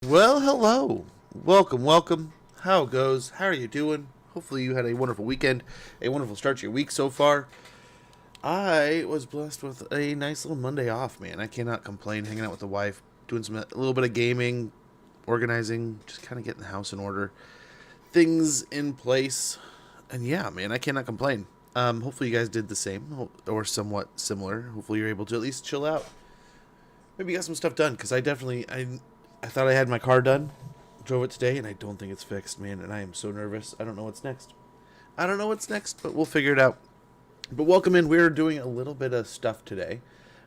Well, hello. Welcome, welcome. How it goes? How are you doing? Hopefully you had a wonderful weekend, a wonderful start to your week so far. I was blessed with a nice little Monday off, man. I cannot complain. Hanging out with the wife, doing a little bit of gaming, organizing, just kind of getting the house in order, things in place, and yeah, man, I cannot complain. Hopefully you guys did the same or somewhat similar. Hopefully you're able to at least chill out. Maybe you got some stuff done because I thought I had my car done, drove it today, and I don't think it's fixed, man. And I am so nervous. I don't know what's next. I don't know what's next, but we'll figure it out. But welcome in. We're doing a little bit of stuff today,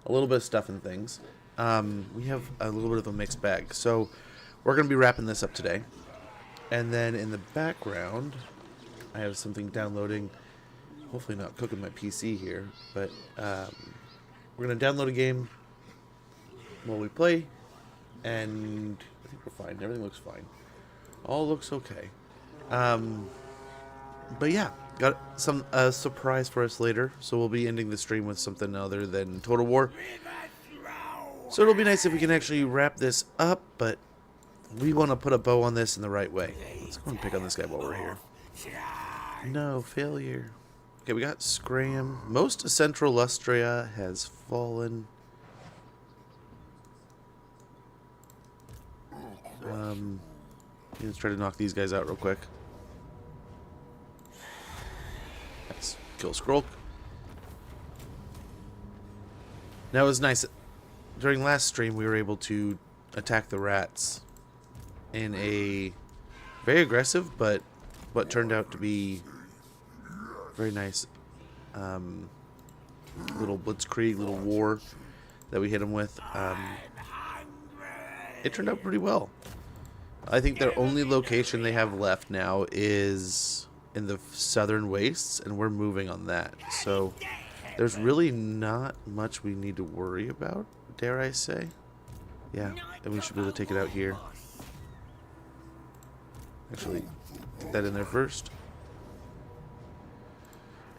a little bit of stuff and things. We have a little bit of a mixed bag, so we're gonna be wrapping this up today. And then in the background, I have something downloading. Hopefully not cooking my PC here, but we're gonna download a game while we play. And I think we're fine. Everything looks fine. All looks okay. But yeah, got a surprise for us later. So we'll be ending the stream with something other than Total War. So it'll be nice if we can actually wrap this up, but we want to put a bow on this in the right way. Let's go and pick on this guy while we're here. No, failure. Okay, we got Scram. Most of Central Lustria has fallen. Let's try to knock these guys out real quick. Let's kill Skrulk. Now it was nice. During last stream, we were able to attack the rats in a very aggressive, but what turned out to be very nice little blitzkrieg, little war that we hit them with. It turned out pretty well. I think their only location they have left now is in the southern wastes, and we're moving on that. So there's really not much we need to worry about, dare I say. Yeah, and we should be able to take it out here. Actually, get that in there first.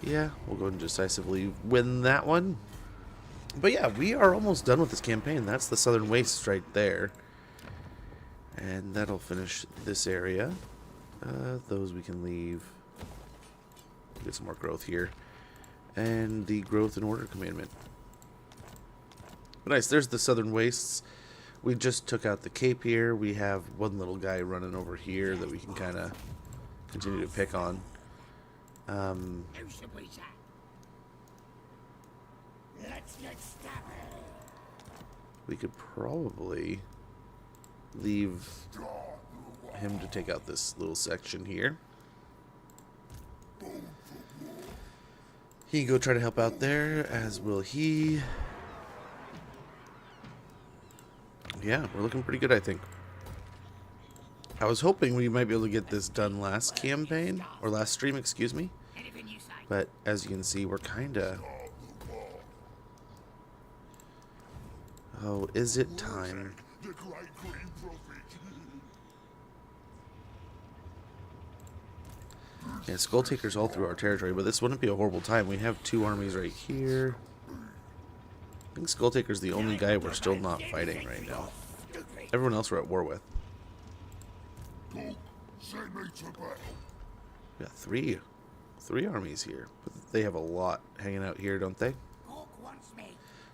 Yeah, we'll go and decisively win that one. But yeah, we are almost done with this campaign. That's the southern wastes right there. And that'll finish this area. Those we can leave. Get some more growth here. And the growth and order commandment. But nice, there's the southern wastes. We just took out the cape here. We have one little guy running over here that we can kind of continue to pick on. We could probably leave him to take out this little section here. He can go try to help out there, as will he. Yeah, we're looking pretty good, I think. I was hoping we might be able to get this done last campaign, or last stream, excuse me. But as you can see, we're kinda... Oh, is it time? Yeah, Skull Takers all through our territory, but this wouldn't be a horrible time. We have two armies right here. I think Skull Taker's the only guy we're still not fighting right now. Everyone else we're at war with. We got three armies here. But they have a lot hanging out here, don't they?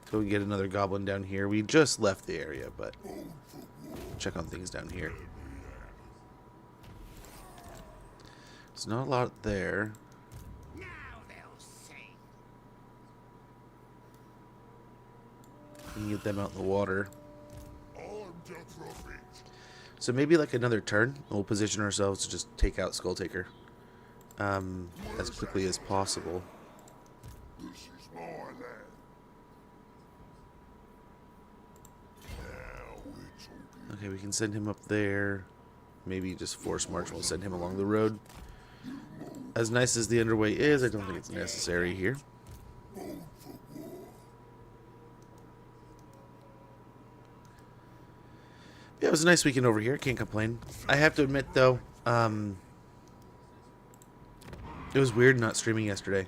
So we get another goblin down here. We just left the area, but check on things down here. There's not a lot there. We can get them out in the water. So maybe like another turn, we'll position ourselves to just take out Skull Taker as quickly as possible. Okay, we can send him up there. Maybe just force march. We'll send him along the road. As nice as the underway is, I don't think it's necessary here. Yeah, it was a nice weekend over here. Can't complain. I have to admit, though, it was weird not streaming yesterday.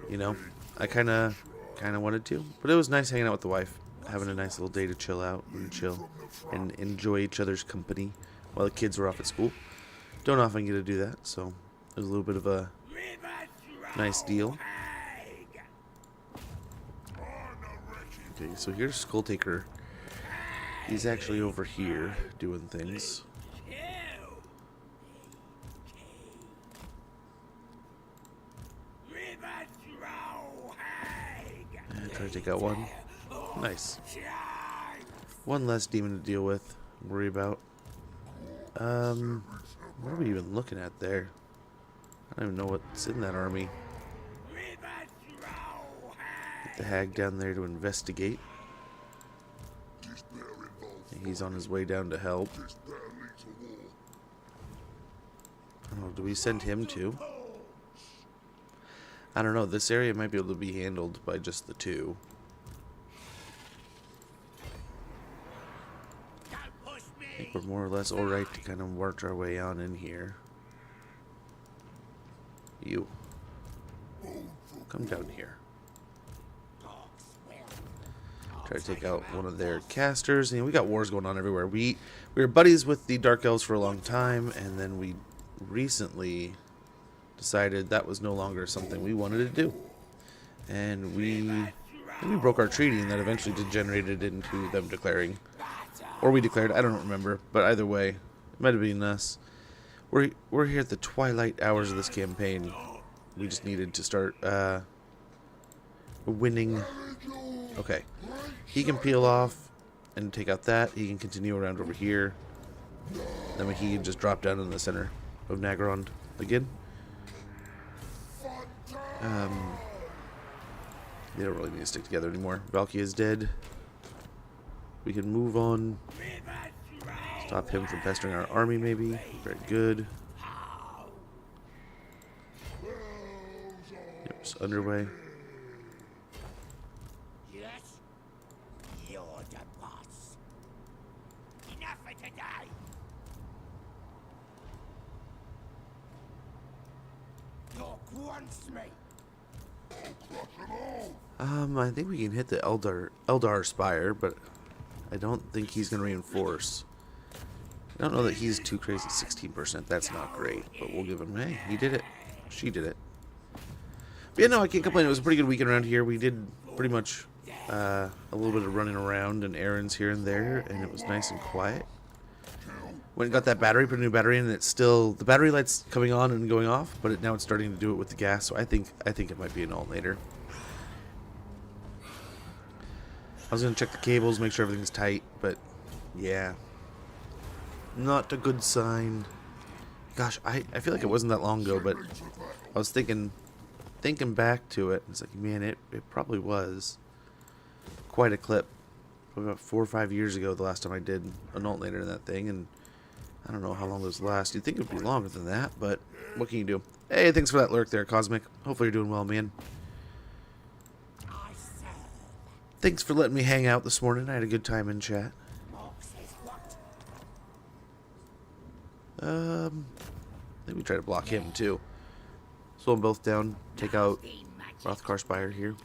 You know, I kind of wanted to, but it was nice hanging out with the wife. having a nice little day to chill out and chill and enjoy each other's company while the kids were off at school. Don't often get to do that, so it was a little bit of a nice deal. Okay, so here's Skulltaker. He's actually over here doing things. And try to take out one. Nice. One less demon to deal with, worry about. What are we even looking at there? I don't even know what's in that army. Get the hag down there to investigate. He's on his way down to help. Oh, do we send him too? I don't know. This area might be able to be handled by just the two. I think we're more or less alright to kind of work our way on in here. You. Come down here. Try to take out one of their casters. We got wars going on everywhere. We were buddies with the Dark Elves for a long time, and then we recently decided that was no longer something we wanted to do. And we broke our treaty, and that eventually degenerated into them declaring. Or we declared, I don't remember, but either way, it might have been us. We're here at the twilight hours of this campaign. We just needed to start winning. Okay. He can peel off and take out that. He can continue around over here. Then he can just drop down in the center of Nagron again. They don't really need to stick together anymore. Valky is dead. We can move on. Stop him from pestering our army, maybe. Very good. Yep, just underway. Yes, you're the boss. Enough for today. Talk wants me. I think we can hit the Eldar Spire, but I don't think he's going to reinforce. I don't know that he's too crazy. 16%, that's not great, but we'll give him, hey, he did it. She did it. But yeah, no, I can't complain. It was a pretty good weekend around here. We did pretty much a little bit of running around and errands here and there, and it was nice and quiet. Went and got that battery, put a new battery in, and it's still, the battery light's coming on and going off, but now it's starting to do it with the gas, so I think it might be an alternator. I was going to check the cables, make sure everything's tight, but yeah. Not a good sign. Gosh, I feel like it wasn't that long ago, but I was thinking back to it. It's like, man, it probably was quite a clip. Probably about 4 or 5 years ago, the last time I did an alternator in that thing, and I don't know how long those last. You'd think it would be longer than that, but what can you do? Hey, thanks for that lurk there, Cosmic. Hopefully you're doing well, man. Thanks for letting me hang out this morning. I had a good time in chat. I think we try to block him too. Slow them both down. Take out Rothkar Spire here.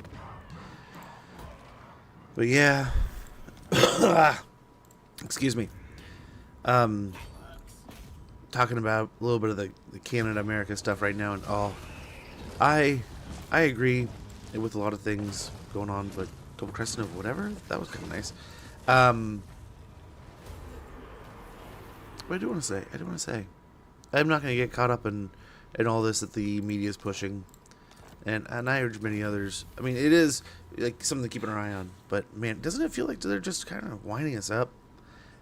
But yeah. Excuse me. Talking about a little bit of the Canada America stuff right now, and all. I agree with a lot of things going on, but Double Crescent of whatever, that was kind of nice. What I do want to say, I'm not going to get caught up in all this that the media is pushing, and I urge many others. I mean, it is like something to keep an eye on, but man, doesn't it feel like they're just kind of winding us up?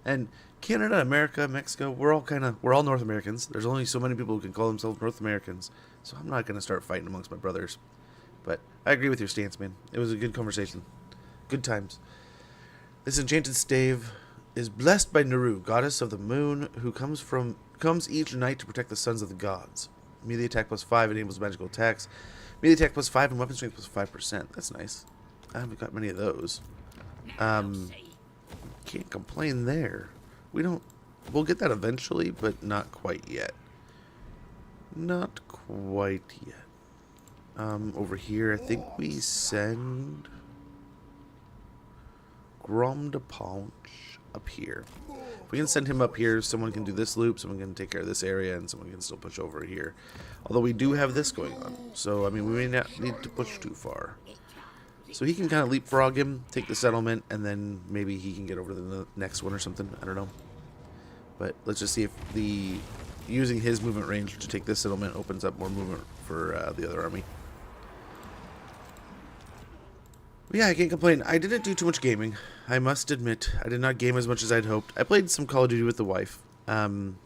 And Canada, America, Mexico, we're all North Americans. There's only so many people who can call themselves North Americans, so I'm not going to start fighting amongst my brothers. But I agree with your stance, man. It was a good conversation. Good times. This enchanted stave is blessed by Naru, goddess of the moon, who comes each night to protect the sons of the gods. Melee attack +5 enables magical attacks. Melee attack +5 and weapon strength +5%. That's nice. I haven't got many of those. Can't complain there. We'll get that eventually, but not quite yet. Not quite yet. Over here, I think we send Grom de Paunch up here. If we can send him up here, someone can do this loop, someone can take care of this area, and someone can still push over here. Although we do have this going on. So, I mean, we may not need to push too far. So he can kind of leapfrog him, take the settlement, and then maybe he can get over to the next one or something. I don't know. But let's just see if using his movement range to take this settlement opens up more movement for the other army. But yeah, I can't complain. I didn't do too much gaming. I must admit, I did not game as much as I'd hoped. I played some Call of Duty with the wife. And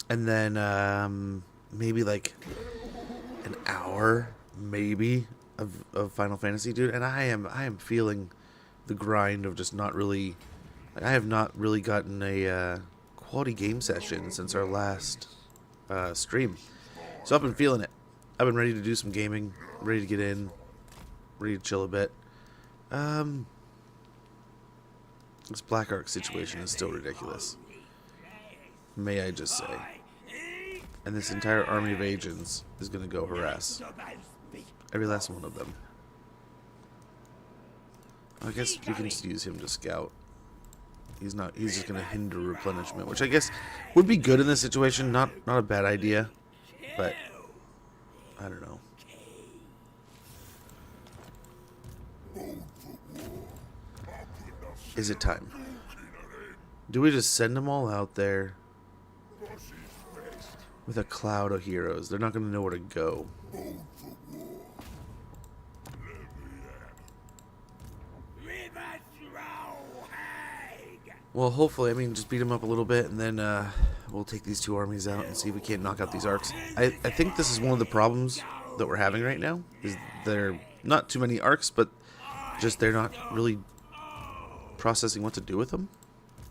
then maybe like an hour, maybe, of Final Fantasy, dude. And I am feeling the grind of just not really... Like, I have not really gotten a quality game session since our last stream. So I've been feeling it. I've been ready to do some gaming, ready to get in, ready to chill a bit. This Black Ark situation is still ridiculous. May I just say. And this entire army of agents is going to go harass every last one of them. I guess we can just use him to scout. He's just going to hinder replenishment, which I guess would be good in this situation. Not a bad idea, but I don't know. Is it time? Do we just send them all out there with a cloud of heroes? They're not going to know where to go. Well, hopefully, I mean, just beat them up a little bit, and then we'll take these two armies out and see if we can't knock out these arcs. I think this is one of the problems that we're having right now, is there are not too many arcs, but just they're not really processing what to do with them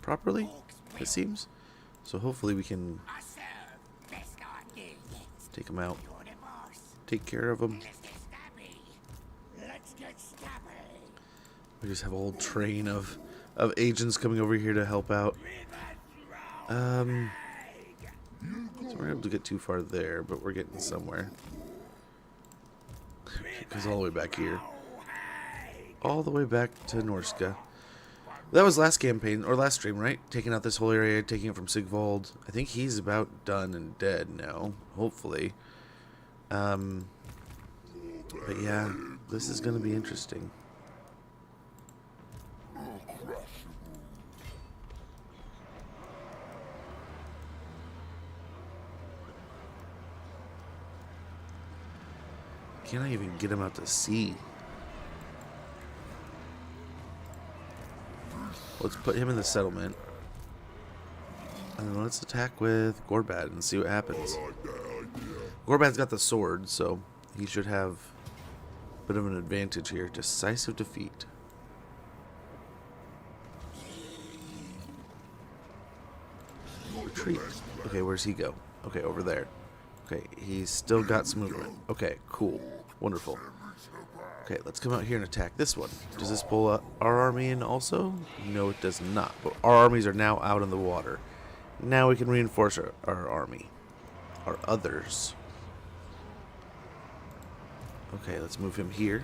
properly, it seems. So hopefully we can take them out, take care of them. We just have a whole train of agents coming over here to help out. So we're able to get too far there, but we're getting somewhere. Because all the way back here. All the way back to Norska. That was last campaign, or last stream, right? Taking out this whole area, taking it from Sigvald. I think he's about done and dead now, hopefully. But yeah, this is going to be interesting. Can I even get him out to sea? Let's put him in the settlement. And then let's attack with Gorbad and see what happens. Gorbad's got the sword, so he should have a bit of an advantage here. Decisive defeat. Retreat. Okay, where's he go? Okay, over there. Okay, he's still got some movement. Okay, cool. Wonderful. Okay, let's come out here and attack this one. Does this pull our army in also? No, it does not. But our armies are now out in the water. Now we can reinforce our army. Our others. Okay, let's move him here.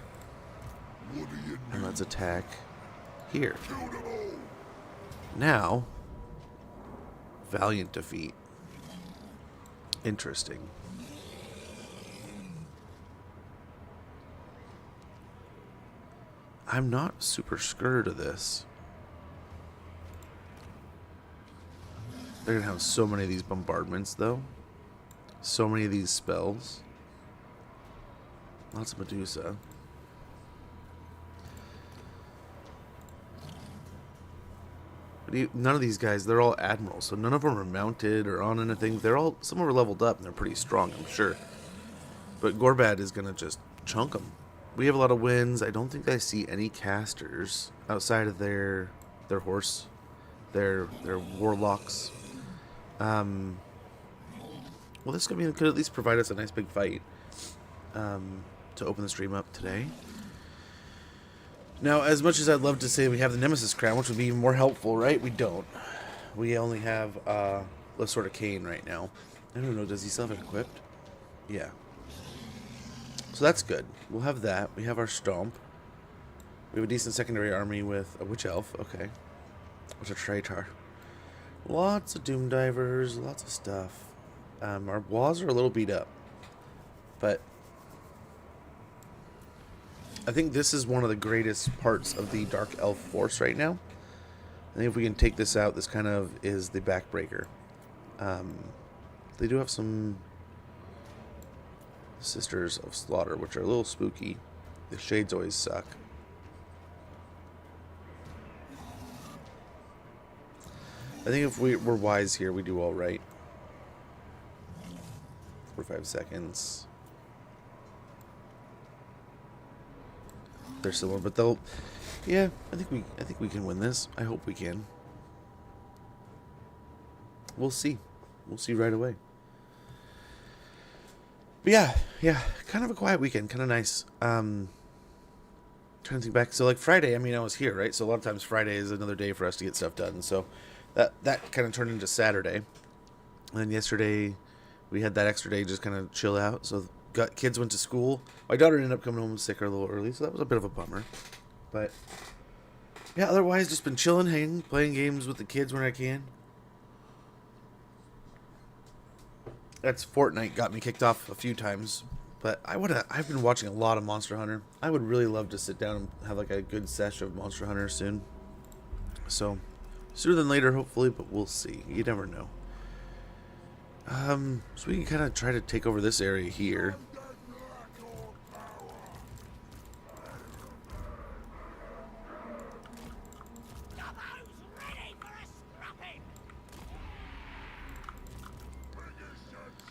And let's attack here. Now, valiant defeat. Interesting. I'm not super scared of this. They're gonna have so many of these bombardments, though. So many of these spells. Lots of Medusa. But none of these guys, they're all admirals, so none of them are mounted or on anything. Some of them are leveled up and they're pretty strong, I'm sure. But Gorbad is gonna just chunk them. We have a lot of wins. I don't think I see any casters outside of their horse, their warlocks. Well, this could at least provide us a nice big fight to open the stream up today. Now, as much as I'd love to say we have the Nemesis Crown, which would be even more helpful, right? We don't. We only have the Sword of Cain right now. I don't know. Does he still have it equipped? Yeah. So that's good. We'll have that. We have our Stomp. We have a decent secondary army with a witch elf. Okay. What's a traitor? Lots of doom divers, lots of stuff. Our walls are a little beat up, but I think this is one of the greatest parts of the Dark Elf force right now. I think if we can take this out, this kind of is the backbreaker. They do have some Sisters of Slaughter, which are a little spooky. The shades always suck. I think if we're wise here, we do all right. 45 seconds. They're similar, but they'll. Yeah, I think we can win this. I hope we can. We'll see. We'll see right away. But yeah, kind of a quiet weekend, kind of nice. Trying to think back. So like Friday, I mean, I was here, right? So a lot of times Friday is another day for us to get stuff done. So that kind of turned into Saturday. And then yesterday, we had that extra day just kind of chill out. So kids went to school. My daughter ended up coming home sick a little early, so that was a bit of a bummer. But yeah, otherwise just been chilling, hanging, playing games with the kids when I can. That's Fortnite got me kicked off a few times, but I've been watching a lot of Monster Hunter. I would really love to sit down and have like a good sesh of Monster Hunter soon. So sooner than later, hopefully, but we'll see. You never know. So we can kind of try to take over this area here.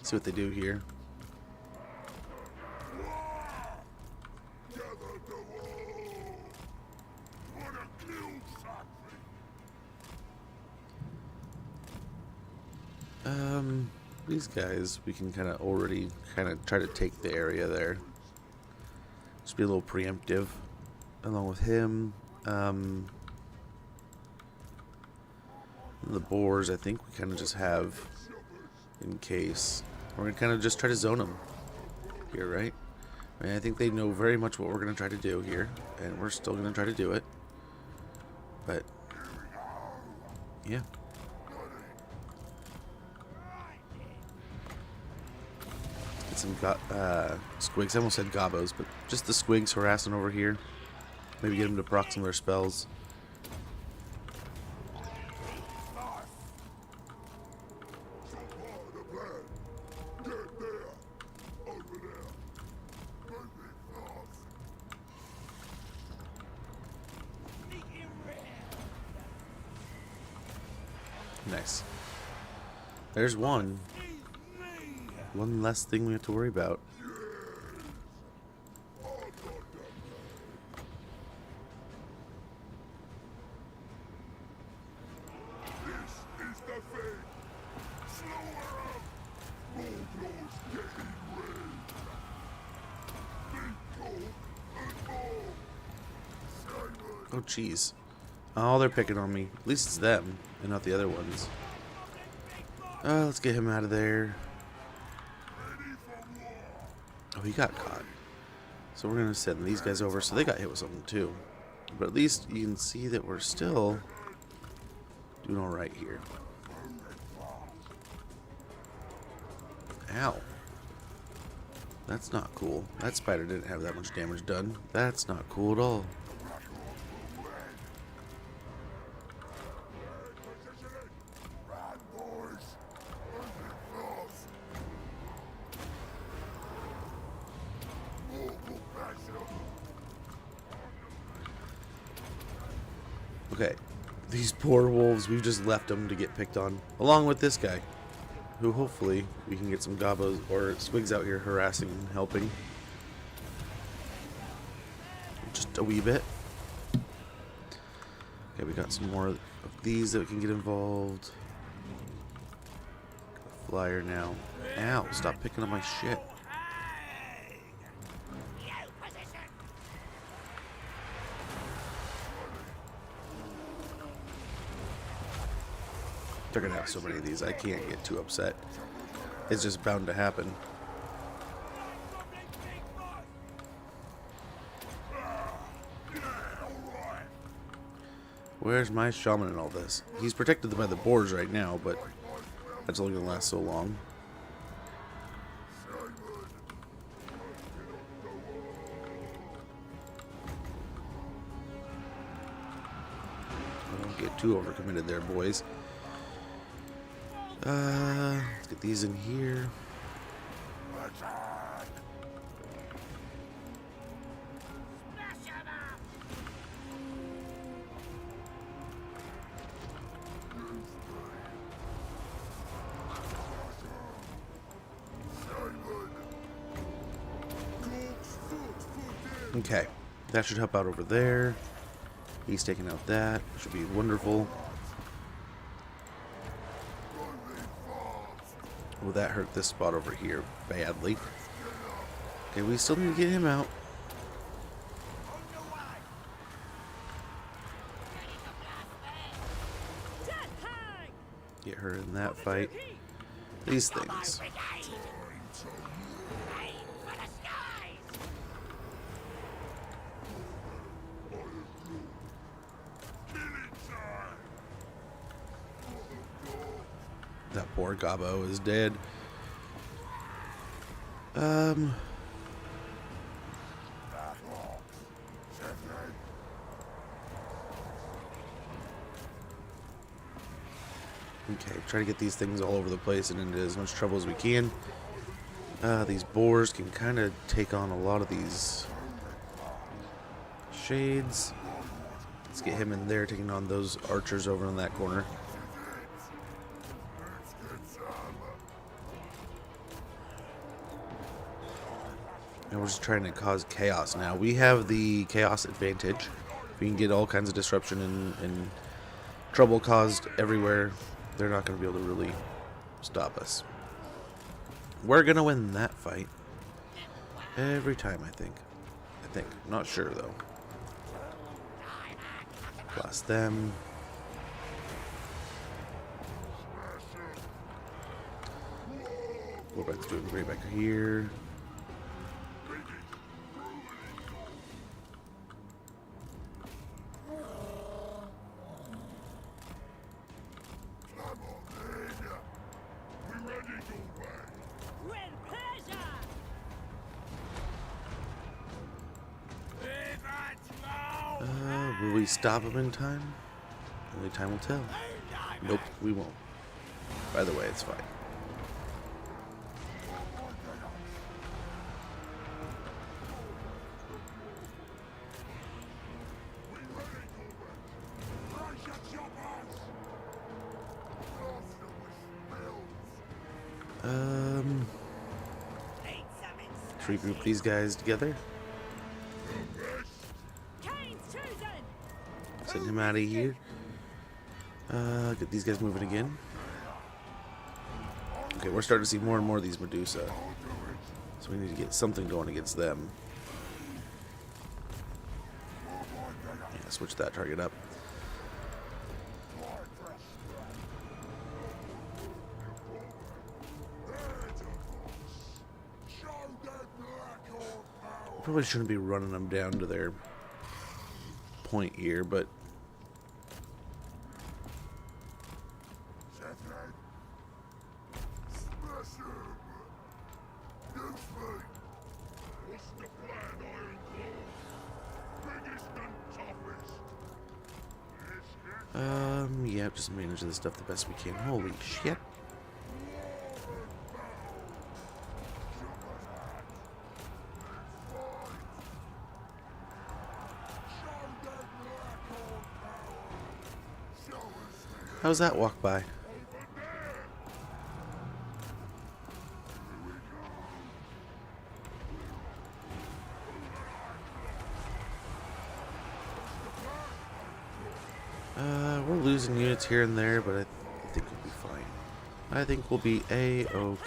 See what they do here. These guys, we can kind of already try to take the area there. Just be a little preemptive along with him. The boars, I think we kind of just have in case. We're going to kind of just try to zone them here, right? I mean, I think they know very much what we're going to try to do here, and we're still going to try to do it. But, yeah. Get some squigs. I almost said gobos, but just the squigs harassing over here. Maybe get them to proc some of their spells. Nice. There's one. One less thing we have to worry about. Oh, jeez. Oh, they're picking on me. At least it's them, and not the other ones. Let's get him out of there. Oh, he got caught. So we're going to send these guys over. So they got hit with something, too. But at least you can see that we're still doing alright here. Ow. That's not cool. That spider didn't have that much damage done. That's not cool at all. Okay, these poor wolves, we've just left them to get picked on, along with this guy, who hopefully we can get some gobos or squigs out here harassing and helping. Just a wee bit. Okay, we got some more of these that we can get involved. Flyer now. Ow, stop picking up my shit. They're gonna have so many of these, I can't get too upset. It's just bound to happen. Where's my shaman in all this? He's protected by the boars right now, but that's only going to last so long. Don't get too overcommitted there, boys. Let's get these in here. Okay, that should help out over there. He's taking out that. Should be wonderful. Will that hurt this spot over here badly? Okay, we still need to get him out. Get her in that fight. These things. That poor Gobbo is dead. Okay, try to get these things all over the place and into as much trouble as we can. These boars can kind of take on a lot of these shades. Let's get him in there, taking on those archers over in that corner. And we're just trying to cause chaos now. We have the chaos advantage. We can get all kinds of disruption and trouble caused everywhere. They're not going to be able to really stop us. We're going to win that fight. Every time, I think. Not sure, though. Blast them. Gorbad's doing great back here. Will we stop him in time? Only time will tell. Nope, we won't. By the way, it's fine. Should we group these guys together? Send him out of here. Get these guys moving again. Okay, we're starting to see more and more of these Medusa. So we need to get something going against them. Yeah, switch that target up. Probably shouldn't be running them down to their point here, but yeah, just manage this stuff the best we can. Holy shit. How's that walk by? We're losing units here and there, but I think we'll be fine. I think we'll be A-okay.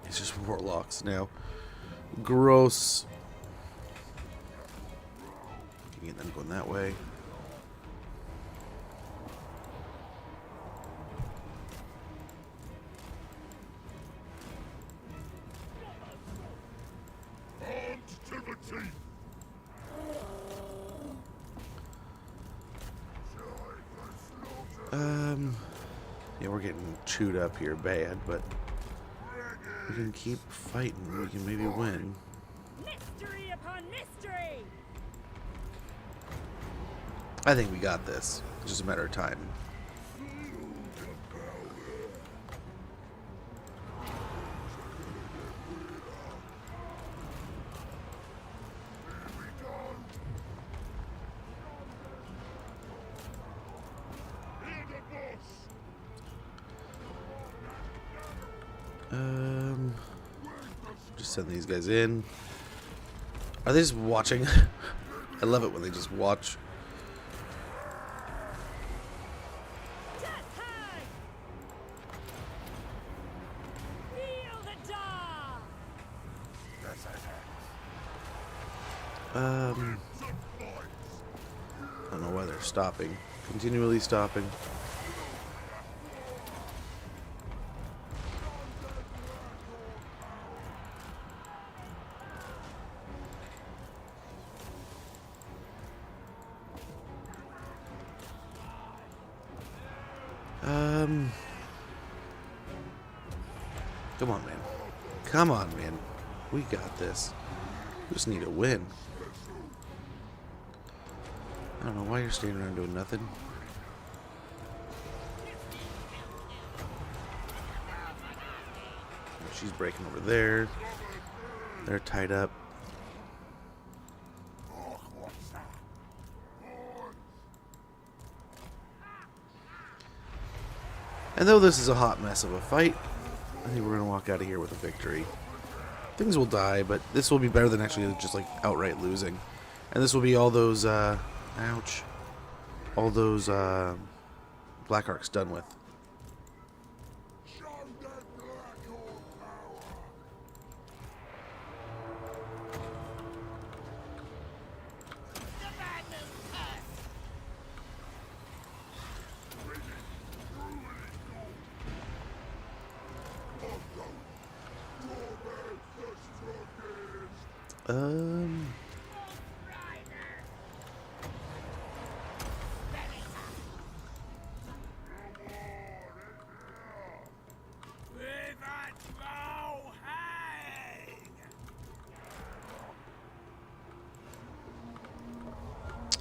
It's just warlocks now. Gross. Can get them going that way. Yeah, we're getting chewed up here bad, but we can keep fighting. We can maybe win. Mystery upon mystery. I think we got this. It's just a matter of time. Just send these guys in. Are they just watching? I love it when they just watch. Death high. Feel the daw. I don't know why they're stopping. Continually stopping. Come on, man. Come on, man. We got this. We just need a win. I don't know why you're standing around doing nothing. She's breaking over there. They're tied up. And though this is a hot mess of a fight, I think we're going to walk out of here with a victory. Things will die, but this will be better than actually just like outright losing. And this will be all those, ouch, all those Black Orcs done with.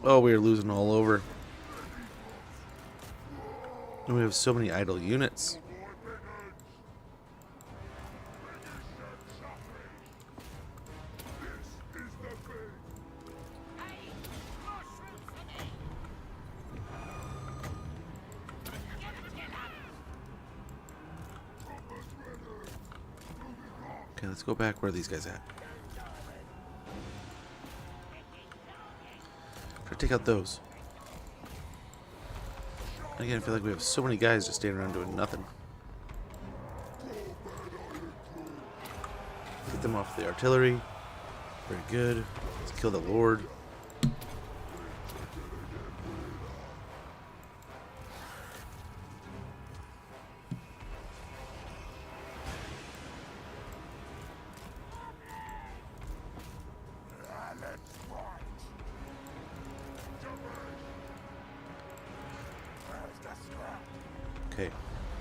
Oh, we are losing all over. And we have so many idle units. Okay, let's go back. Where are these guys at? Try to take out those. Again, I feel like we have so many guys just standing around doing nothing. Get them off the artillery. Very good. Let's kill the Lord. Okay,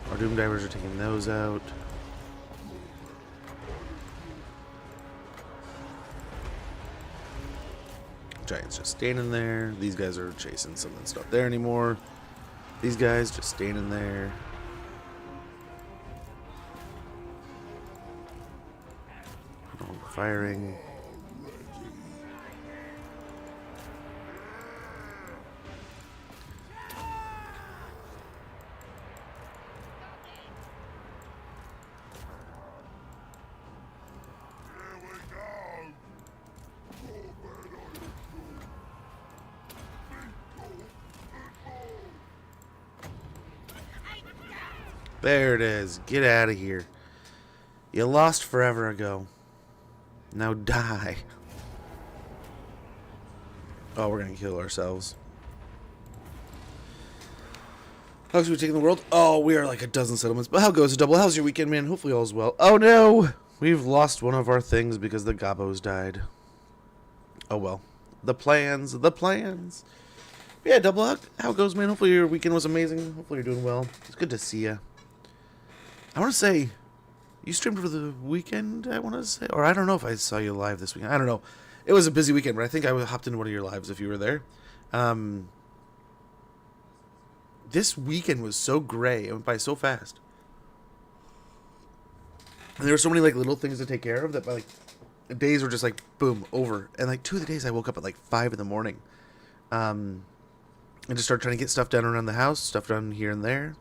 our Doom Divers are taking those out. Giant's just standing there. These guys are chasing something that's not there anymore. These guys just standing there. Firing. There it is. Get out of here. You lost forever ago. Now die. Oh, we're gonna kill ourselves. How's we taking the world? Oh, we are like a dozen settlements. But how goes it, Double? How's your weekend, man? Hopefully all's well. Oh no! We've lost one of our things because the Gobos died. Oh well. The plans, the plans. But yeah, Double Hug, how it goes, man? Hopefully your weekend was amazing. Hopefully you're doing well. It's good to see you. I want to say, you streamed for the weekend, I want to say? Or I don't know if I saw you live this weekend. I don't know. It was a busy weekend, but I think I hopped into one of your lives if you were there. This weekend was so gray. It went by so fast. And there were so many like little things to take care of that by like days were just like boom over. And like 2 of the days I woke up at like 5 in the morning, and just started trying to get stuff done around the house, stuff done here and there.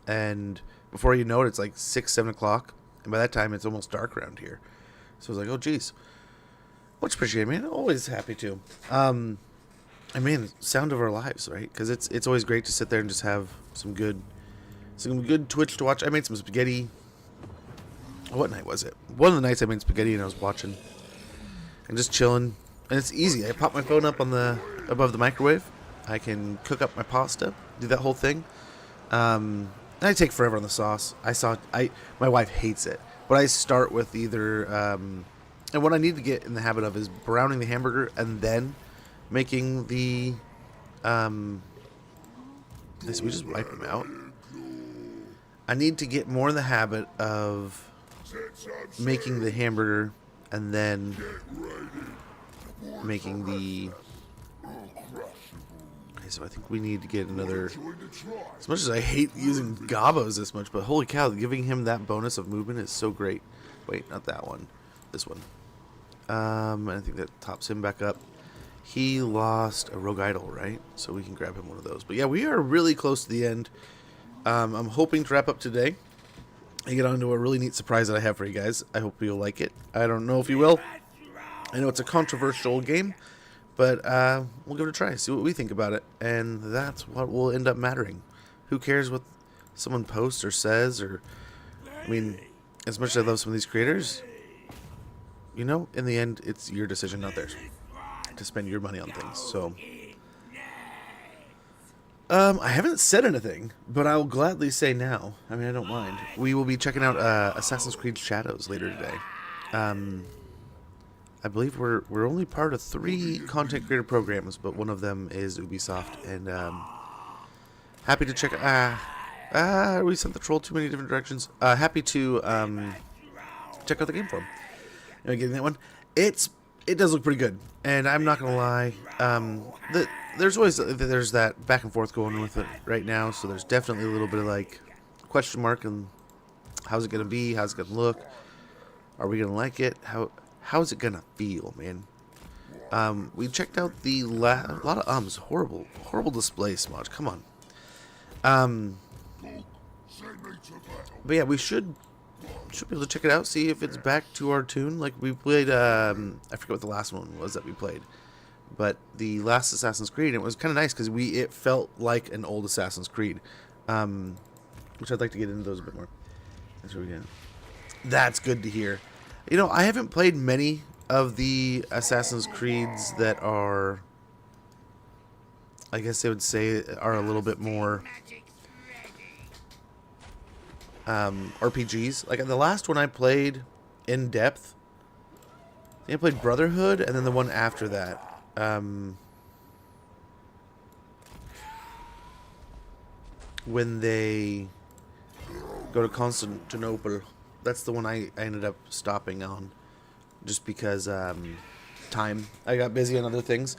And before you know it, it's like 6, 7 o'clock, and by that time it's almost dark around here. So I was like, oh geez, much appreciated, man. Always happy to. I mean, sound of our lives, right? Because it's always great to sit there and just have some good Twitch to watch. I made some spaghetti. What night was it? One of the nights I made spaghetti and I was watching and just chilling. And it's easy. I pop my phone up on above the microwave. I can cook up my pasta, do that whole thing. And I take forever on the sauce. My wife hates it, but I start with either. And what I need to get in the habit of is browning the hamburger and then making the. So we just wipe them out. I need to get more in the habit of making the hamburger and then making the. Okay, so I think we need to get another. As much as I hate using gobos this much, but holy cow, giving him that bonus of movement is so great. Wait, not that one. This one. I think that tops him back up. He lost a rogue idol, right? So we can grab him one of those. But yeah, we are really close to the end. I'm hoping to wrap up today and get on to a really neat surprise that I have for you guys. I hope you'll like it. I don't know if you will. I know it's a controversial game, but we'll give it a try, see what we think about it. And that's what will end up mattering. Who cares what someone posts or says? Or, I mean, as much as I love some of these creators, you know, in the end, it's your decision, not theirs, to spend your money on things. So I haven't said anything, but I'll gladly say now. I mean, I don't mind. We will be checking out Assassin's Creed Shadows later today. I believe we're only part of 3 content creator programs, but one of them is Ubisoft, and happy to check. We sent the troll too many different directions. Happy to check out the game for him. Getting that one. It does look pretty good, and I'm not gonna lie. There's that back and forth going with it right now, so there's definitely a little bit of like question mark and how's it gonna be? How's it gonna look? Are we gonna like it? How's it gonna feel, man? We checked out a lot of horrible display, Smudge. Come on. But yeah, we should be able to check it out, see if it's back to our tune. Like we played, I forget what the last one was that we played, but the last Assassin's Creed, it was kind of nice because it felt like an old Assassin's Creed, which I'd like to get into those a bit more. That's good to hear. You know, I haven't played many of the Assassin's Creeds that are, I guess they would say, are a little bit more RPGs. Like the last one I played in depth, I played Brotherhood, and then the one after that, when they go to Constantinople. That's the one I ended up stopping on, just because time. I got busy on other things.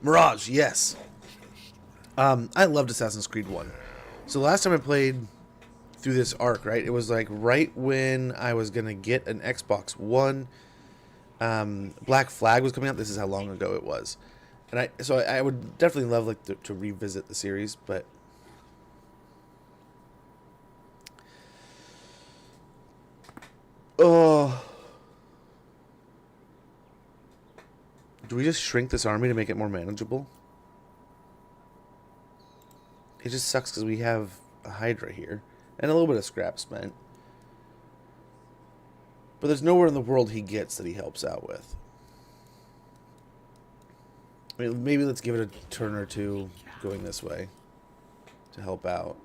Mirage, yes. I loved Assassin's Creed 1. So the last time I played through this arc, right, it was like right when I was gonna get an Xbox One. Black Flag was coming out. This is how long ago it was, and I would definitely love like to revisit the series, but oh, do we just shrink this army to make it more manageable? It just sucks because we have a Hydra here and a little bit of scrap spent. But there's nowhere in the world he gets that he helps out with. I mean, maybe let's give it a turn or two going this way to help out.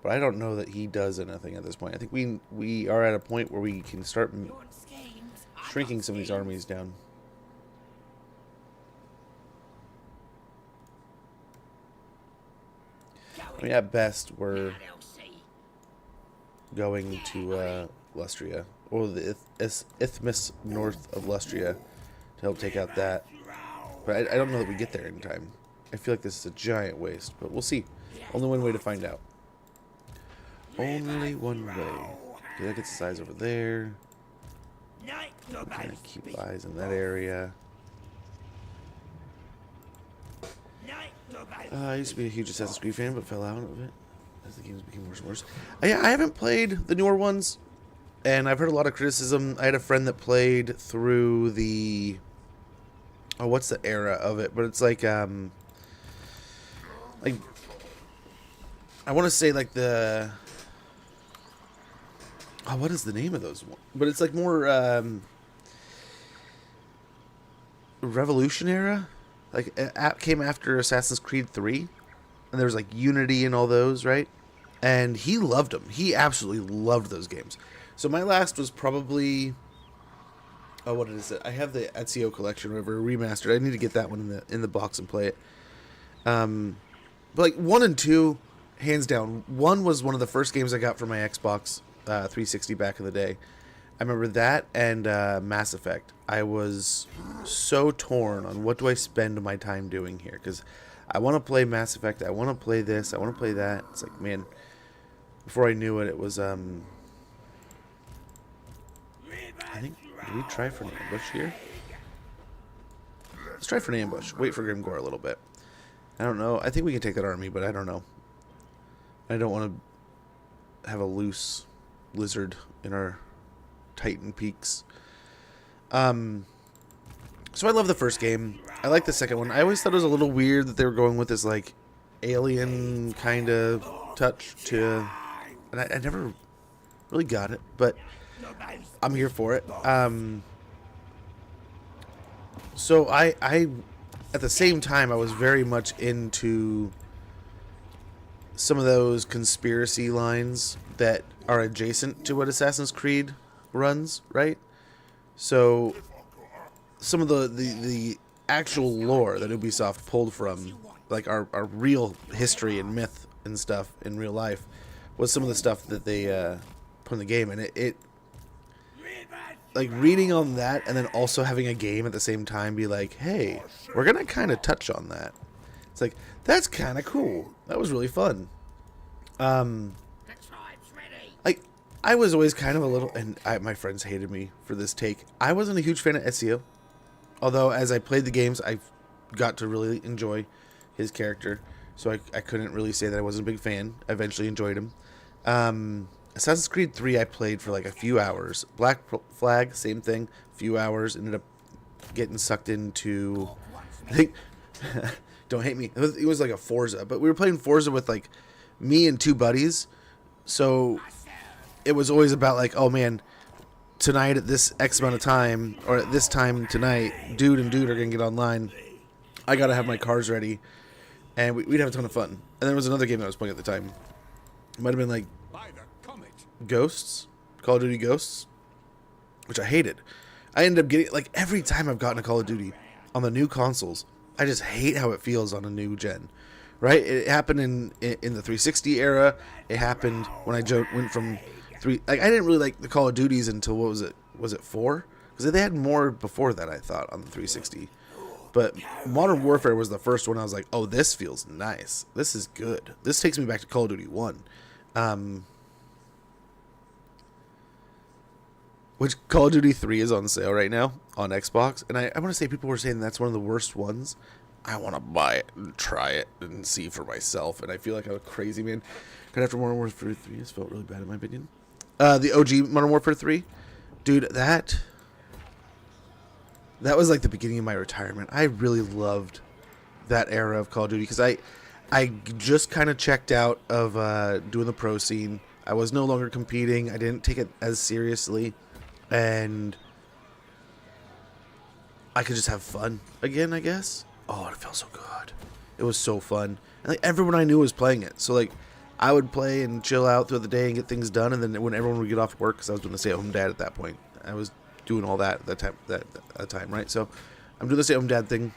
But I don't know that he does anything at this point. I think we are at a point where we can start shrinking some of these armies down. I mean, at best, we're They'll see. going to Lustria, or the Isthmus north of Lustria, to help take out that. But I don't know that we get there in time. I feel like this is a giant waste, but we'll see. Only one way to find out. Only one way. Okay, that gets the size over there. Night Kind of keep eyes in that area. I used to be a huge Assassin's Creed fan, but fell out of it as the games became worse and worse. I haven't played the newer ones, and I've heard a lot of criticism. I had a friend that played through the... Oh, what's the era of it? But it's like I want to say like the... Oh, what is the name of those ones? But it's like more Revolution era. Like, it came after Assassin's Creed 3. And there was, like, Unity and all those, right? And he loved them. He absolutely loved those games. So my last was probably... Oh, what is it? I have the Ezio collection, whatever, remastered. I need to get that one in the box and play it. But, like, 1 and 2, hands down. 1 was one of the first games I got for my Xbox 360 back in the day. I remember that and Mass Effect. I was so torn on what do I spend my time doing here, because I want to play Mass Effect, I want to play this, I want to play that. It's like, man, before I knew it, it was I think, did we try for an ambush here? Let's try for an ambush. Wait for Grimgore a little bit. I don't know. I think we can take that army, but I don't know. I don't want to have a loose lizard in our Titan peaks. So I love the first game. I like the second one. I always thought it was a little weird that they were going with this like alien kind of touch to, and I never really got it, but I'm here for it. So I at the same time I was very much into some of those conspiracy lines that are adjacent to what Assassin's Creed runs, right? So some of the actual lore that Ubisoft pulled from, like our real history and myth and stuff in real life, was some of the stuff that they put in the game, and it like reading on that and then also having a game at the same time be like, hey, we're gonna kind of touch on that. It's like, that's kind of cool. That was really fun. Like, I was always kind of a little, and my friends hated me for this take. I wasn't a huge fan of Ezio, although as I played the games, I got to really enjoy his character. So I couldn't really say that I wasn't a big fan. I eventually enjoyed him. Assassin's Creed 3 I played for like a few hours. Black Flag, same thing. A few hours. Ended up getting sucked into, I think, don't hate me. It was like a Forza. But we were playing Forza with like me and 2 buddies. So it was always about like, oh man, tonight at this X amount of time, or at this time tonight, dude and dude are going to get online. I got to have my cars ready. And we'd have a ton of fun. And there was another game that I was playing at the time. It might have been like Ghosts, Call of Duty Ghosts, which I hated. I ended up getting, like, every time I've gotten a Call of Duty on the new consoles, I just hate how it feels on a new gen, right? It happened in the 360 era. It happened when I went from I didn't really like the Call of Duties until, what was it? Was it 4? Because they had more before that, I thought, on the 360. But Modern Warfare was the first one I was like, oh, this feels nice. This is good. This takes me back to Call of Duty 1. Which Call of Duty 3 is on sale right now on Xbox. And I want to say people were saying that's one of the worst ones. I want to buy it and try it and see for myself. And I feel like I'm a crazy man. Because after Modern Warfare 3, it's felt really bad in my opinion. The OG Modern Warfare 3. Dude, that was like the beginning of my retirement. I really loved that era of Call of Duty. Because I just kind of checked out of doing the pro scene. I was no longer competing. I didn't take it as seriously. And I could just have fun again, I guess. Oh, it felt so good. It was so fun. And like everyone I knew was playing it. So like I would play and chill out throughout the day and get things done. And then when everyone would get off work, because I was doing the stay-at-home dad at that point, I was doing all that at that time, right? So I'm doing the stay-at-home dad thing.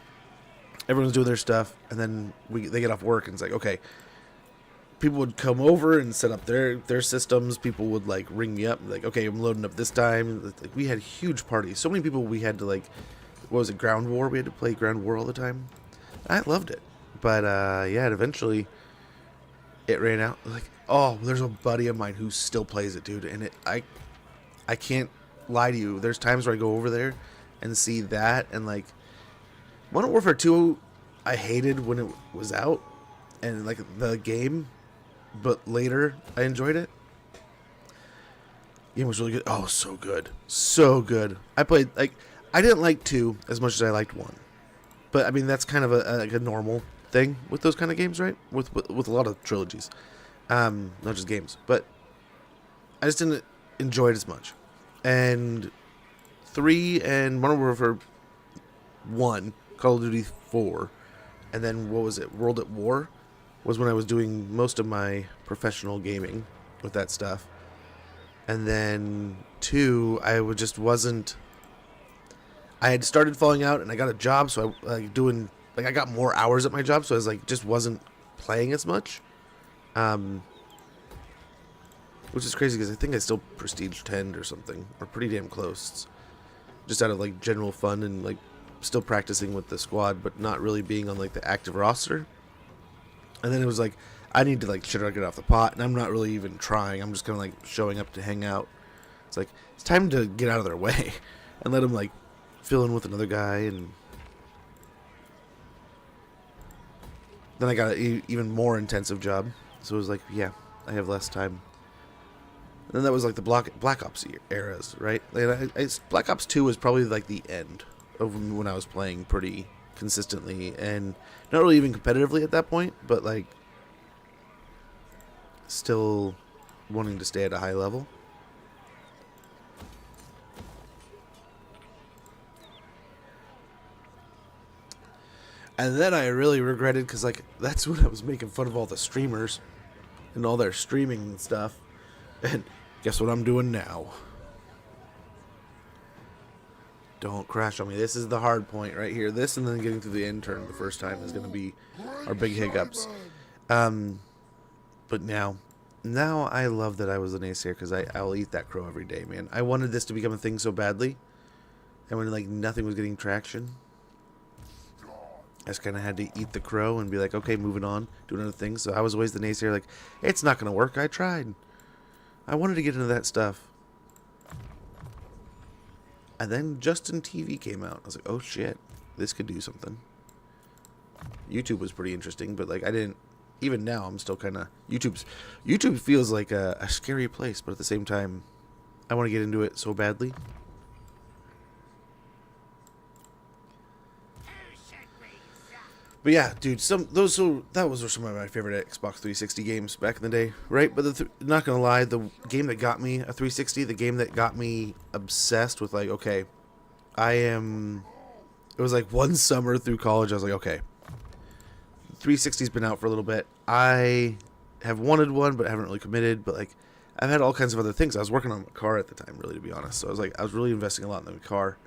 Everyone's doing their stuff, and then they get off work, and it's like, okay, people would come over and set up their systems. People would like ring me up, like, okay, I'm loading up this time. Like, we had huge parties. So many people, we had to like, what was it, Ground War? We had to play Ground War all the time. I loved it, but yeah, eventually it ran out. Like, oh, there's a buddy of mine who still plays it, dude, and I can't lie to you. There's times where I go over there and see that, and like Modern Warfare 2, I hated when it was out and like the game, but later I enjoyed it. The game was really good. Oh, so good. So good. I played, like, I didn't like 2 as much as I liked 1. But, I mean, that's kind of like a normal thing with those kind of games, right? With a lot of trilogies. Not just games. But I just didn't enjoy it as much. And 3 and Modern Warfare 1, Call of Duty 4, and then, what was it, World at War, was when I was doing most of my professional gaming with that stuff. And then 2, just wasn't... I had started falling out, and I got a job, so I I got more hours at my job, so I was like, just wasn't playing as much. Which is crazy, because I think I still Prestige 10 or something, or pretty damn close. Just out of like general fun and like still practicing with the squad, but not really being on like the active roster. And then it was like, I need to like shit or get off the pot, and I'm not really even trying. I'm just kind of like showing up to hang out. It's like, it's time to get out of their way and let them like fill in with another guy. And then I got an even more intensive job, so it was like, yeah, I have less time. And then that was like the Black Ops eras, right? Like Black Ops 2 was probably like the end of when I was playing pretty consistently, and not really even competitively at that point, but like still wanting to stay at a high level. And then I really regretted, because like that's when I was making fun of all the streamers and all their streaming and stuff. And guess what I'm doing now? Don't crash on me. This is the hard point right here. This, and then getting through the intern the first time, is going to be our big hiccups. But now I love that I was a naysayer, because I'll eat that crow every day, man. I wanted this to become a thing so badly, and when like nothing was getting traction, I just kind of had to eat the crow and be like, okay, moving on, doing other things. So I was always the naysayer, like, it's not going to work. I tried. I wanted to get into that stuff. And then Justin TV came out. I was like, oh shit, this could do something. YouTube was pretty interesting, but like I didn't, even now I'm still kind of, YouTube feels like a scary place, but at the same time, I want to get into it so badly. But yeah, dude, that was some of my favorite Xbox 360 games back in the day, right? But not gonna lie, the game that got me a 360, the game that got me obsessed with, like, okay, it was like one summer through college, I was like, okay, 360's been out for a little bit. I have wanted one, but haven't really committed. But like, I've had all kinds of other things. I was working on my car at the time, really, to be honest. So I was really investing a lot in the car.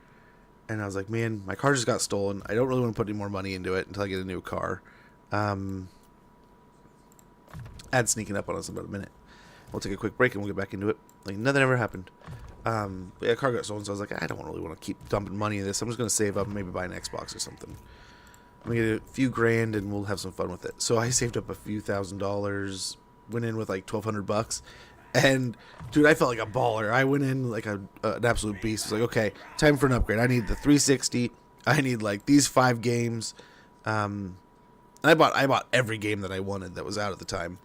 And I was like, man, my car just got stolen. I don't really want to put any more money into it until I get a new car. Ad sneaking up on us in about a minute. We'll take a quick break and we'll get back into it. Like, nothing ever happened. But yeah, car got stolen, so I was like, I don't really want to keep dumping money in this. I'm just going to save up and maybe buy an Xbox or something. I'm going to get a few grand and we'll have some fun with it. So I saved up a few $1,000s, went in with like $1,200. And, dude, I felt like a baller. I went in like an absolute beast. I was like, okay, time for an upgrade. I need the 360. I need, like, these 5 games. And I bought every game that I wanted that was out at the time.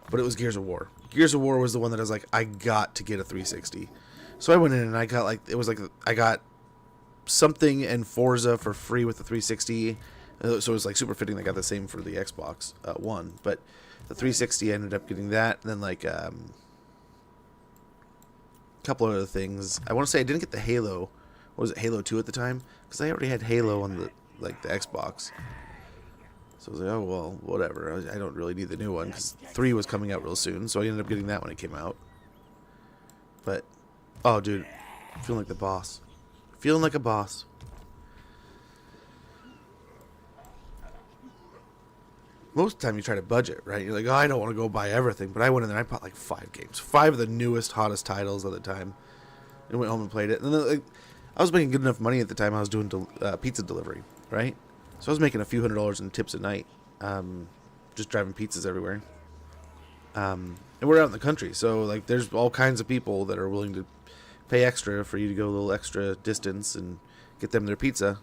But it was Gears of War. Gears of War was the one that I was like, I got to get a 360. So I went in and I got, like, I got something and Forza for free with the 360. So it was, like, super fitting. I got the same for the Xbox One. But the 360, I ended up getting that. And then, like, couple of other things. I want to say I didn't get the Halo. What was it, Halo 2 at the time? Because I already had Halo on the Xbox. So I was like, oh well, whatever. I don't really need the new one because 3 was coming out real soon. So I ended up getting that when it came out. But oh, dude, feeling like the boss. Feeling like a boss. most of the time you try to budget, right? You're like, oh, I don't want to go buy everything. But I went in there and I bought like 5 games. 5 of the newest, hottest titles at the time. And went home and played it. And then, like, I was making good enough money at the time I was doing pizza delivery, right? So I was making a few $100s in tips a night. Just driving pizzas everywhere. And we're out in the country. So, like, there's all kinds of people that are willing to pay extra for you to go a little extra distance and get them their pizza.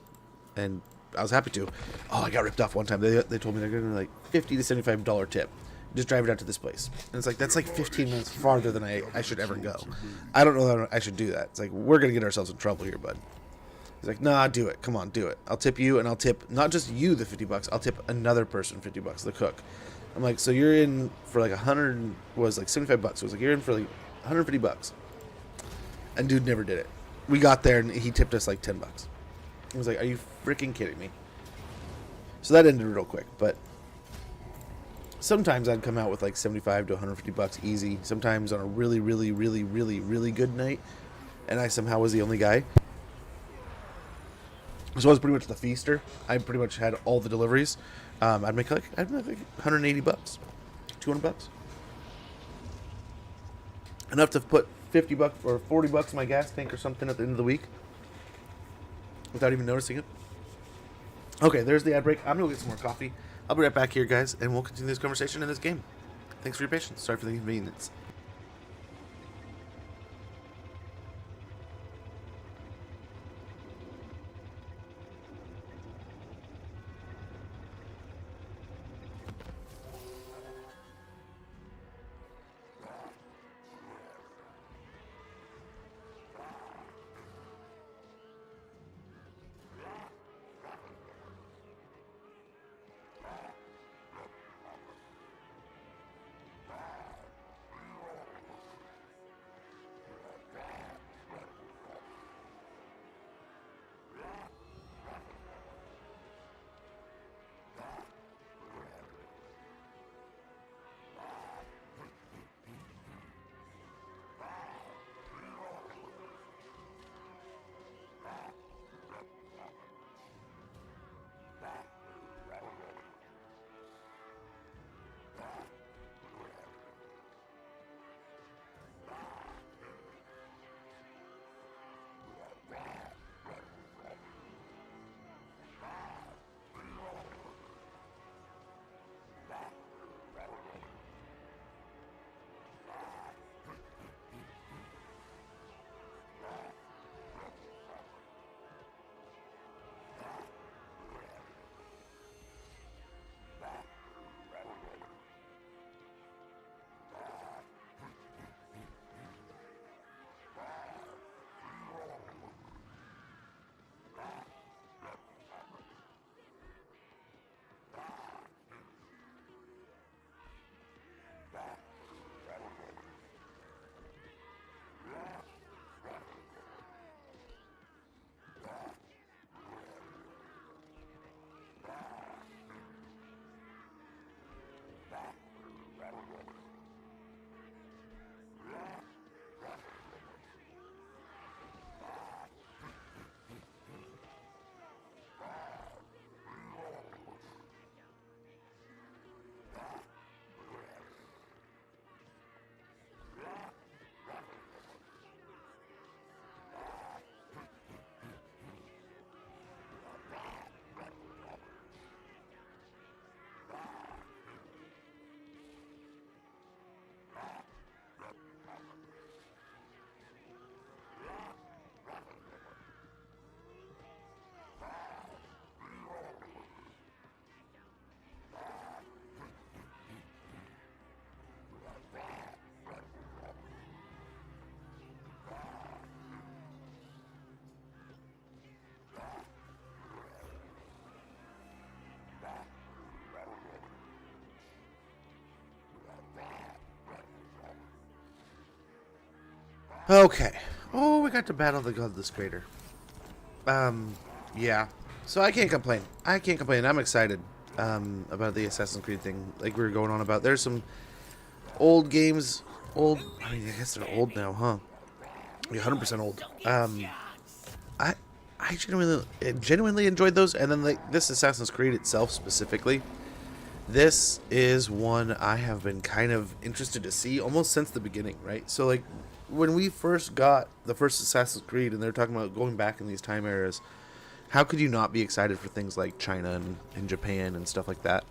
And I was happy to. Oh, I got ripped off one time. They told me they're going to like $50 to $75 tip. Just drive it out to this place. And it's like, that's like 15 minutes farther than I should ever go. I don't know that I should do that. It's like, we're going to get ourselves in trouble here, bud. He's like, nah, do it. Come on, do it. I'll tip you, and I'll tip not just you the $50. I'll tip another person $50, the cook. I'm like, so you're in for like 100, was like $75. So it was like, you're in for like $150. And dude never did it. We got there, and he tipped us like $10. I was like, are you freaking kidding me? So that ended real quick, but sometimes I'd come out with like $75 to $150 easy. Sometimes on a really, really, really, really, really good night, and I somehow was the only guy. So I was pretty much the feaster. I pretty much had all the deliveries. I'd make like $180, $200, enough to put $50 or $40 in my gas tank or something at the end of the week without even noticing it. Okay, there's the ad break. I'm gonna go get some more coffee. I'll be right back here, guys, and we'll continue this conversation in this game. Thanks for your patience. Sorry for the inconvenience. Okay. Oh, we got to battle the Godless Crater. Yeah. So I can't complain. I'm excited about the Assassin's Creed thing, like we were going on about. There's some old games. I mean, I guess they're old now, huh? 100% old. I genuinely enjoyed those, and then like this Assassin's Creed itself specifically. This is one I have been kind of interested to see almost since the beginning, right? So, like, when we first got the first Assassin's Creed and they're talking about going back in these time eras, how could you not be excited for things like China and Japan and stuff like that?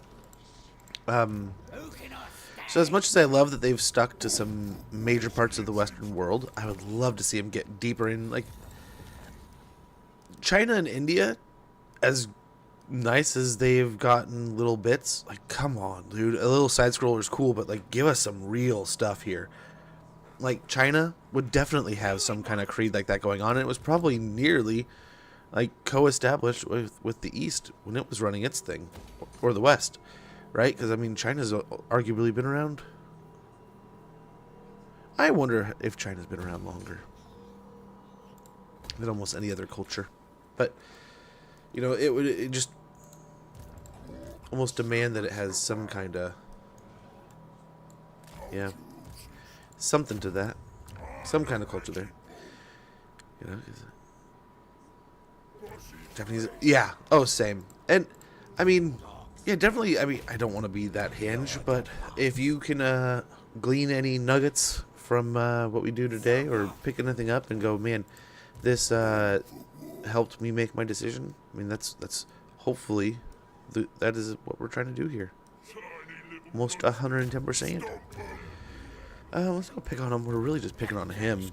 So as much as I love that they've stuck to some major parts of the Western world, I would love to see them get deeper in, like, China and India, as nice as they've gotten little bits. Like, come on, dude. A little side scroller is cool, but, like, give us some real stuff here. Like, China would definitely have some kind of creed like that going on, and it was probably nearly, like, co-established with the East when it was running its thing, or the West. Right? Because, I mean, China's arguably been around. I wonder if China's been around longer than almost any other culture. But, you know, it just almost demand that it has some kind of, yeah, something to that. Some kind of culture there. You know, Japanese, yeah. Oh, same. And, I mean... yeah, definitely. I mean, I don't want to be that hinge, but if you can glean any nuggets from what we do today, or pick anything up and go, man, this helped me make my decision. I mean, that's hopefully that is what we're trying to do here. Almost 110%. Let's go pick on him. We're really just picking on him.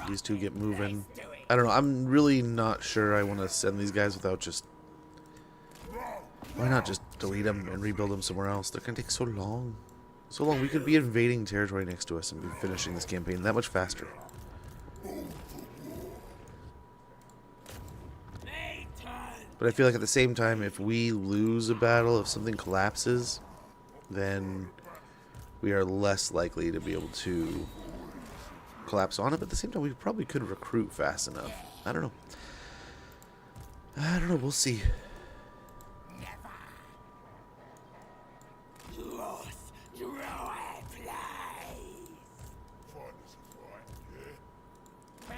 These two get moving. I don't know. I'm really not sure I want to send these guys without just... why not just delete them and rebuild them somewhere else? They're going to take so long. So long. We could be invading territory next to us and be finishing this campaign that much faster. But I feel like at the same time, if we lose a battle, if something collapses, then we are less likely to be able to collapse on it. But at the same time, we probably could recruit fast enough. I don't know. I don't know. We'll see.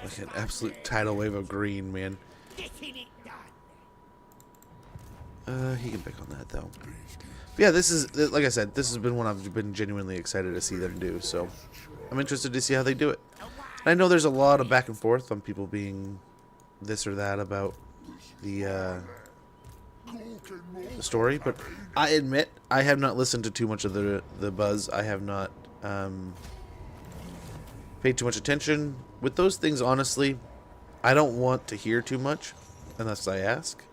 Like an absolute tidal wave of green, man. He can pick on that though. But yeah, this is, like I said, this has been one I've been genuinely excited to see them do. So I'm interested to see how they do it. And I know there's a lot of back and forth on people being this or that about the story, but I admit I have not listened to too much of the buzz. I have not paid too much attention with those things. Honestly, I don't want to hear too much unless I ask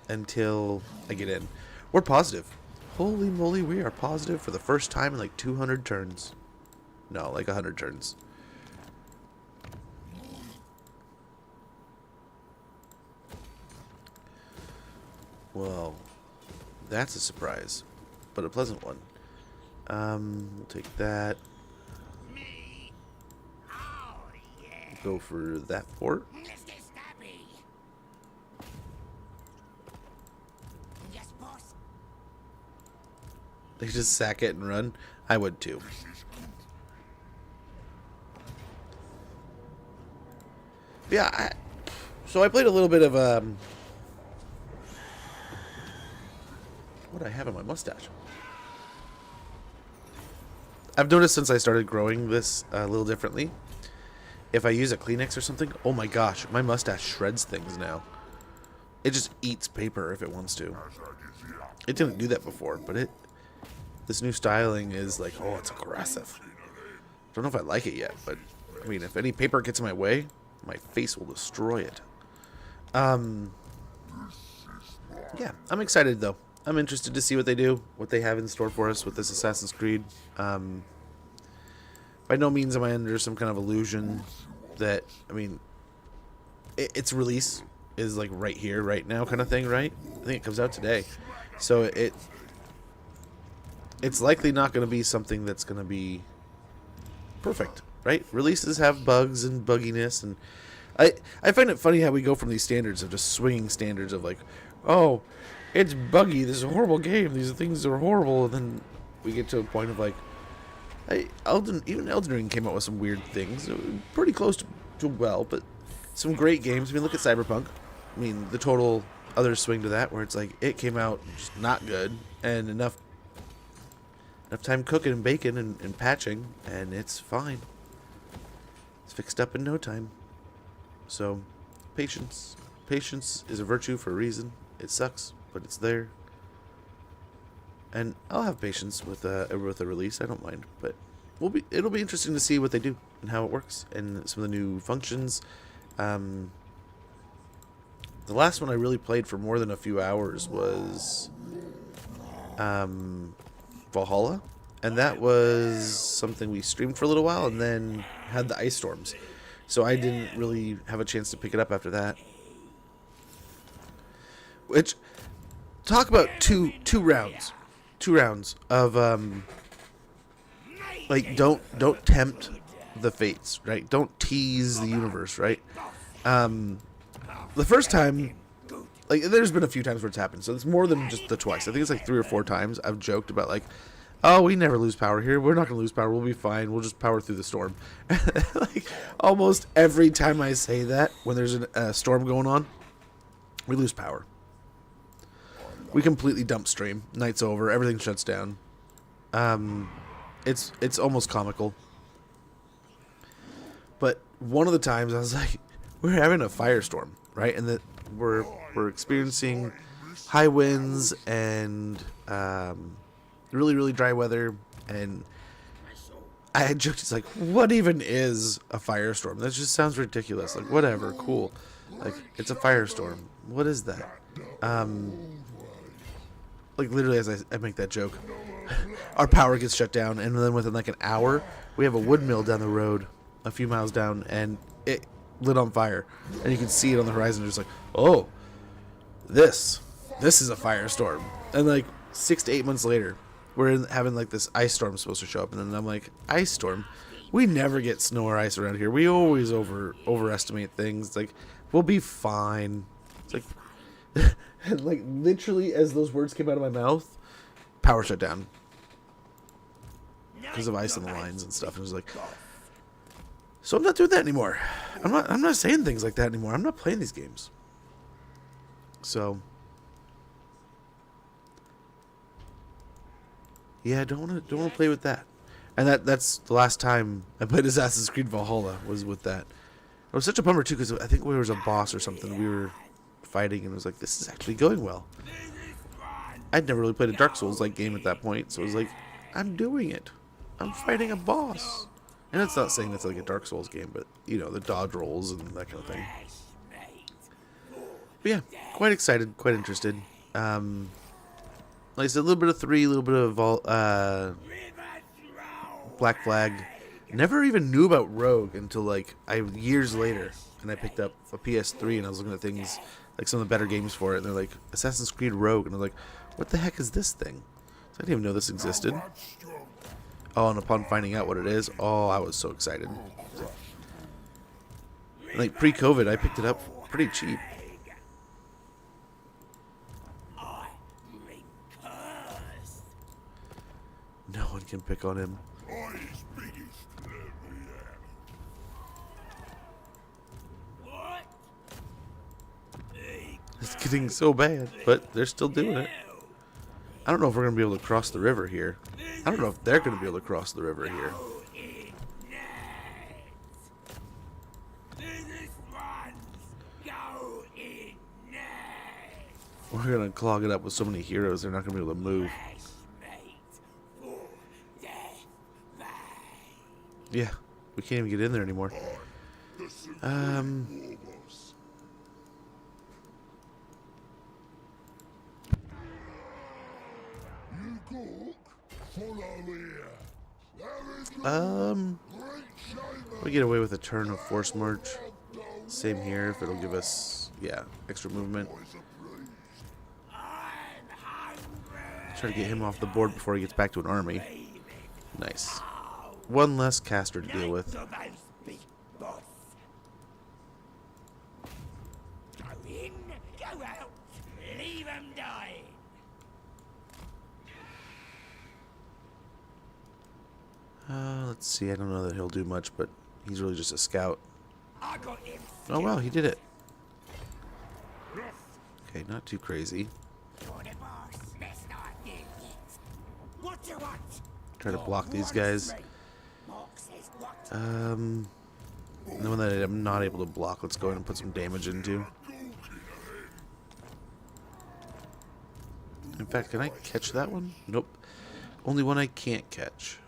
until I get in. We're positive. Holy moly, we are positive for the first time in like 200 turns. No, like 100 turns. Well, that's a surprise, but a pleasant one. We'll take that. Go for that port. They just sack it and run. I would too. Yeah, so I played a little bit of what do I have on my mustache? I've noticed since I started growing this a little differently. If I use a Kleenex or something, oh my gosh, my mustache shreds things now. It just eats paper if it wants to. It didn't do that before, but this new styling is like, oh, it's aggressive. Don't know if I like it yet, but I mean, if any paper gets in my way, my face will destroy it. Yeah, I'm excited though. I'm interested to see what they do, what they have in store for us with this Assassin's Creed. By no means am I under some kind of illusion that, I mean, its release is like right here, right now kind of thing, right? I think it comes out today. So it's likely not going to be something that's going to be perfect, right? Releases have bugs and bugginess, and I find it funny how we go from these standards of just swinging standards of like, oh, it's buggy, this is a horrible game, these things are horrible, and then we get to a point of like, even Elden Ring came out with some weird things, pretty close to well, but some great games. I mean, look at Cyberpunk. I mean, the total other swing to that where it's like it came out just not good, and enough time cooking and baking and patching, and it's fine. It's fixed up in no time. So, patience. Patience is a virtue for a reason. It sucks, but it's there. And I'll have patience with a release. I don't mind, but it'll be interesting to see what they do and how it works and some of the new functions. The last one I really played for more than a few hours was Valhalla, and that was something we streamed for a little while and then had the ice storms, so I didn't really have a chance to pick it up after that. Which, talk about two rounds of like don't tempt the fates, right? Don't tease the universe, right? The first time, like, there's been a few times where it's happened, so it's more than just the twice. I think it's like 3 or 4 times I've joked about, like, oh, we never lose power here. We're not going to lose power. We'll be fine. We'll just power through the storm. Like, almost every time I say that, when there's a storm going on, we lose power. We completely dump stream. Night's over. Everything shuts down. It's almost comical. But one of the times I was like, we're having a firestorm, right? And that we're experiencing high winds and really, really dry weather. And I had joked, it's like, what even is a firestorm? That just sounds ridiculous. Like, whatever, cool. Like, it's a firestorm. What is that? Like, literally, as I make that joke, our power gets shut down, and then within like an hour, we have a wood mill down the road, a few miles down, and it lit on fire, and you can see it on the horizon. Just like, oh, this is a firestorm. And like 6 to 8 months later, we're having like this ice storm supposed to show up, and then I'm like, ice storm? We never get snow or ice around here. We always overestimate things. It's like, we'll be fine. It's like, and like literally as those words came out of my mouth, power shut down because of ice on the lines and stuff. And it was like, so I'm not doing that anymore. I'm not saying things like that anymore. I'm not playing these games. So yeah, I don't want to play with that. And that's the last time I played Assassin's Creed Valhalla was with that. It was such a bummer too, because I think there was a boss or something we were fighting, and it was like, this is actually going well. I'd never really played a Dark Souls like game at that point, so it was like, I'm doing it. I'm fighting a boss. And it's not saying that's like a Dark Souls game, but you know, the dodge rolls and that kind of thing. But yeah, quite excited, quite interested. Like I said, a little bit of 3, a little bit of Black Flag. Never even knew about Rogue until like years later, and I picked up a PS3 and I was looking at things like some of the better games for it, and they're like Assassin's Creed Rogue, and I was like, what the heck is this thing? So I didn't even know this existed. Oh, and upon finding out what it is, oh, I was so excited. Like pre-COVID, I picked it up pretty cheap. No one can pick on him. It's getting so bad, but they're still doing it. I don't know if we're going to be able to cross the river here. I don't know if they're going to be able to cross the river here. We're going to clog it up with so many heroes, they're not going to be able to move. Yeah, we can't even get in there anymore. We get away with a turn of force march. Same here, if it'll give us, yeah, extra movement. Try to get him off the board before he gets back to an army. Nice. One less caster to deal with. Go in, go out, leave them dying. Let's see, I don't know that he'll do much, but he's really just a scout. I got him. Oh wow, he did it. Okay, not too crazy. You're the boss. Let's not do it. What you want? Try to block these guys. Mark says what? And the one that I'm not able to block, let's go ahead and put some damage into. In fact, can I catch that one? Nope. Only one I can't catch.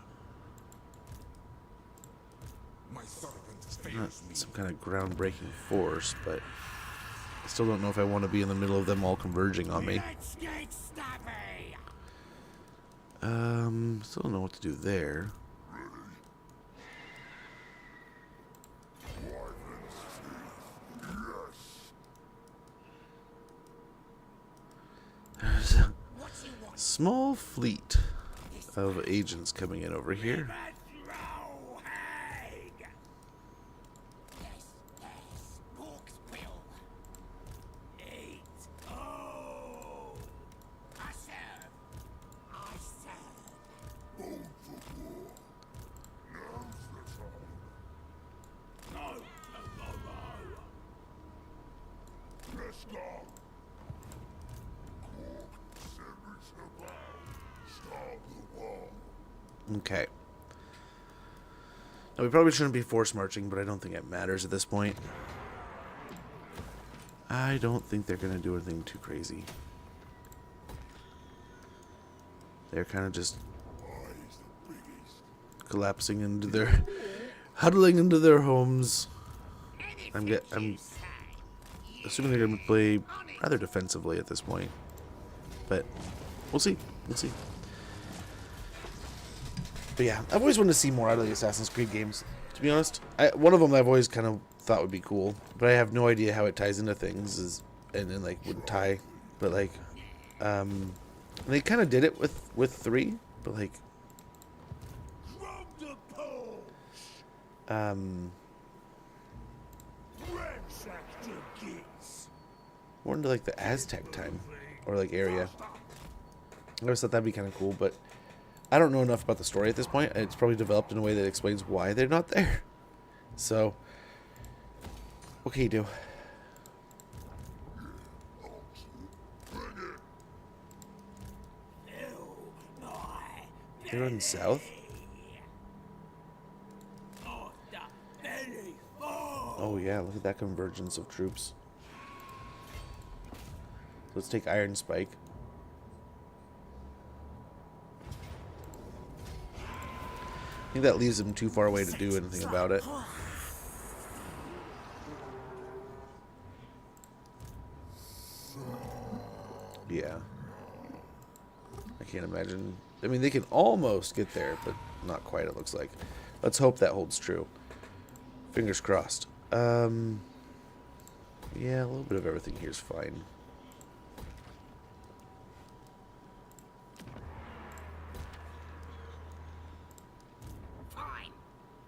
Not some kind of groundbreaking force, but I still don't know if I want to be in the middle of them all converging on me. Let's get snappy. Still don't know what to do there. There's a small fleet of agents coming in over here. Yes, yes. Orcs will. Eat. Oh. I serve. I serve. Vote for war. Now's the time. No tomorrow. Let's go. Okay. Now, we probably shouldn't be force marching, but I don't think it matters at this point. I don't think they're going to do anything too crazy. They're kind of just collapsing into their... huddling into their homes. I'm assuming they're going to play rather defensively at this point. But we'll see. We'll see. But yeah, I've always wanted to see more out of the Assassin's Creed games, to be honest. One of them I've always kind of thought would be cool, but I have no idea how it ties into things, and like would tie. But like, they kind of did it with 3, but like, more into like the Aztec time or like area. I always thought that'd be kind of cool, but I don't know enough about the story at this point. It's probably developed in a way that explains why they're not there. So, what can you do? They're running south? Oh yeah, look at that convergence of troops. Let's take Iron Spike. I think that leaves them too far away to do anything about it. Yeah. I can't imagine. I mean, they can almost get there, but not quite, it looks like. Let's hope that holds true. Fingers crossed. Yeah, a little bit of everything here is fine.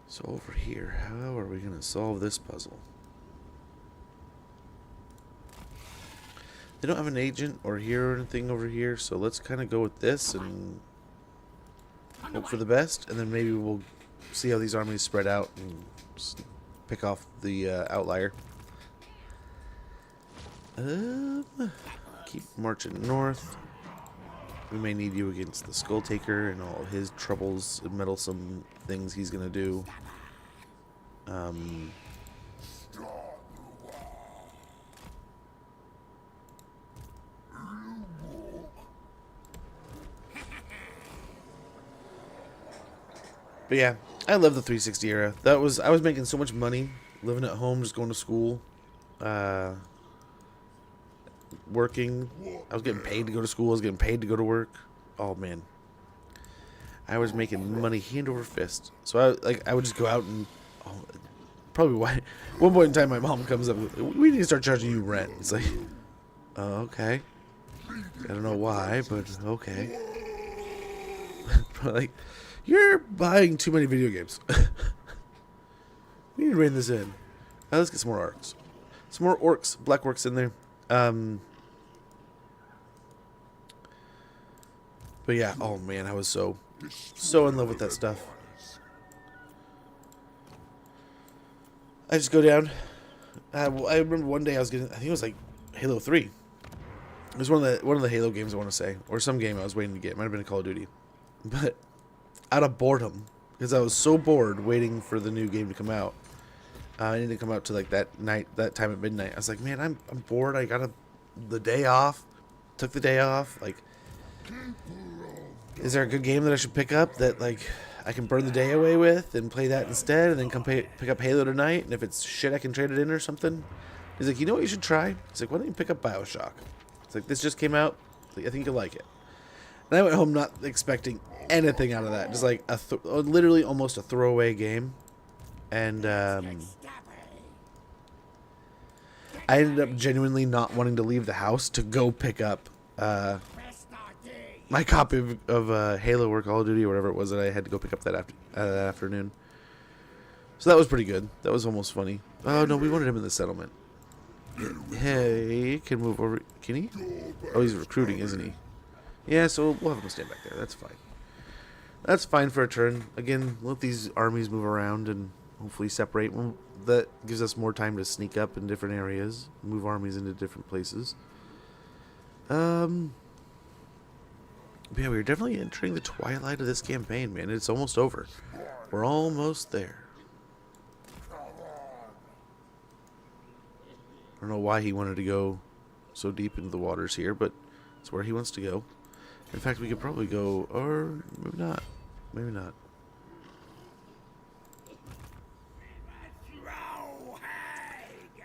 So over here, how are we going to solve this puzzle? They don't have an agent or hero or anything over here, so let's kind of go with this and hope for the best, and then maybe we'll see how these armies spread out and pick off the outlier. Keep marching north. We may need you against the Skull Taker and all his troubles and meddlesome things he's gonna do. But yeah, I love the 360 era. I was making so much money living at home, just going to school, working. I was getting paid to go to school. I was getting paid to go to work. Oh man, I was making money hand over fist. So I would just go out and probably why one point in time my mom comes up with, we need to start charging you rent. It's like, okay, I don't know why, but okay. Like, you're buying too many video games. We need to rein this in. Let's get some more orcs. Some more orcs, black orcs in there. But yeah, oh man, I was so in love with that stuff. I just go down. I remember one day I think it was like Halo 3. It was one of the Halo games I want to say, or some game I was waiting to get. It might have been a Call of Duty, but out of boredom, because I was so bored waiting for the new game to come out. I didn't come out to like that time at midnight. I was like, man, I'm bored. I got the day off. Took the day off. Like, is there a good game that I should pick up that like I can burn the day away with and play that instead, and then come pick up Halo tonight? And if it's shit, I can trade it in or something. He's like, you know what you should try? He's like, why don't you pick up BioShock? It's like, this just came out. I think you'll like it. And I went home not expecting anything out of that. Just like literally almost a throwaway game. And I ended up genuinely not wanting to leave the house to go pick up my copy of Halo or Call of Duty or whatever it was that I had to go pick up that afternoon. So that was pretty good. That was almost funny. Oh, no, we wanted him in the settlement. Hey, can move over. Can he? Oh, he's recruiting, isn't he? Yeah, so we'll have him stand back there. That's fine. That's fine for a turn. Again, let these armies move around and hopefully separate. Well, that gives us more time to sneak up in different areas, move armies into different places. But yeah, we're definitely entering the twilight of this campaign, man. It's almost over. We're almost there. I don't know why he wanted to go so deep into the waters here, but it's where he wants to go. In fact, we could probably go, or maybe not. Maybe not.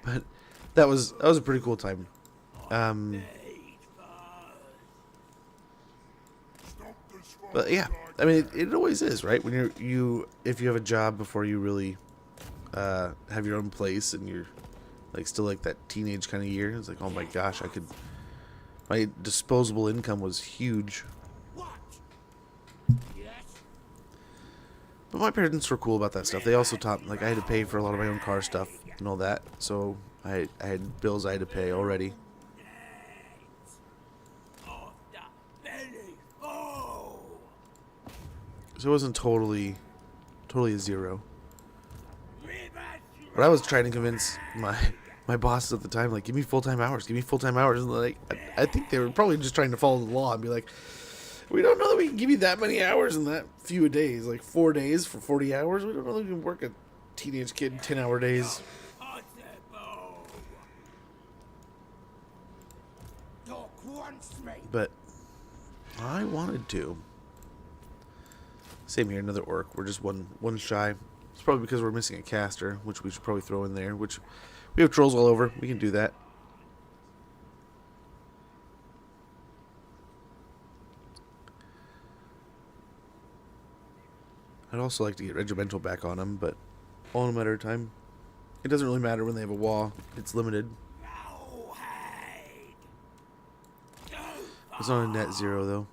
But that was a pretty cool time. But yeah, I mean, it always is, right? When if you have a job before you really have your own place and you're like still like that teenage kind of year, it's like, oh my gosh, my disposable income was huge. But my parents were cool about that stuff. They also taught, like, I had to pay for a lot of my own car stuff and all that. So I had bills I had to pay already. So it wasn't totally a zero. But I was trying to convince my bosses at the time, like, give me full-time hours. And like, I think they were probably just trying to follow the law and be like, we don't know that we can give you that many hours in that few days. Like 4 days for 40 hours. We don't know that we can work a teenage kid in 10-hour days. But I wanted to. Same here, another orc. We're just one shy. It's probably because we're missing a caster, which we should probably throw in there. Which we have trolls all over. We can do that. I'd also like to get regimental back on them, but all in a matter of time. It doesn't really matter when they have a wall. It's limited. It's not a net zero though.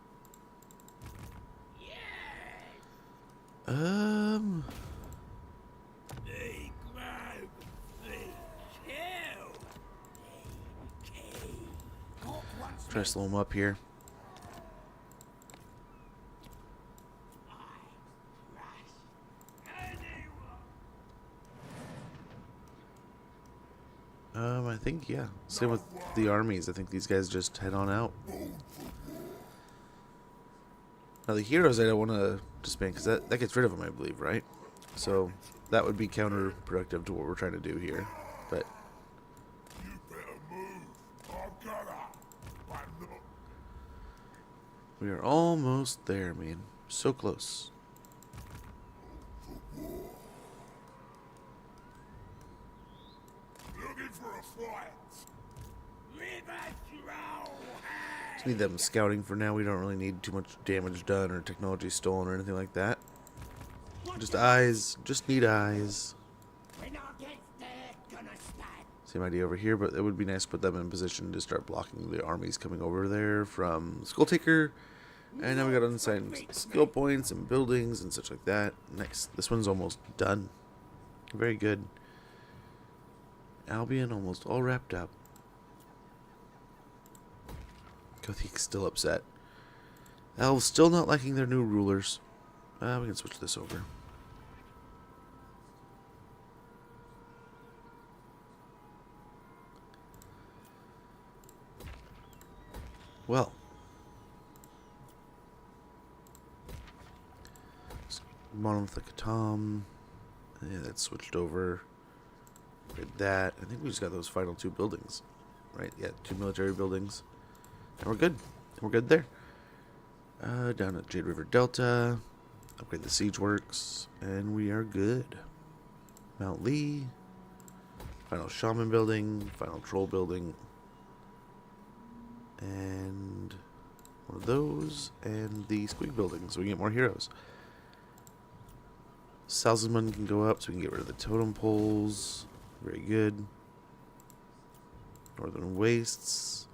Try to slow him up here. I think, yeah. Same with the armies. I think these guys just head on out. Now, the heroes I don't want to disband, because that gets rid of them, I believe, right? So, that would be counterproductive to what we're trying to do here. But we are almost there, man. So close. Just need them scouting for now. We don't really need too much damage done or technology stolen or anything like that. Just eyes. Just need eyes. Same idea over here, but it would be nice to put them in position to start blocking the armies coming over there from Skulltaker. And now we got unsigned skill points and buildings and such like that. Nice. This one's almost done. Very good. Albion almost all wrapped up. Gothic's still upset. Elves still not liking their new rulers. We can switch this over. Well, monolithic Tom. Yeah, that switched over. Did that. I think we just got those final 2 buildings, right? Yeah, 2 military buildings, and we're good. We're good there. Down at Jade River Delta, upgrade the siege works, and we are good. Mount Lee, final shaman building, final troll building, and one of those, and the squeak building, so we get more heroes. Salesman can go up, so we can get rid of the totem poles. Very good. Northern Wastes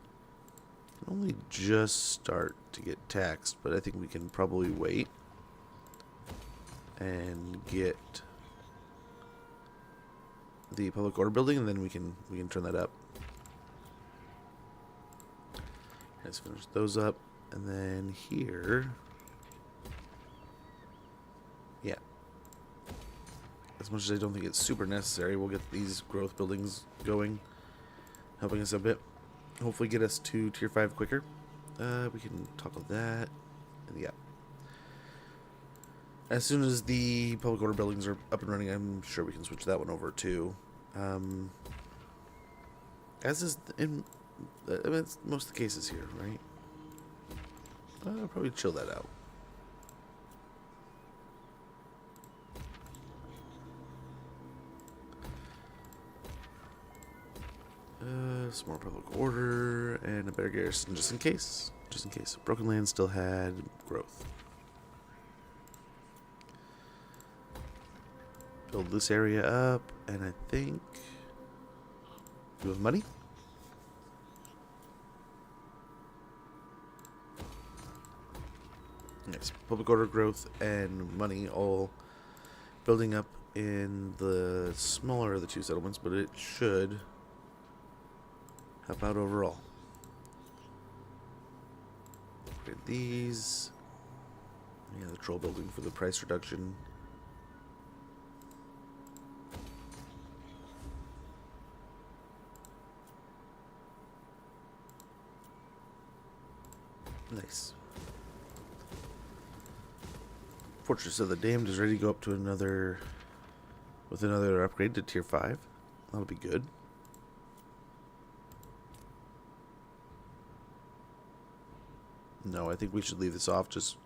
can only just start to get taxed, but I think we can probably wait and get the public order building, and then we can turn that up. Let's finish those up, and then here, yeah. As much as I don't think it's super necessary, we'll get these growth buildings going, helping us a bit. Hopefully get us to tier 5 quicker. We can toggle that, and yeah. As soon as the public order buildings are up and running, I'm sure we can switch that one over too. As is in I mean, it's most of the cases here, right? I'll probably chill that out. Some more public order and a better garrison just in case. Just in case. Broken Land still had growth. Build this area up, and I think do with money. Yes, public order growth and money all building up in the smaller of the 2 settlements, but it should help out overall. Upgrade these. Yeah, the troll building for the price reduction. Nice. Fortress of the Damned is ready to go up to another upgrade to tier 5. That'll be good. No, I think we should leave this off just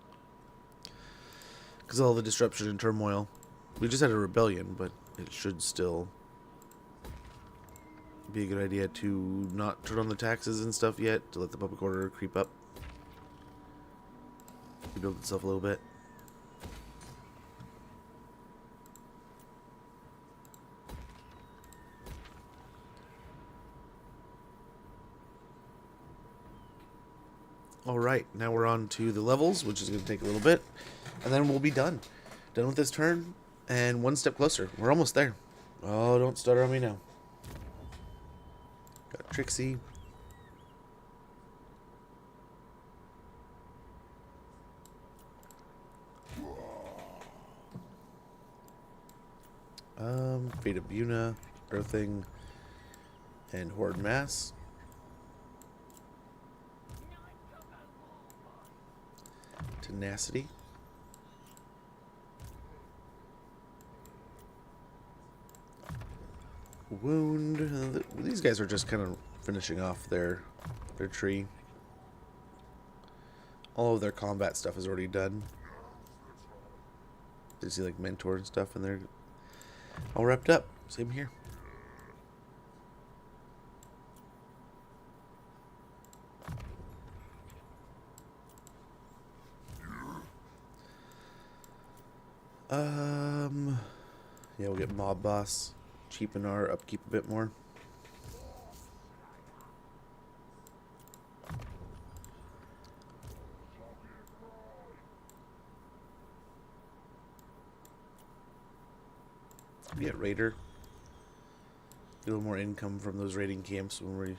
because of all the disruption and turmoil. We just had a rebellion, but it should still be a good idea to not turn on the taxes and stuff yet, to let the public order creep up. Rebuild itself a little bit. Alright, now we're on to the levels, which is going to take a little bit, and then we'll be done. Done with this turn, and one step closer. We're almost there. Oh, don't stutter on me now. Got Trixie. Fate of Buna, Earthing, and Horde Mass. Tenacity. Wound. These guys are just kind of finishing off their tree. All of their combat stuff is already done. Did you see like mentor and stuff, and they're all wrapped up. Same here. Yeah, we'll get Mob Boss, cheapen our upkeep a bit more. Get Raider. Get a little more income from those raiding camps when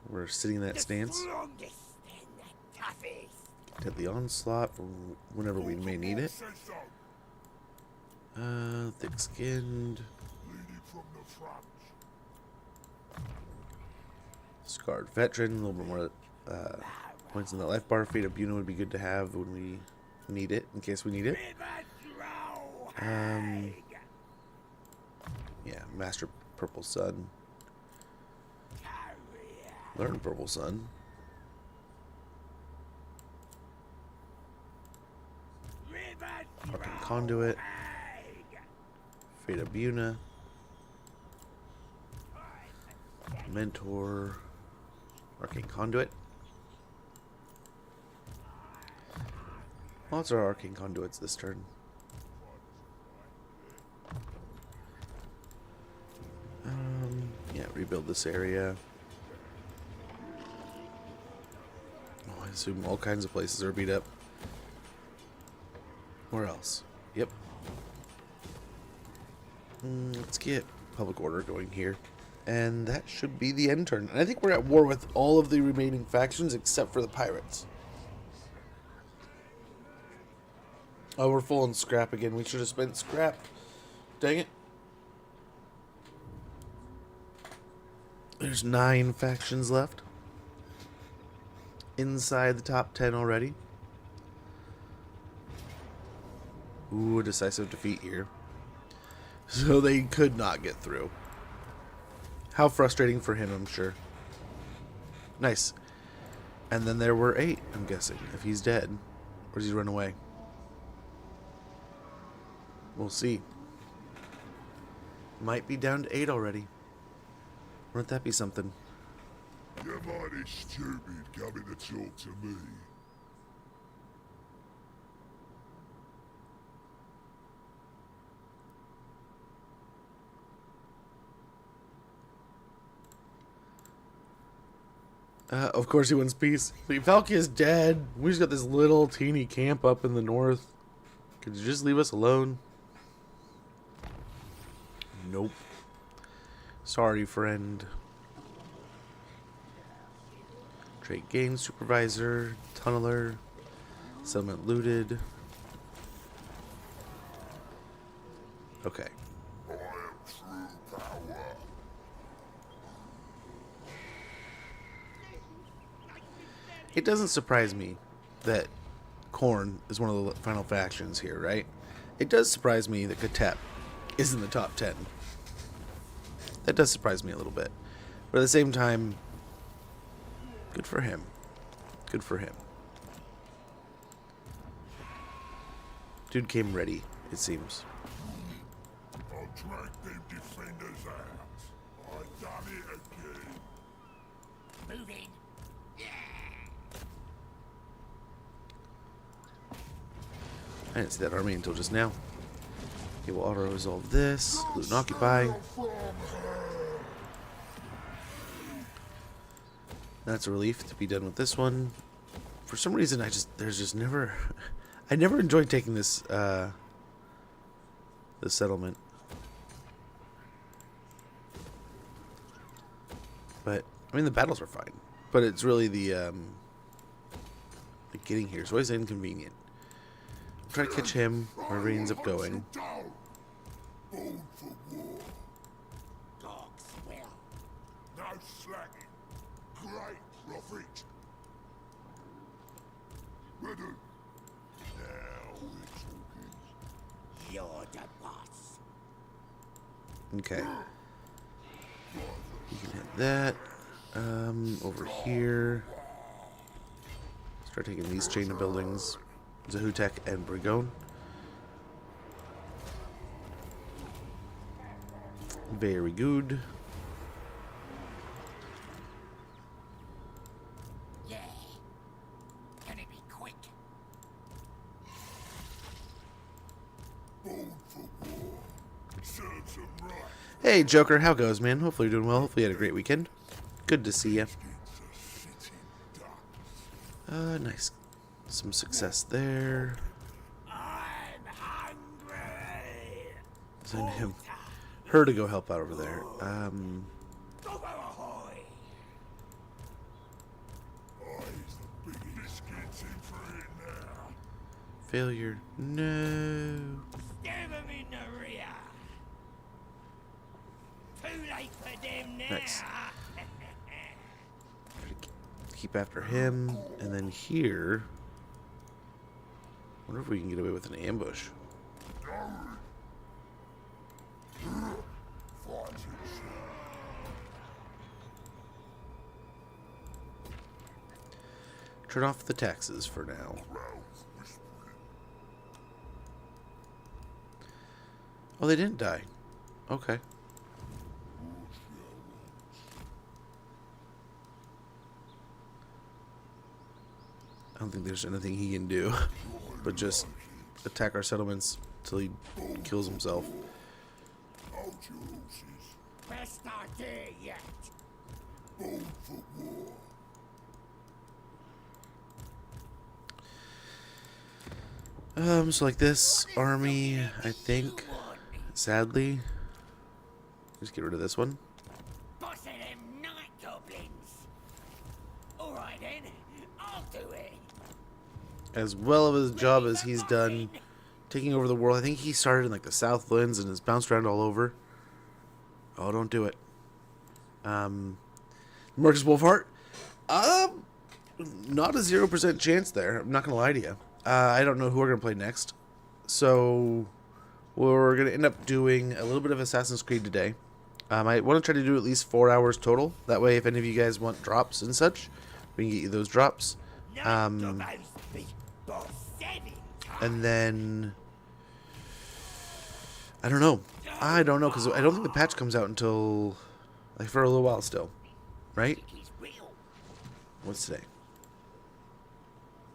we're sitting in that stance. Strongest and the toughest. Get the Onslaught for whenever we may need it. Thick-skinned. Scarred Veteran, a little bit more Points in the life bar. Fate of Buna would be good to have when we need it, in case we need it. Yeah, Master Purple Sun. Learn Purple Sun. Arcane Conduit. Fate of Buna. Mentor. Arcane Conduit. Lots of Arcane Conduits this turn. Yeah, rebuild this area. Oh, I assume all kinds of places are beat up. Where else? Yep. Let's get Public Order going here. And that should be the end turn. And I think we're at war with all of the remaining factions except for the pirates. Oh, we're full on scrap again. We should have spent scrap. Dang it. There's 9 factions left. Inside the top 10 already. Ooh, a decisive defeat here. So they could not get through. How frustrating for him, I'm sure. Nice. And then there were 8, I'm guessing. If he's dead. Or does he run away? We'll see. Might be down to 8 already. Wouldn't that be something? You're mighty stupid coming to talk to me. Of course he wants peace. Valky is dead. We just got this little teeny camp up in the north. Could you just leave us alone? Nope. Sorry, friend. Trade gain supervisor, tunneler, settlement looted. Okay. I am true power. It doesn't surprise me that Khorne is one of the final factions here, right? It does surprise me that Katep is in the top 10. That does surprise me a little bit. But at the same time, good for him. Good for him. Dude came ready, it seems. I'll drag them defenders out. I done it again. Moving. I didn't see that army until just now. Okay, we'll auto-resolve this. Loot and occupy. That's a relief to be done with this one. For some reason, there's just never... I never enjoyed taking this, this settlement. But, I mean, the battles are fine. But it's really the getting here is always inconvenient. Try to catch him wherever he ends up going. Born for war. Dogs will. No slacking. Great profit. Ready. Now we're talking. You're the boss. Okay. You can hit that. Over here. Start taking these chain of buildings. Zahutek and Brigone. Very good. Yeah. Can it be quick? Born for war. Serves them right. Hey, Joker, how goes, man? Hopefully you're doing well. Hopefully you had a great weekend. Good to see you. It's a sitting duck. Nice. Some success there. I'm hungry. Send her to go help out over there. Go ahoy. Oh, he's the biggest biscuits in for it now. Failure. No. Stab him in the rear. Too late for them now. Nice. keep after him. And then here, I wonder if we can get away with an ambush. Turn off the taxes for now. Oh, they didn't die. Okay. I don't think there's anything he can do but just attack our settlements till he kills himself. Best not there yet. So like this army, I think, sadly, just get rid of this one. Boss of them night goblins. Alright then, I'll do it. As well of a job as he's done taking over the world. I think he started in like the Southlands and has bounced around all over. Oh, don't do it. Marcus Wolfhart? Not a 0% chance there. I'm not going to lie to you. I don't know who we're going to play next. So, we're going to end up doing a little bit of Assassin's Creed today. I want to try to do at least 4 hours total. That way, if any of you guys want drops and such, we can get you those drops. And then, I don't know. Because I don't think the patch comes out until, like, for a little while still. Right? What's today?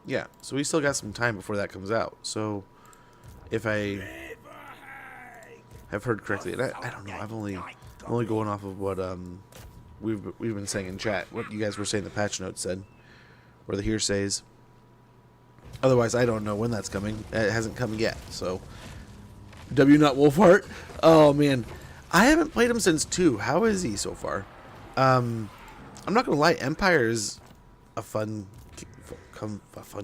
Yeah, so we still got some time before that comes out. So, if I have heard correctly, and I don't know. I'm only going off of what we've been saying in chat. What you guys were saying the patch notes said, or the hearsays. Otherwise, I don't know when that's coming. It hasn't come yet. So, W not Wolfhart. Oh man, I haven't played him since 2. How is he so far? I'm not gonna lie. Empire is a fun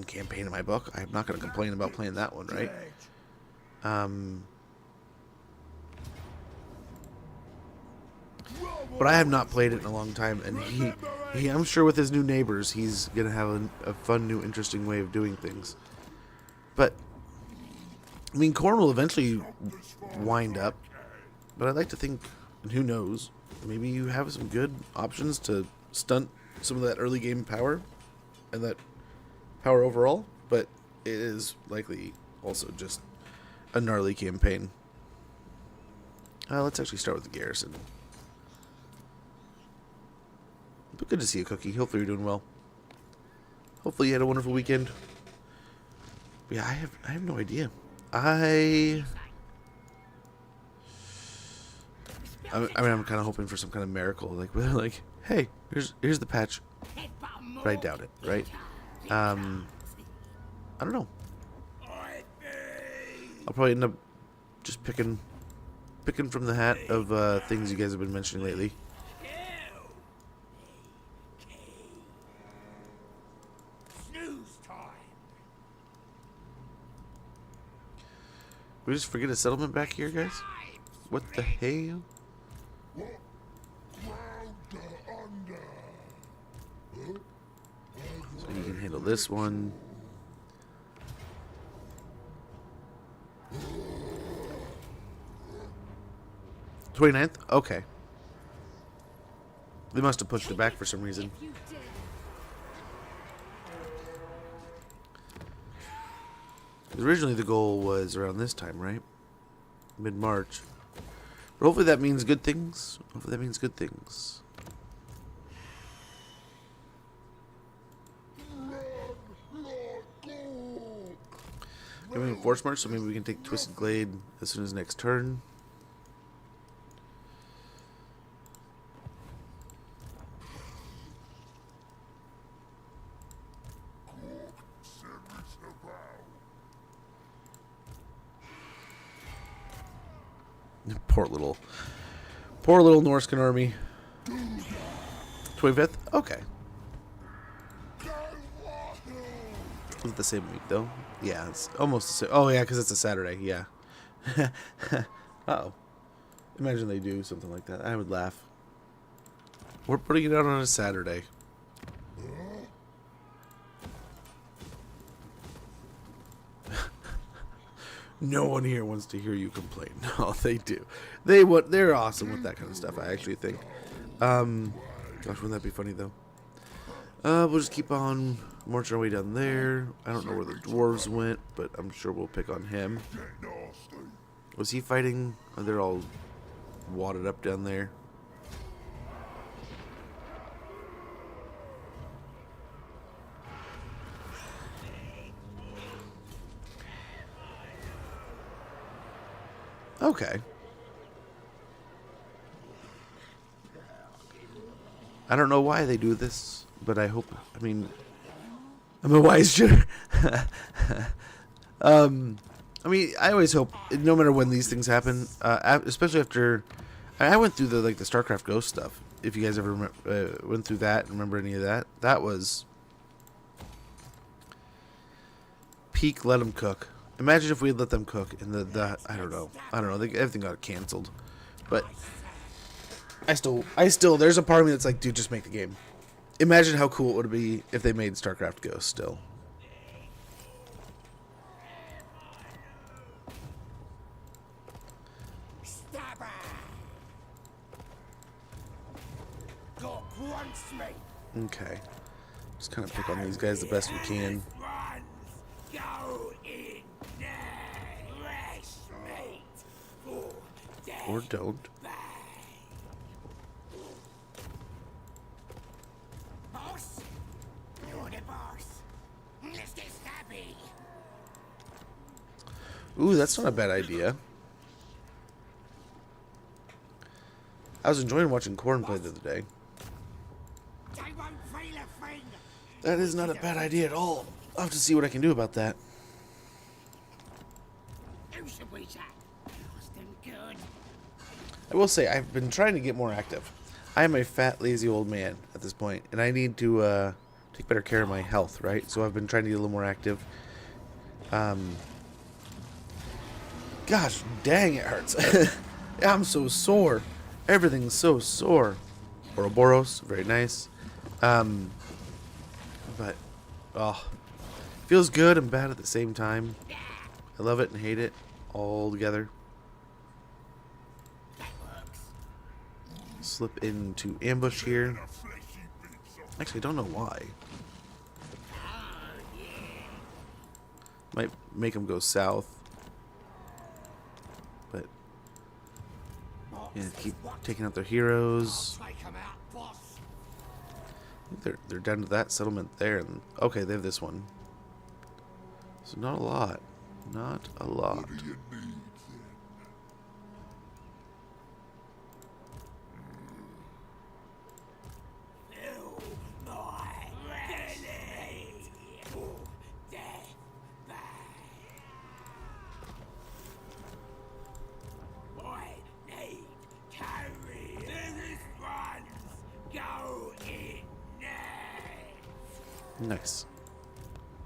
campaign in my book. I'm not gonna complain about playing that one, right? But I have not played it in a long time, and I'm sure with his new neighbors, he's gonna have a fun, new, interesting way of doing things. But I mean, Corn will eventually wind up, but I'd like to think, and who knows, maybe you have some good options to stunt some of that early game power and that power overall, but it is likely also just a gnarly campaign. Let's actually start with the garrison. But good to see you, Cookie. Hopefully you're doing well. Hopefully you had a wonderful weekend. But yeah, I have no idea. I mean, I'm kind of hoping for some kind of miracle, like where they're like, hey, here's the patch, but I doubt it, right? I don't know. I'll probably end up just picking from the hat of things you guys have been mentioning lately. Snooze time. We just forget a settlement back here, guys? What the hell? So you can handle this one. 29th? Okay. They must have pushed it back for some reason. You did. 'Cause originally the goal was around this time, right? Mid-March. But hopefully that means good things. Hopefully that means good things. We have Force March, so maybe we can take Twisted Glade as soon as next turn. Poor little Norscan army. 25th? Okay. Is it the same week, though? Yeah, it's almost the same. Oh, yeah, because it's a Saturday. Yeah. Uh-oh. Imagine they do something like that. I would laugh. We're putting it out on a Saturday. No one here wants to hear you complain. No, they do. They're awesome with that kind of stuff, I actually think. Gosh, wouldn't that be funny though? We'll just keep on marching our way down there. I don't know where the dwarves went, but I'm sure we'll pick on him. Was he fighting? Oh, they're all wadded up down there. Okay. I don't know why they do this, but I hope. I mean, I'm a wise juror. I mean, I always hope, no matter when these things happen, especially after I went through the StarCraft Ghost stuff. If you guys ever went through that and remember any of that, that was peak. Let them cook. Imagine if we had let them cook, and I don't know. Everything got canceled, but I still, there's a part of me that's like, dude, just make the game. Imagine how cool it would be if they made StarCraft Ghost still. Stabber! Got once me. Okay, just kind of pick on these guys the best we can. Go in there. Fresh meat for death. Or don't. Boss? You're the boss. Let's get scabby. Ooh, that's not a bad idea. I was enjoying watching Corn play the other day. They won't feel a thing. That is not a bad idea at all. I'll have to see what I can do about that. Who should we chat? Austin good. I will say, I've been trying to get more active. I am a fat, lazy old man at this point, and I need to take better care of my health, right? So I've been trying to get a little more active. Gosh, dang, it hurts. I'm so sore. Everything's so sore. Ouroboros, very nice. But, oh, feels good and bad at the same time. I love it and hate it all together. Slip into ambush here. Actually, I don't know why. Might make them go south. But yeah, keep taking out their heroes. Take 'em out, boss. I think they're down to that settlement there. And okay, they have this one. So not a lot. Not a lot. What do you need then? Fill my belly for death. I need carry. This one's go in next. Nice.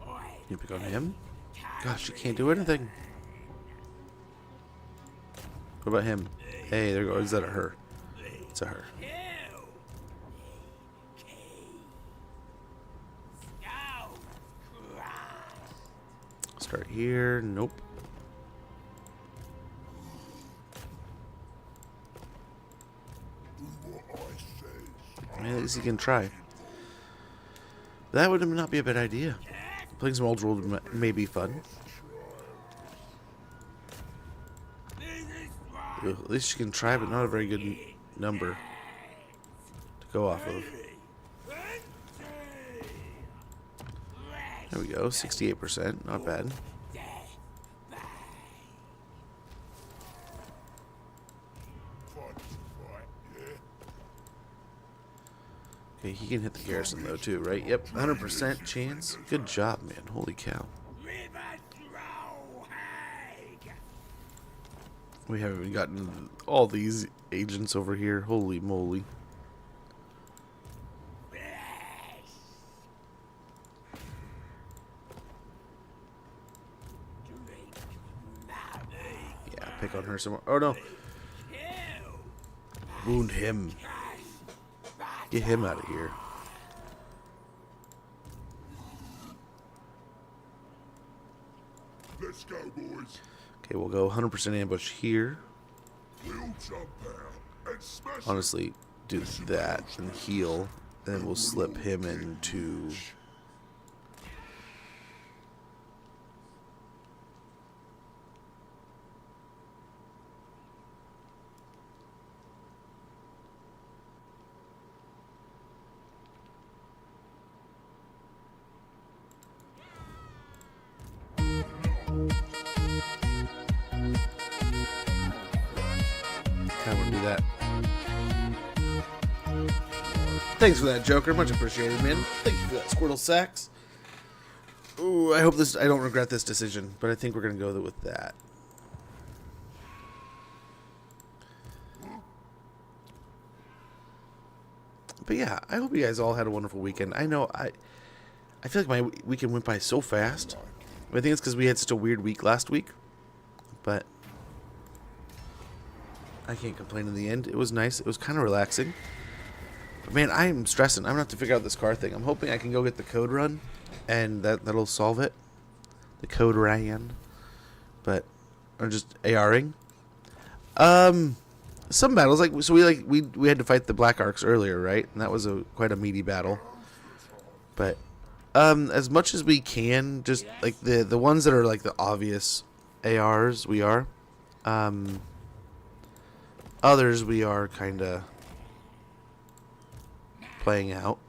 I You pick on him? Gosh, you can't do anything. What about him? Hey, there goes. Is that a her? It's a her. kill. Key. Skull crushed. Start here. Nope. Do what I says. I mean, at least you can try. That would not be a bad idea. Playing some old world may be fun. Ugh, at least you can try, but not a very good number to go off of. There we go, 68%, not bad. Fun to fight, yeah? Okay, he can hit the garrison though too, right? Yep, 100% chance. Good job, man. Holy cow. We haven't even gotten all these agents over here. Holy moly. Yeah, pick on her somewhere. Oh no. Wound him. Get him out of here. Let's go, boys. Okay, we'll go 100% ambush here. We'll jump out and smash Honestly, do that and heal. Then we'll slip him into... I want to do that. Thanks for that, Joker. Much appreciated, man. Thank you for that, Squirtle Sacks. Ooh, I hope this... I don't regret this decision, but I think we're going to go with that. But yeah, I hope you guys all had a wonderful weekend. I know I feel like my weekend went by so fast. I think it's because we had such a weird week last week. But I can't complain in the end. It was nice. It was kind of relaxing. But man, I'm stressing. I'm going to have to figure out this car thing. I'm hoping I can go get the code run, and that'll solve it. The code ran. But I'm just ARing. Some battles, like, so we had to fight the Black Arcs earlier, right? And that was quite a meaty battle. But as much as we can, just like the ones that are like the obvious ARs, we are. Others we are kind of playing out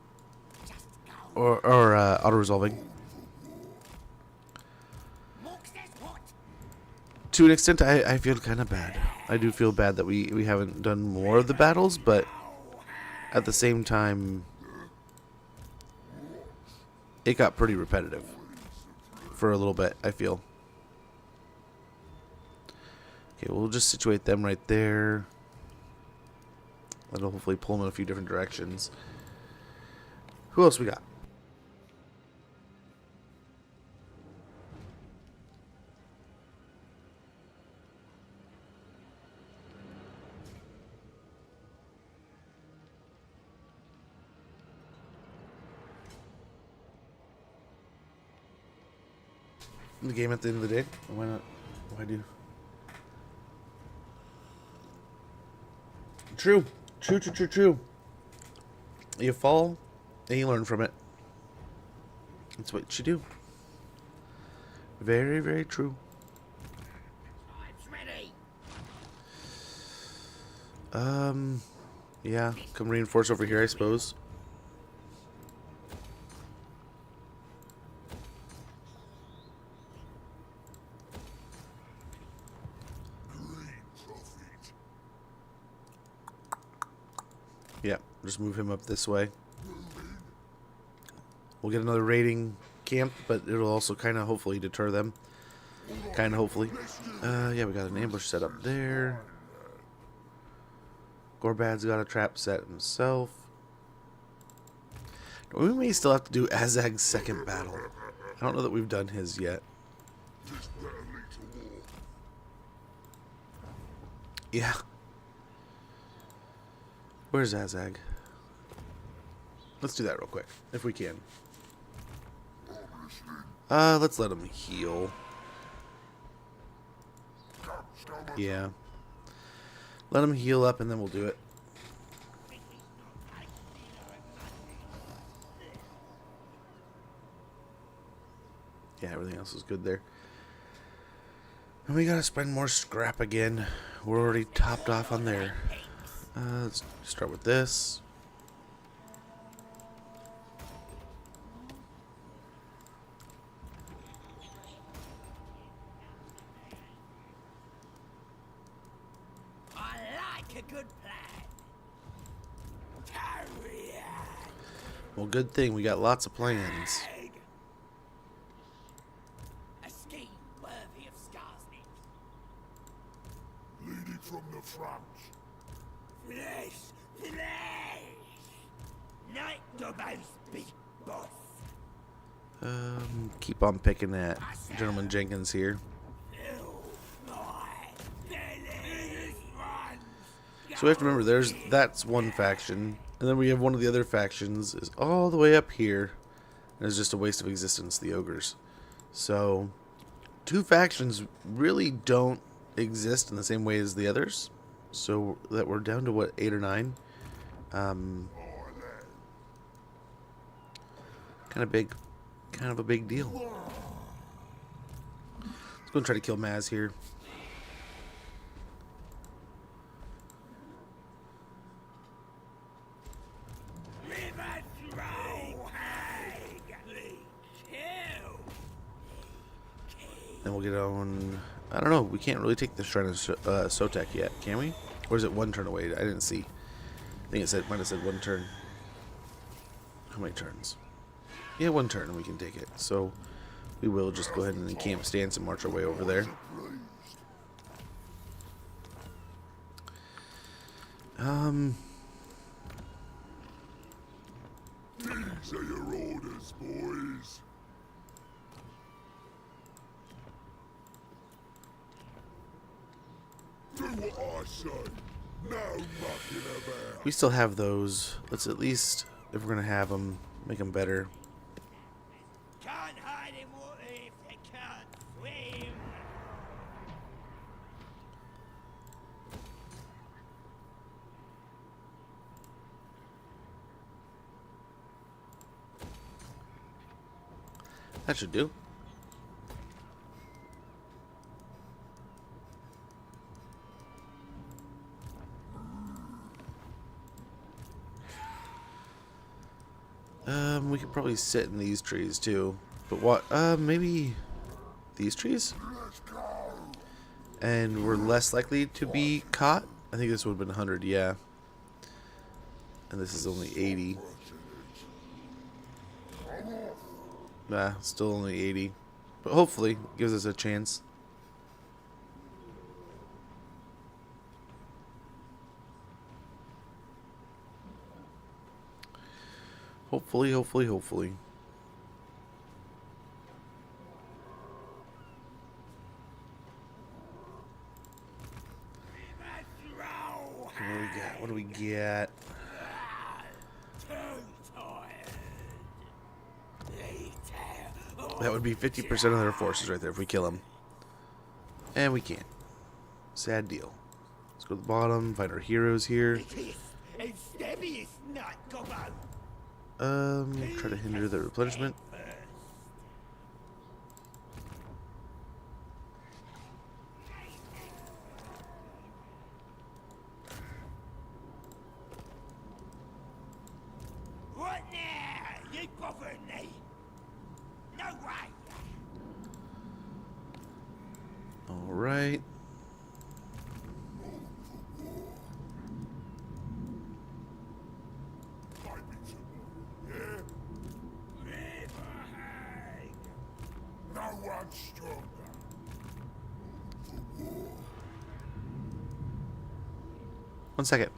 or auto resolving. To an extent, I feel kind of bad. I do feel bad that we haven't done more of the battles, but at the same time, it got pretty repetitive for a little bit, I feel. Okay, we'll just situate them right there. That'll hopefully pull them in a few different directions. Who else we got? The game at the end of the day. Why not? Why do? True. True. You fall, and you learn from it. That's what you do. Very, very true. Yeah. Come reinforce over here, I suppose. Yeah, just move him up this way. We'll get another raiding camp, but it'll also kind of hopefully deter them. Kind of hopefully. Yeah, we got an ambush set up there. Gorbad's got a trap set himself. We may still have to do Azag's second battle. I don't know that we've done his yet. Yeah. Where's Azag? Let's do that real quick, if we can. Let's let him heal. Yeah. Let him heal up and then we'll do it. Yeah, everything else is good there. And we gotta spend more scrap again. We're already topped off on there. Let's start with this. I like a good plan. Carry on. Well, good thing we got lots of plans. A scheme worthy of Skarsnik. leading from the front. Flesh! Night Dobbo's big boss. Keep on picking at Gentleman Jenkins here. So we have to remember, that's one faction, and then we have one of the other factions is all the way up here, and it's just a waste of existence, the ogres. So two factions really don't exist in the same way as the others. So that we're down to what, 8 or 9? Kind of big. Kind of a big deal. Let's go and try to kill Maz here. Then we'll get on. I don't know. We can't really take the Shrine of Sotek yet, can we? Or is it one turn away? I didn't see. I think it might have said one turn. How many turns? Yeah, one turn and we can take it. So we will just go ahead and encamp stance and march our way over there. These are your orders, boys. Do what I say. No mucking about. We still have those. Let's at least, if we're gonna have them, make them better. Can't hide in water if they can't swim. That should do. We could probably sit in these trees too. But what? Maybe these trees? And we're less likely to be caught? I think this would have been 100, yeah. And this is only 80. Nah, still only 80. But hopefully, gives us a chance. Hopefully, hopefully, hopefully. What do we got? What do we get? That would be 50% of their forces right there if we kill them. And we can't. Sad deal. Let's go to the bottom, find our heroes here. Try to hinder the replenishment. What now? You bothering me? No way. All right. No one's stronger. One second.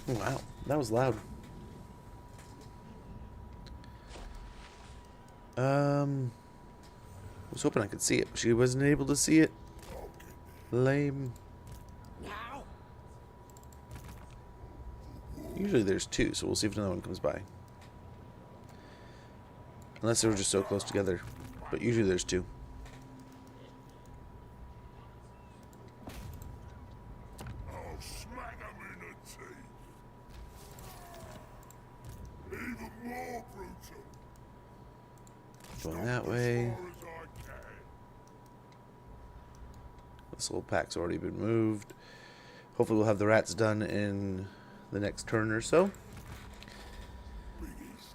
Wow, that was loud. I was hoping I could see it, but she wasn't able to see it. Lame. Now? Usually there's two, so we'll see if another one comes by. Unless they were just so close together. But usually there's two. I'll smack them in the teeth. Even more brutal. Going that way. As far as I can. This little pack's already been moved. Hopefully we'll have the rats done in the next turn or so.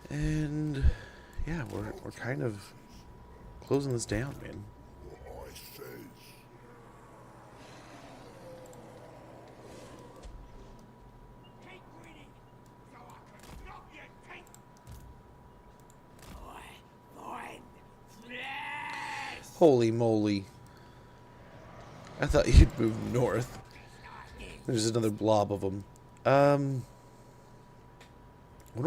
And yeah, we're kind of closing this down, man. What I says. Keep reading, so I can knock your teeth. Fine. Flesh. Holy moly. I thought you'd move north. There's another blob of them. Wonder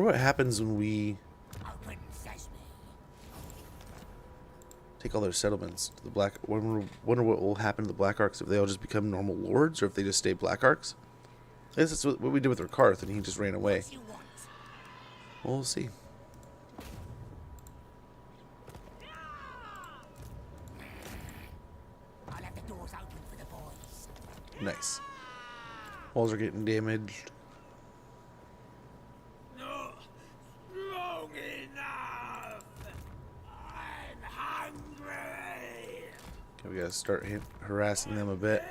what happens when we Open sesame. take all their settlements to the Black. Wonder what will happen to the Black Arcs if they all just become normal lords, or if they just stay Black Arcs. I guess that's what we did with Rakarth, and he just ran away. What you want? We'll see. I'll have the doors open for the boys. Nice. Walls are getting damaged. Not long enough. I'm hungry. Okay, we gotta start harassing them a bit.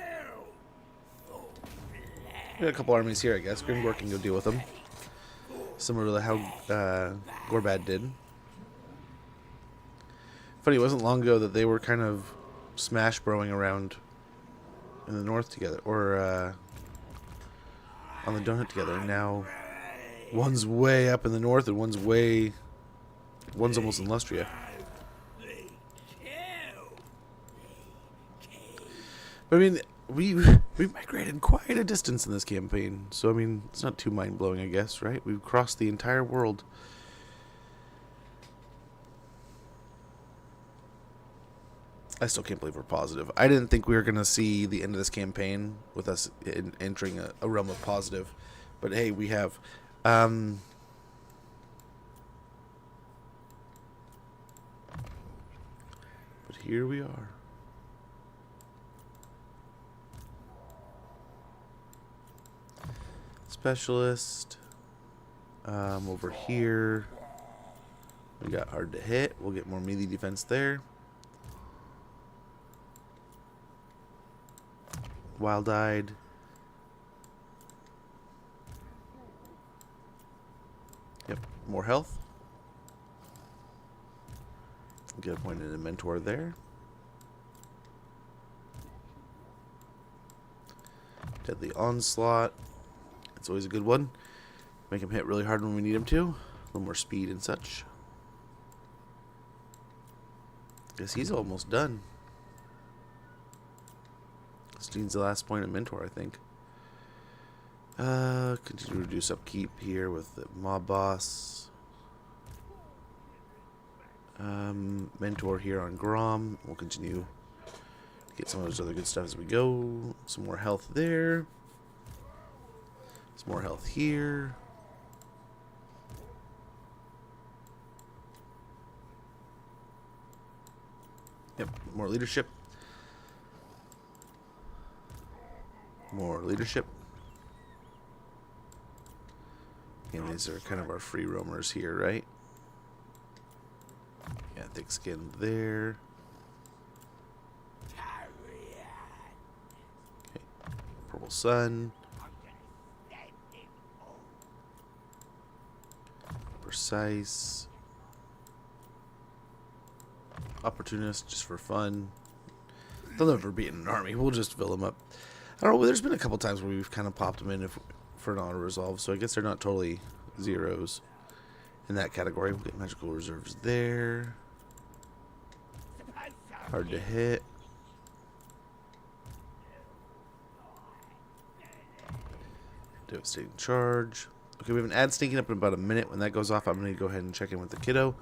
We got a couple armies here, I guess. Grimgor can go deal with them. Similar to how Gorbad did. Funny, it wasn't long ago that they were kind of smash broing around in the north together, or on the donut together. And now one's way up in the north and one's almost in Lustria. But I mean, we migrated quite a distance in this campaign, so I mean, it's not too mind-blowing, I guess, right? We've crossed the entire world. I still can't believe we're positive. I didn't think we were going to see the end of this campaign with us entering a realm of positive, but hey, we have. But here we are. Specialist. Over here. We got hard to hit. We'll get more melee defense there. Wild-eyed. Yep, more health. Get appointed a mentor there. Deadly onslaught. It's always a good one. Make him hit really hard when we need him to. A little more speed and such. Guess he's almost done. Steen's the last point of mentor, I think. Continue to reduce upkeep here with the mob boss. Mentor here on Grom. We'll continue to get some of those other good stuff as we go. Some more health there. Some more health here. Yep, more leadership. More leadership. And these are kind of our free roamers here, right? Yeah, thick skin there. Okay. Purple sun. Precise. Opportunist, just for fun. They'll never beat an army. We'll just fill them up. I don't know. There's been a couple times where we've kind of popped them in for an auto resolve, so I guess they're not totally zeros in that category. We'll get magical reserves there. Hard to hit. Devastating charge. Okay, we have an ad sneaking up in about a minute. When that goes off, I'm going to go ahead and check in with the kiddo.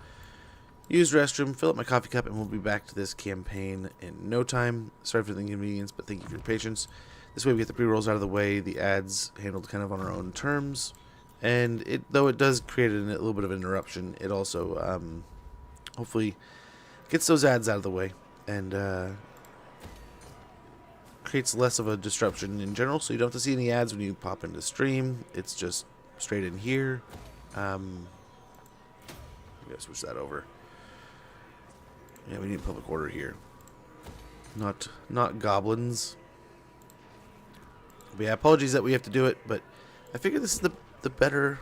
Use restroom, fill up my coffee cup, and we'll be back to this campaign in no time. Sorry for the inconvenience, but thank you for your patience. This way we get the pre-rolls out of the way, the ads handled kind of on our own terms. And though it does create a little bit of an interruption, it also hopefully gets those ads out of the way and creates less of a disruption in general, so you don't have to see any ads when you pop into stream. It's just straight in here. I'm going to switch that over. Yeah, we need public order here. Not goblins. But yeah, apologies that we have to do it, but I figure this is the better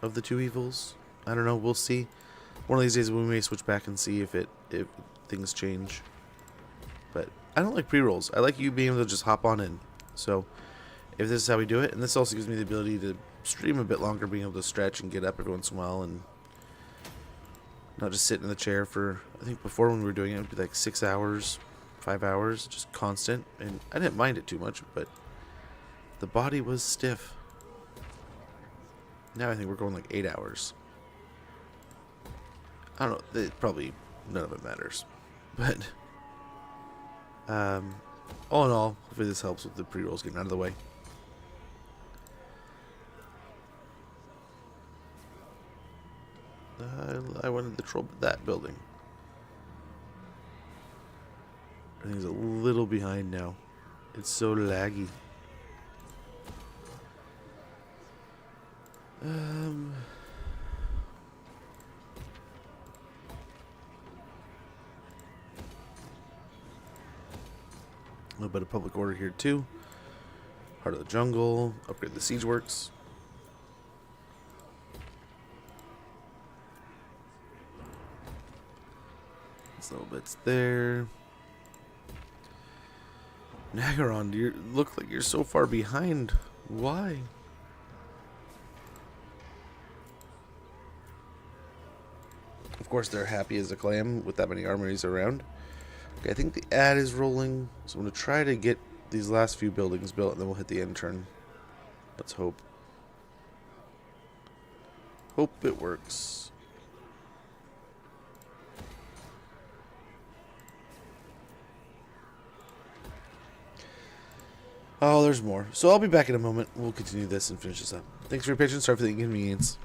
of the two evils. I don't know, we'll see. One of these days we may switch back and see if things change. But I don't like pre-rolls. I like you being able to just hop on in. So if this is how we do it, and this also gives me the ability to stream a bit longer, being able to stretch and get up every once in a while and not just sit in the chair for, I think before when we were doing it, it would be like 6 hours, 5 hours, just constant. And I didn't mind it too much, but the body was stiff. Now I think we're going like 8 hours. I don't know, probably none of it matters. But all in all, hopefully this helps with the pre-rolls getting out of the way. I wanted to troll that building. I think it's a little behind now. It's so laggy. A little bit of public order here too. Heart of the jungle. Upgrade the siege works. These little bits there. Nagaron, you look like you're so far behind. Why? Of course, they're happy as a clam with that many armories around. Okay, I think the ad is rolling, so I'm going to try to get these last few buildings built, and then we'll hit the end turn. Let's hope. Hope it works. Oh, there's more. So I'll be back in a moment. We'll continue this and finish this up. Thanks for your patience. Sorry for the inconvenience.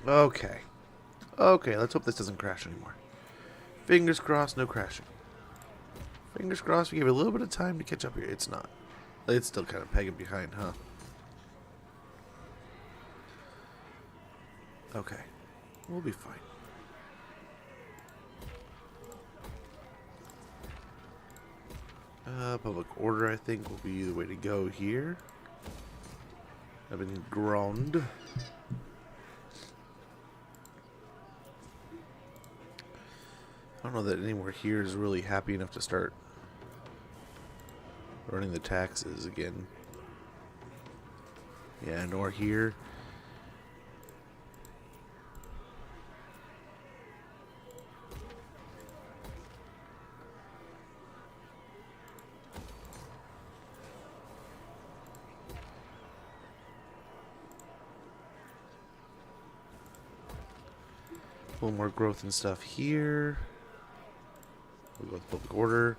Okay. Okay, let's hope this doesn't crash anymore. Fingers crossed, no crashing. Fingers crossed we give it a little bit of time to catch up here. It's not. It's still kind of pegging behind, huh? Okay. We'll be fine. Public order, I think, will be the way to go here. I've been groaned. I don't know that anywhere here is really happy enough to start running the taxes again. Yeah, nor here. A little more growth and stuff here. We'll go with public order.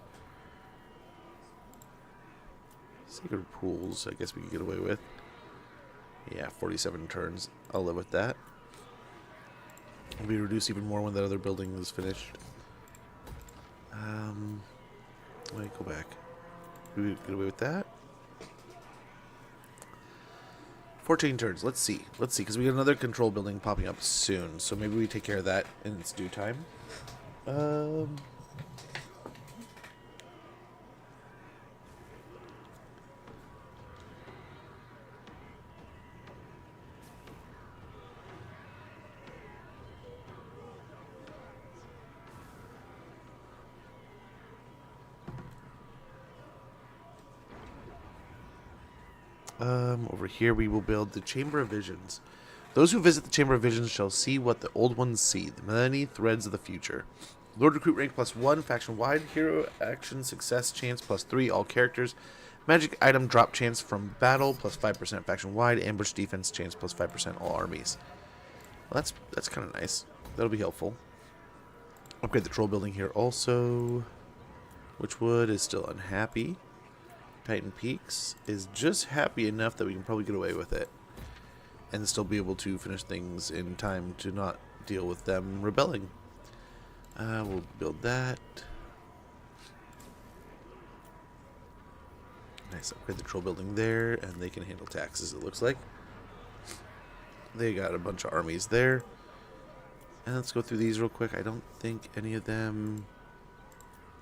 Sacred pools, I guess we could get away with. Yeah, 47 turns. I'll live with that. It'll be reduced even more when that other building is finished. Let me go back. We get away with that. 14 turns. Let's see. Let's see, because we got another control building popping up soon. So maybe we take care of that in its due time. Over here we will build the Chamber of Visions. Those who visit the Chamber of Visions shall see what the old ones see, the many threads of the future. Lord Recruit rank +1, faction wide, hero action success chance +3, all characters. Magic item drop chance from battle +5% faction wide, ambush defense chance +5% all armies. Well, that's kind of nice. That'll be helpful. Upgrade the troll building here also. Witchwood is still unhappy. Titan Peaks is just happy enough that we can probably get away with it and still be able to finish things in time to not deal with them rebelling. We'll build that. Nice. Upgrade the troll building there, and they can handle taxes, it looks like. They got a bunch of armies there. And let's go through these real quick. I don't think any of them...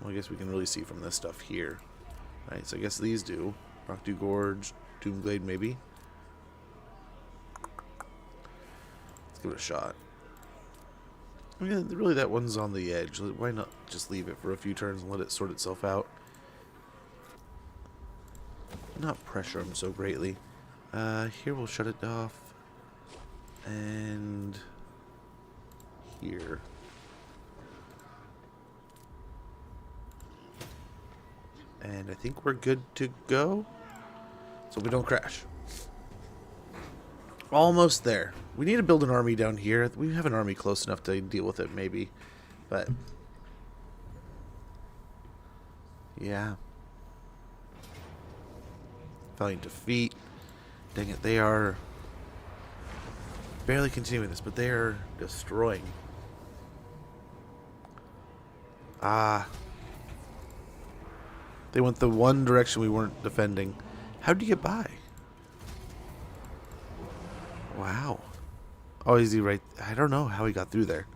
Well, I guess we can really see from this stuff here. Right, so I guess these do. Rockdew Gorge, Doomglade maybe. Let's give it a shot. I mean, really that one's on the edge. Why not just leave it for a few turns and let it sort itself out? Not pressure them so greatly. Here we'll shut it off. And here. And I think we're good to go. So we don't crash. Almost there. We need to build an army down here. We have an army close enough to deal with it, maybe. But yeah. Valiant defeat. Dang it, they are barely continuing this, but they are destroying. Ah. They went the one direction we weren't defending. How'd you get by? Wow. Oh, is he right? I don't know how he got through there.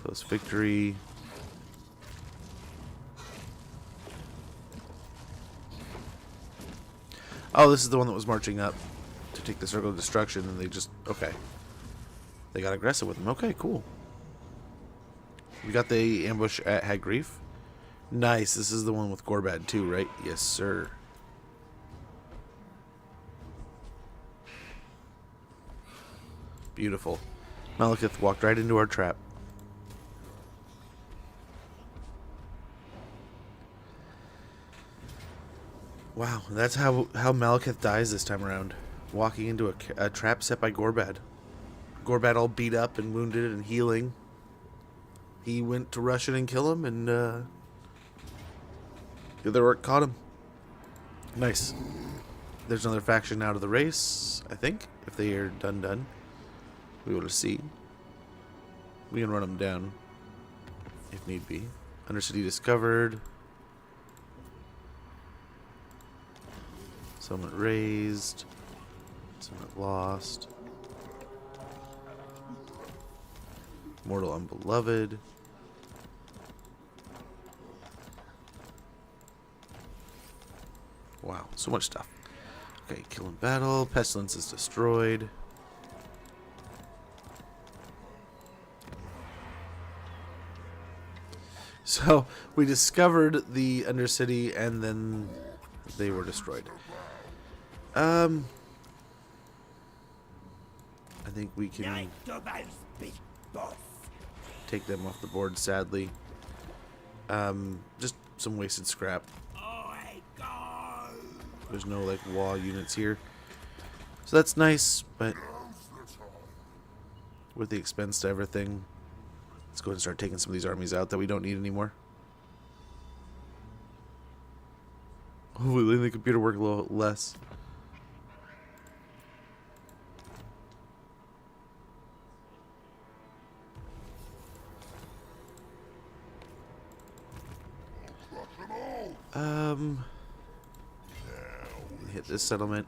Close victory. Oh, this is the one that was marching up to take the Circle of Destruction, and they just... Okay. They got aggressive with him. Okay, cool. We got the ambush at Hagreef. Nice. This is the one with Gorbad too, right? Yes, sir. Beautiful. Malekith walked right into our trap. Wow, that's how Malekith dies this time around. Walking into a trap set by Gorbad. Gorbad all beat up and wounded and healing. He went to rush in and kill him, and the other orc caught him. Nice. there's another faction out of the race, I think. If they are done. We will see. We can run them down if need be. Undercity discovered. Settlement raised. Settlement lost. Mortal unbeloved. Wow, so much stuff. Okay, kill in battle. Pestilence is destroyed. So we discovered the Undercity and then they were destroyed. I think we can Night Gorbad's big boss. take them off the board, sadly. Just some wasted scrap. I go. There's no like wall units here. So that's nice, but with the expense to everything, let's go ahead and start taking some of these armies out that we don't need anymore. Hopefully the computer work a little less. Hit this settlement.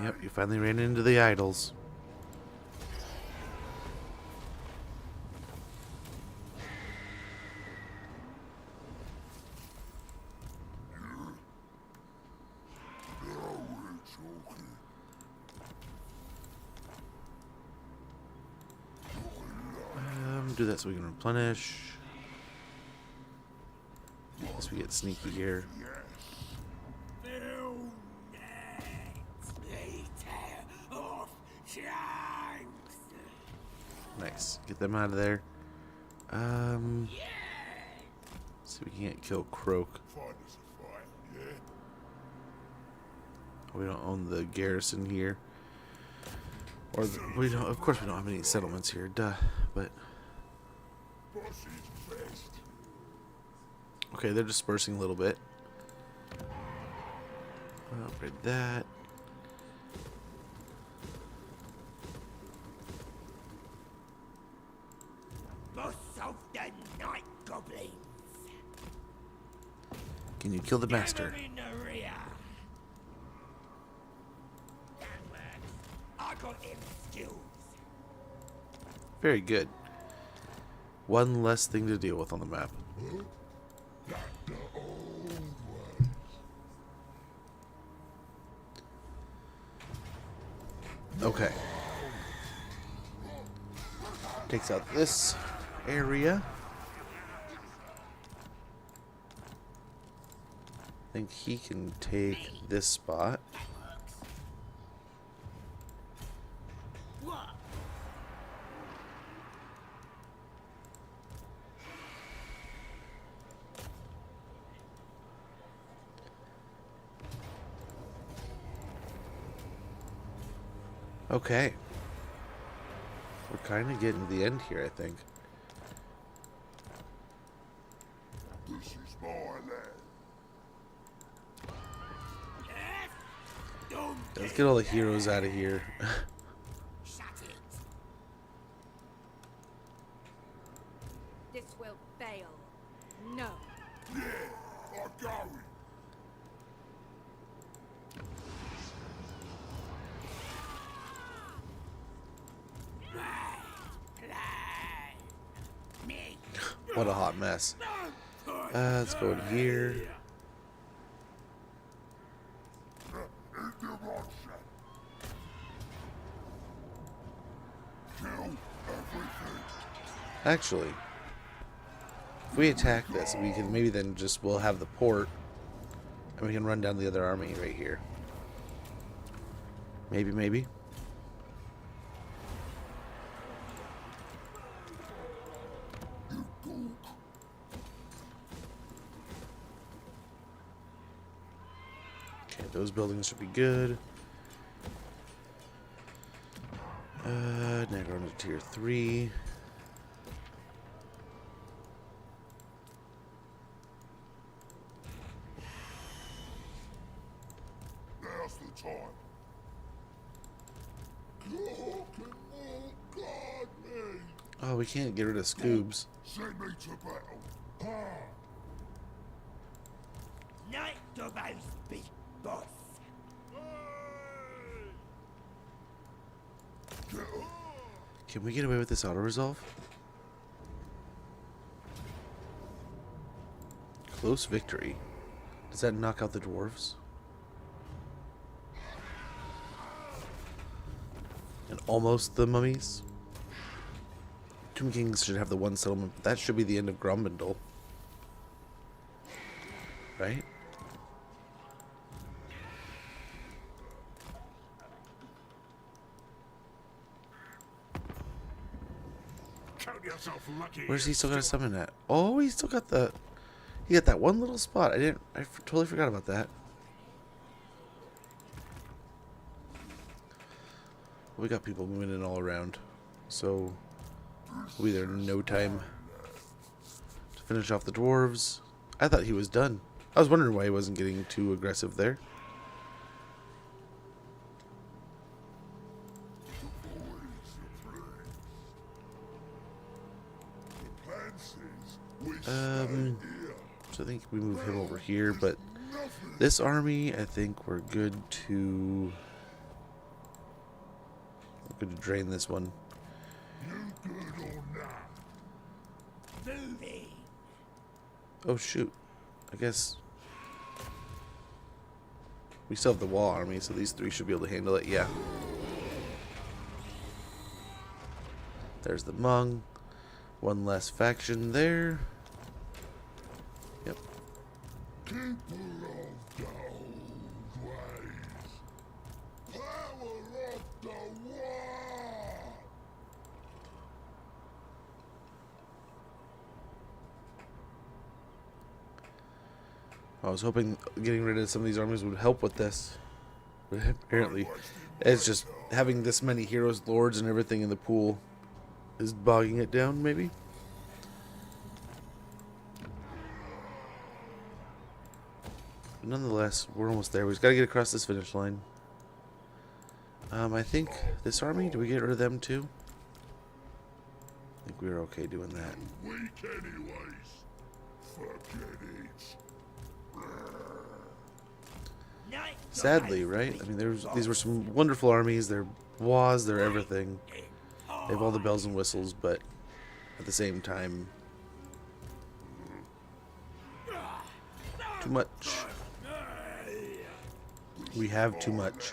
Yep, you finally ran into the idols. Do that so we can replenish. Guess we get sneaky here. Nice. Get them out of there. So we can't kill Croak. We don't own the garrison here. Or we don't. Of course, we don't have any settlements here. Duh. But okay, they're dispersing a little bit. Upgrade that. Boss of the Night Goblins. Can you kill the master? Get 'em in the rear. That works. I got him skills. Very good. One less thing to deal with on the map. Okay. Takes out this area. I think he can take this spot. What? Okay. We're kind of getting to the end here, I think. This is my land. Yes? Don't Let's get all the heroes out of here. shut it. This will fail. No. Yeah, I'm going. Me. What a hot mess. Let's go in here. Actually, if we attack this, we can maybe then we'll have the port, and we can run down the other army right here. Maybe. Okay, those buildings should be good. Now we're on to tier 3. Now's the time. Guard me. Oh, we can't get rid of Scoobs. Send me to battle. Ah. Night Dobbo's big boss. Can we get away with this auto-resolve? Close victory. Does that knock out the dwarves? And almost the mummies? Tomb Kings should have the one settlement, but that should be the end of Grumbindal. Right? Count yourself lucky. Where's he still got a summon at? Oh, he still got the... He got that one little spot. I totally forgot about that. We got people moving in all around. So, we'll be there in no time to finish off the dwarves. I thought he was done. I was wondering why he wasn't getting too aggressive there. So I think we move him over here, but this army, I think we're good to drain this one. Moving. Oh shoot. I guess we still have the wall army, so these 3 should be able to handle it. Yeah. There's the Hmong. One less faction there. Yep. Keeper of the old ways. Power of the war. I was hoping getting rid of some of these armies would help with this. But apparently, it's just having this many heroes, lords, and everything in the pool is bogging it down, maybe? But nonetheless, we're almost there. We just gotta get across this finish line. I think this army, do we get rid of them too? I think we were okay doing that. Weak anyways. Forget it. Night Sadly, right? I mean, these were some wonderful armies. They're was, they're everything. They have all the bells and whistles, but at the same time, too much. We have too much.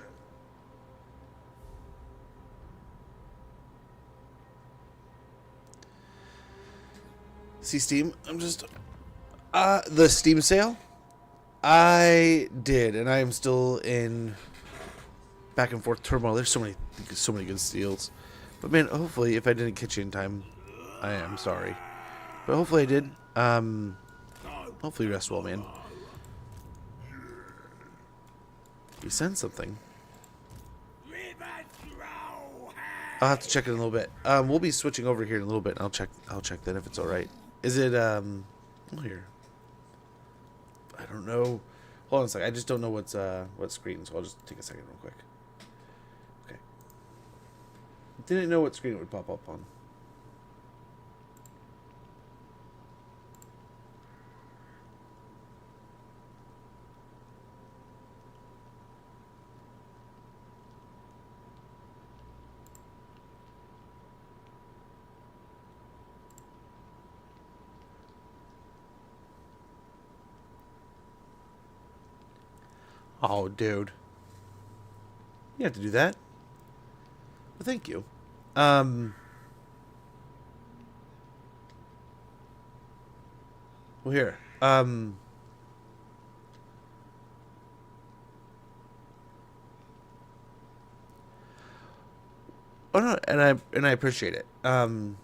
See Steam? I'm just... the Steam sale? I did, and I am still in back and forth turmoil. There's so many good steals. But man, hopefully, if I didn't catch you in time, I am sorry. But hopefully I did. Hopefully you rest well, man. You sent something. I'll have to check it in a little bit. We'll be switching over here in a little bit. I'll check that if it's all right. Is it oh, here? I don't know. Hold on a second. I just don't know what screen, so I'll just take a second real quick. Okay. Didn't know what screen it would pop up on. Oh, dude. You have to do that. Well, thank you. Well, here. Oh no, and I appreciate it. I'm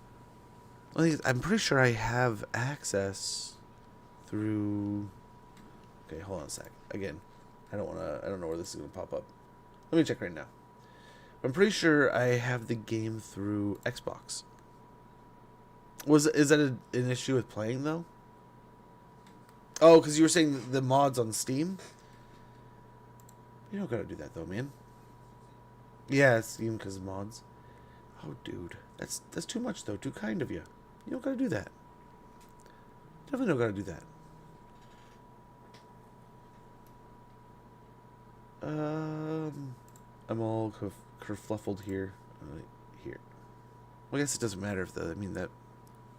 pretty sure I have access through. Okay, hold on a sec. Again, I don't know where this is gonna pop up. Let me check right now. I'm pretty sure I have the game through Xbox. Is that an issue with playing though? Oh, because you were saying the mods on Steam. You don't gotta do that though, man. Yeah, Steam because of mods. Oh, dude, that's too much though. Too kind of you. You don't gotta do that. Definitely don't gotta do that. I'm all kerfluffled here. Here. Well, I guess it doesn't matter if I mean that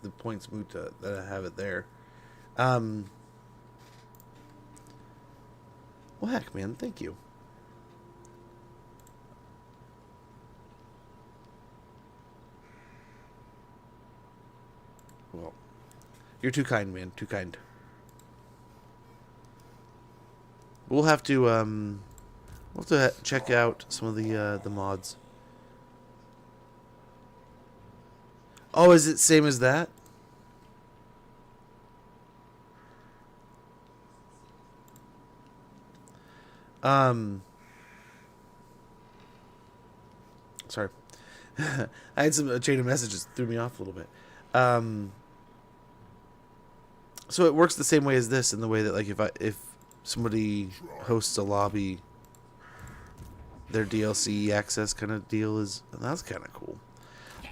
the point's moot that I have it there. Well, heck, man, thank you. Well, you're too kind, man. Too kind. We'll have to check out some of the mods. Oh, is it same as that? Sorry. I had a chain of messages that threw me off a little bit. So it works the same way as this in the way that like if somebody hosts a lobby, their DLC access kind of deal is that's kind of cool.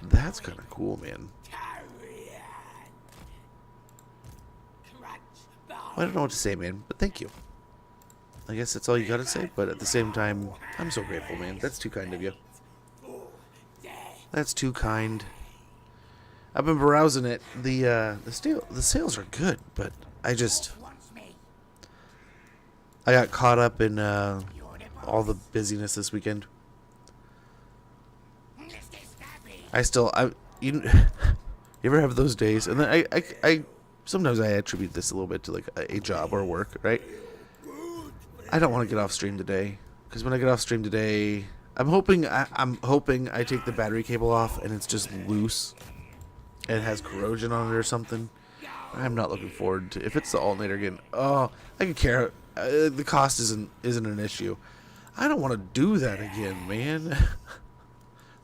That's kind of cool, man. I don't know what to say, man, but thank you. I guess that's all you gotta say, but at the same time, I'm so grateful, man. That's too kind of you. That's too kind. I've been browsing it. The sales are good, but I got caught up in all the busyness this weekend. You ever have those days? And then I sometimes I attribute this a little bit to like a job or work, right? I don't want to get off stream today because when I get off stream today, I'm hoping I take the battery cable off and it's just loose and it has corrosion on it or something. I'm not looking forward to if it's the alternator again. Oh, I could care. The cost isn't an issue. I don't want to do that again, man.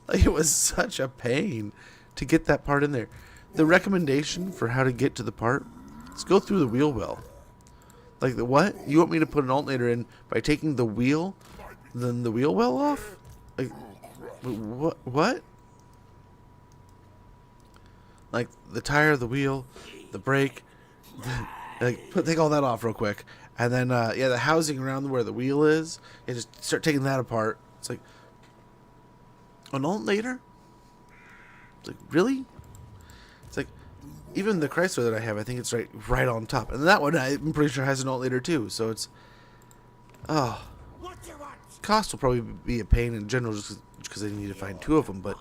Like it was such a pain to get that part in there. The recommendation for how to get to the part is go through the wheel well. Like what? You want me to put an alternator in by taking the wheel, then the wheel well off? Like what? Like the tire, the wheel, the brake, take all that off real quick, and then the housing around where the wheel is, and just start taking that apart. It's like an alternator. It's like really? It's like even the Chrysler that I have, I think it's right on top, and that one I'm pretty sure has an alternator too. So it's cost will probably be a pain in general just because I need to find two of them, but.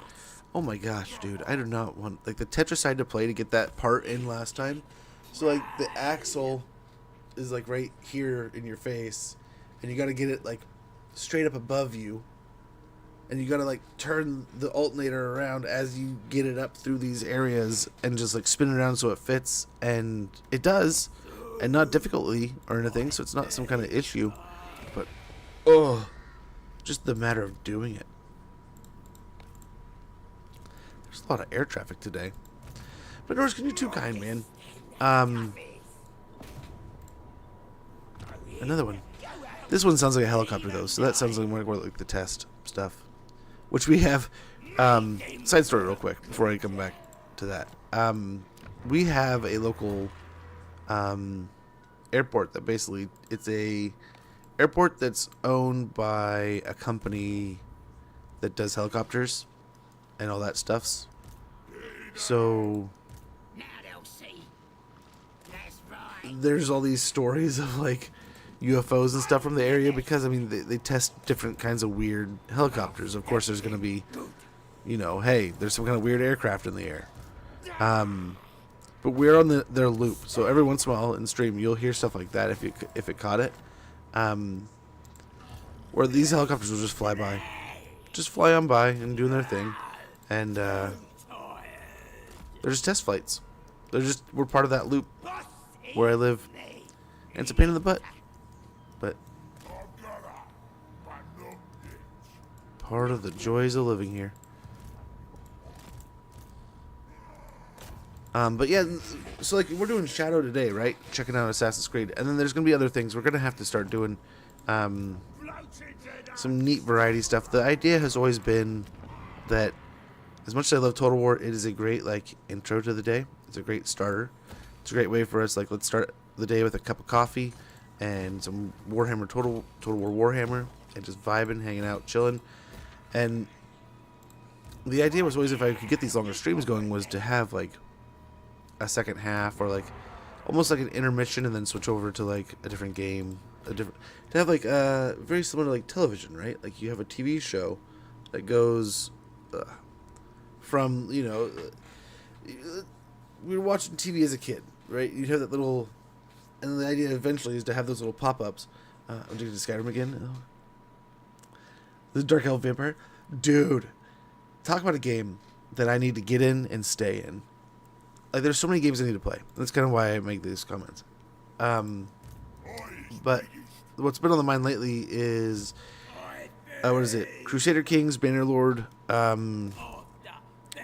Oh my gosh, dude. I do not want... Like, the Tetris I had to play to get that part in last time. So, like, the axle is, like, right here in your face. And you gotta get it, like, straight up above you. And you gotta, like, turn the alternator around as you get it up through these areas. And just, like, spin it around so it fits. And it does. And not difficultly or anything. So it's not some kind of issue. But, just the matter of doing it. There's a lot of air traffic today. But Norris, can you too kind, man? Another one. This one sounds like a helicopter, though. So that sounds like more like the test stuff. Which we have... side story real quick before I come back to that. We have a local airport that basically... It's a airport that's owned by a company that does helicopters. And all that stuffs. So there's all these stories of like UFOs and stuff from the area because I mean they test different kinds of weird helicopters. Of course there's going to be, you know, hey, there's some kind of weird aircraft in the air. But we're on their loop. So every once in a while in stream you'll hear stuff like that if it caught it. Where these helicopters will just fly by. Just fly on by and doing their thing. And they're just test flights. We're part of that loop where I live. And it's a pain in the butt. But Part of the joys of living here. But yeah, so like we're doing Shadow today, right? Checking out Assassin's Creed, and then there's gonna be other things. We're gonna have to start doing some neat variety stuff. The idea has always been that as much as I love Total War, it is a great like intro to the day. It's a great starter. It's a great way for us. Like, let's start the day with a cup of coffee and some Warhammer Total War Warhammer, and just vibing, hanging out, chilling. And the idea was always, if I could get these longer streams going, was to have like a second half, or like almost like an intermission, and then switch over to like a different game, to have like very similar to like television, right? Like you have a TV show that goes from, you know, we were watching TV as a kid, right? You'd have that little, and the idea eventually is to have those little pop-ups. I'm taking Skyrim again. Oh. The Dark Elf Vampire, dude. Talk about a game that I need to get in and stay in. Like, there's so many games I need to play. That's kind of why I make these comments. But what's been on the mind lately is, what is it? Crusader Kings, Bannerlord,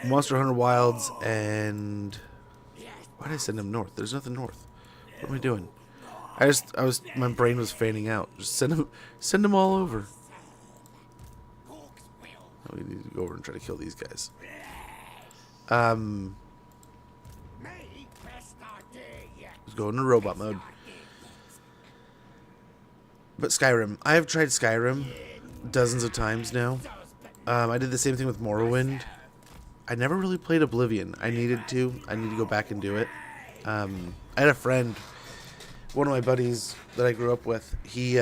Monster Hunter Wilds, and why did I send them north? There's nothing north. What am I doing? My brain was fanning out. Just send them all over. Oh, we need to go over and try to kill these guys. Let's go into robot mode. But Skyrim, I have tried Skyrim dozens of times now. I did the same thing with Morrowind. I never really played Oblivion. I needed to. I need to go back and do it. I had a friend, one of my buddies that I grew up with. He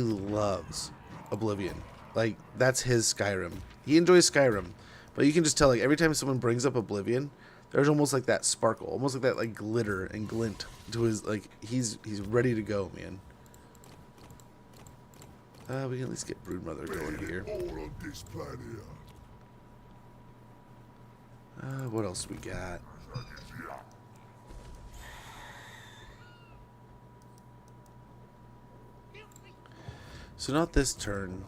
loves Oblivion. Like, that's his Skyrim. He enjoys Skyrim, but you can just tell, like, every time someone brings up Oblivion, there's almost like that sparkle, almost like that like glitter and glint to his, like, he's ready to go, man. We can at least get Broodmother going here. What else we got? So not this turn,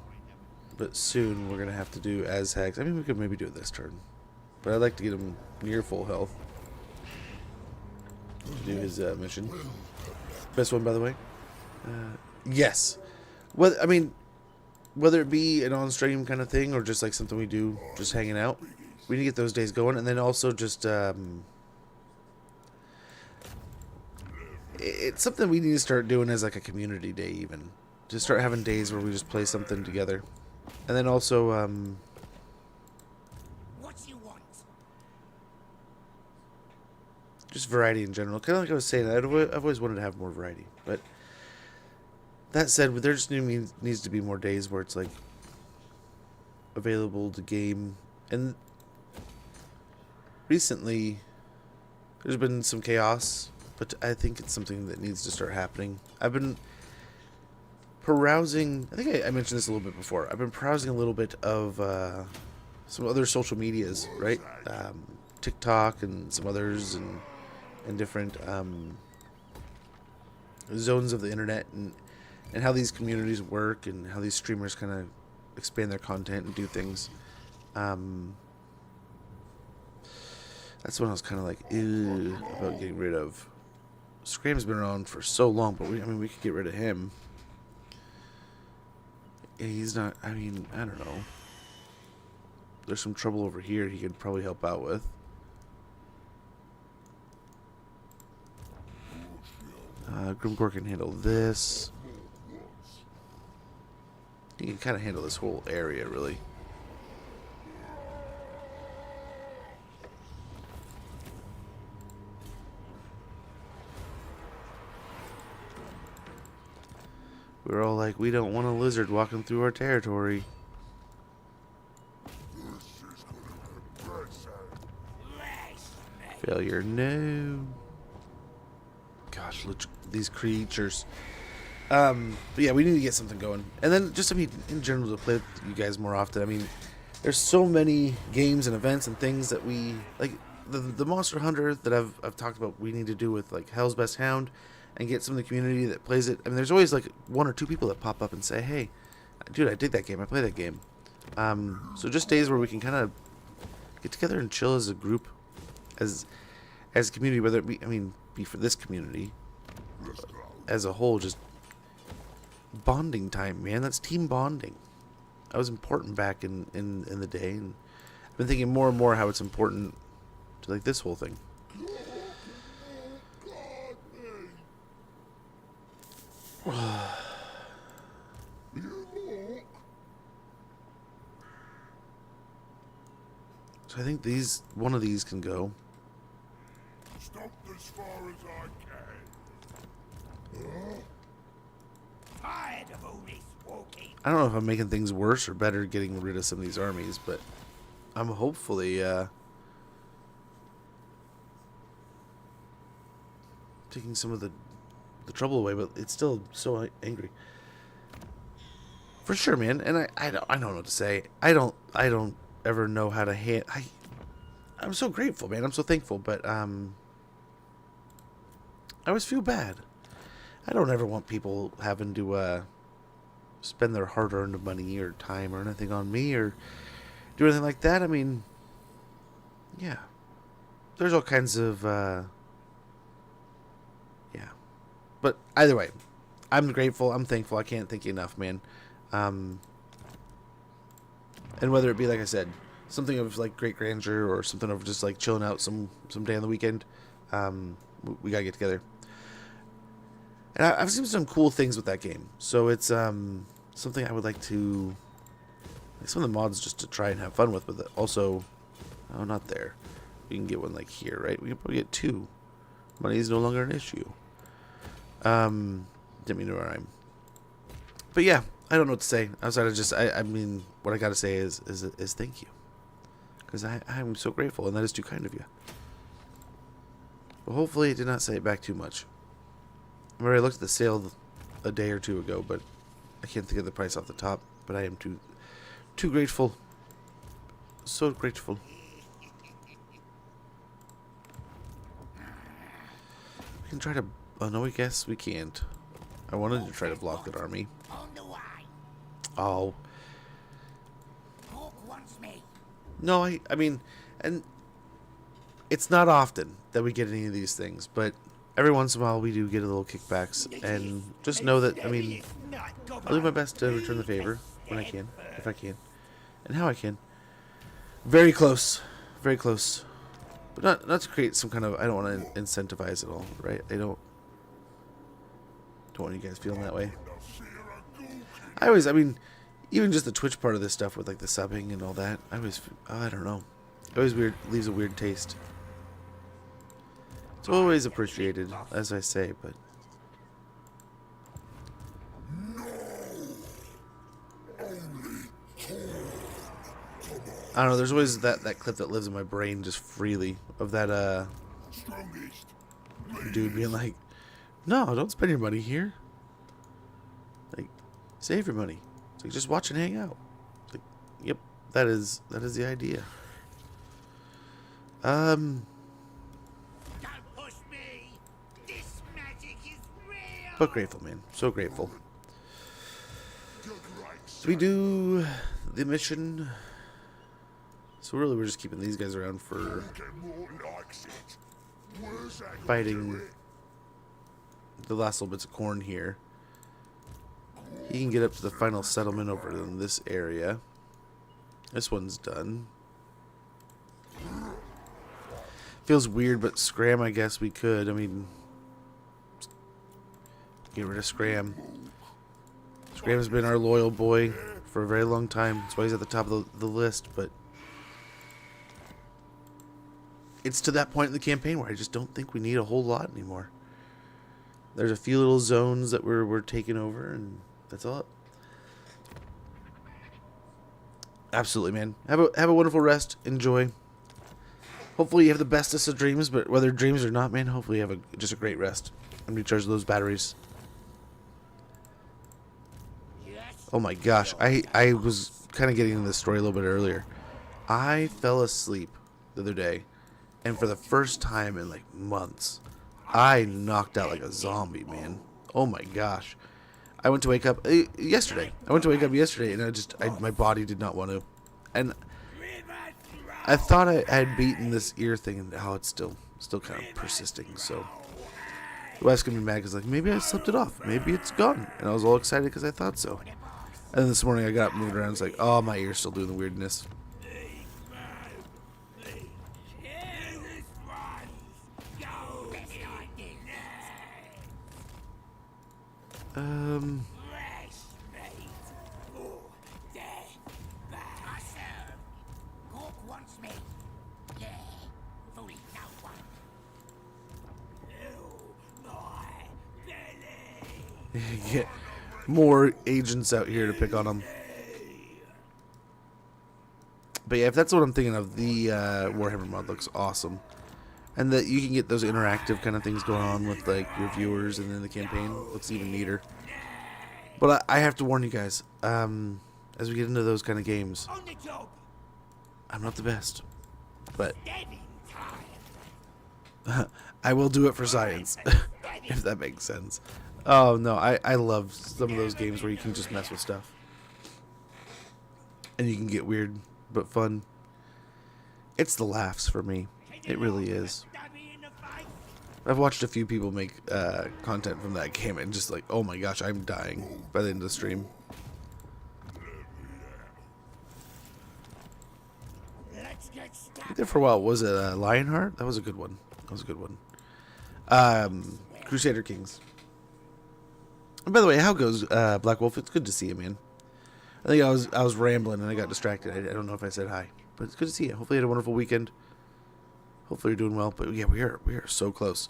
but soon we're gonna have to do Azhags. I mean, we could maybe do it this turn, but I'd like to get him near full health to do his mission. Best one, by the way. Yes. Well, I mean, whether it be an on-stream kind of thing or just like something we do, just hanging out, we need to get those days going, and then also just it's something we need to start doing as like a community day, even. Just start having days where we just play something together. And then also, What you want? just variety in general. Kind of like I was saying, I've always wanted to have more variety. But that said, there just needs to be more days where it's like available to game. And recently, there's been some chaos, but I think it's something that needs to start happening. I've been perusing, I think I mentioned this a little bit before. I've been perusing a little bit of some other social medias, right? TikTok and some others, and different zones of the internet, and how these communities work, and how these streamers kind of expand their content and do things. That's when I was kind of like, ew, about getting rid of. Scram's been around for so long, but we could get rid of him. He's not, I mean, I don't know. There's some trouble over here he could probably help out with. Grimgor can handle this. He can kind of handle this whole area, really. We're all like, we don't want a lizard walking through our territory. Failure, no. Gosh, look, these creatures. But yeah, we need to get something going. And then just, I mean, in general, to play with you guys more often. I mean, there's so many games and events and things that we, like, the Monster Hunter that I've talked about, we need to do with, like, Hell's Best Hound, and get some of the community that plays it. I mean, there's always like one or two people that pop up and say, hey, dude, I dig that game, I play that game. So just days where we can kind of get together and chill as a group, as a community, whether it be, be for this community as a whole, just bonding time, man. That's team bonding. That was important back in the day, and I've been thinking more and more how it's important to like this whole thing. So I think one of these can go. Stop as far as I can. Tired of all this walking. I don't know if I'm making things worse or better getting rid of some of these armies, but I'm hopefully taking some of the trouble away, but it's still so angry. For sure, man. And I don't know what to say. I don't ever know how to I'm so grateful, man. I'm so thankful, but I always feel bad. I don't ever want people having to spend their hard-earned money or time or anything on me or do anything like that. I mean, yeah. There's all kinds of yeah. But either way, I'm grateful, I'm thankful. I can't thank you enough, man. And whether it be, like I said, something of like great grandeur or something of just like chilling out some day on the weekend, we gotta get together. And I've seen some cool things with that game, so it's something I would like to, like some of the mods just to try and have fun with. But also, oh, not there. We can get one like here, right? We can probably get two. Money is no longer an issue. Didn't mean to rhyme. But yeah, I don't know what to say outside of just I mean, what I gotta say is thank you, because I'm so grateful, and that is too kind of you. But hopefully, it did not say it back too much. I already looked at the sale a day or two ago, but I can't think of the price off the top. But I am too grateful, so grateful. We can try to. Oh no, I guess we can't. I wanted to try to block that army. On the way. Oh. Hawk wants me. No, I mean, and it's not often that we get any of these things, but every once in a while we do get a little kickbacks, and just know that, I mean, I'll do my best to return the favor when I can, if I can, and how I can. Very close, but not to create some kind of, I don't want to incentivize it all, right? I don't want you guys feeling that way. I mean, even just the Twitch part of this stuff with like the subbing and all that, I don't know. It always leaves a weird taste. It's always appreciated, as I say, but I don't know, there's always that clip that lives in my brain just freely of that dude being like, no, don't spend your money here. Like, save your money. It's like, just watch and hang out. It's like, yep, that is the idea. Don't push me. This magic is real. But grateful, man. So grateful. So we do the mission. So really we're just keeping these guys around for fighting the last little bits of corn here. He can get up to the final settlement over in this area. This one's done. Feels weird, but Scram, I guess we could. I mean, get rid of Scram. Scram's been our loyal boy for a very long time. That's why he's at the top of the list, but it's to that point in the campaign where I just don't think we need a whole lot anymore. There's a few little zones that we're taking over, and that's all. Absolutely, man. Have a wonderful rest. Enjoy. Hopefully you have the bestest of dreams, but whether dreams or not, man, hopefully you have just a great rest and recharge those batteries. Oh my gosh, I was kind of getting into this story a little bit earlier. I fell asleep the other day, and for the first time in like months, I knocked out like a zombie, man. Oh my gosh. I went to wake up yesterday. I went to wake up yesterday, and my body did not want to. And I thought I had beaten this ear thing, and how it's still kind of persisting. So the wife's gonna be mad because like maybe I slept it off, maybe it's gone, and I was all excited because I thought so. And then this morning I got up, moved around, it's like, oh, my ear's still doing the weirdness. Get more agents out here to pick on them. But yeah, if that's what I'm thinking of, the Warhammer mod looks awesome. And that you can get those interactive kind of things going on with like your viewers, and then the campaign looks even neater. But I have to warn you guys, as we get into those kind of games, I'm not the best. But I will do it for science, if that makes sense. Oh no, I love some of those games where you can just mess with stuff. And you can get weird, but fun. It's the laughs for me. It really is. I've watched a few people make content from that game and just like, oh my gosh, I'm dying by the end of the stream. I did for a while. Was it Lionheart? That was a good one. That was a good one. Crusader Kings. And by the way, how goes Black Wolf? It's good to see you, man. I think I was rambling and I got distracted. I don't know if I said hi, but it's good to see you. Hopefully you had a wonderful weekend. Hopefully you're doing well. But yeah, we are so close,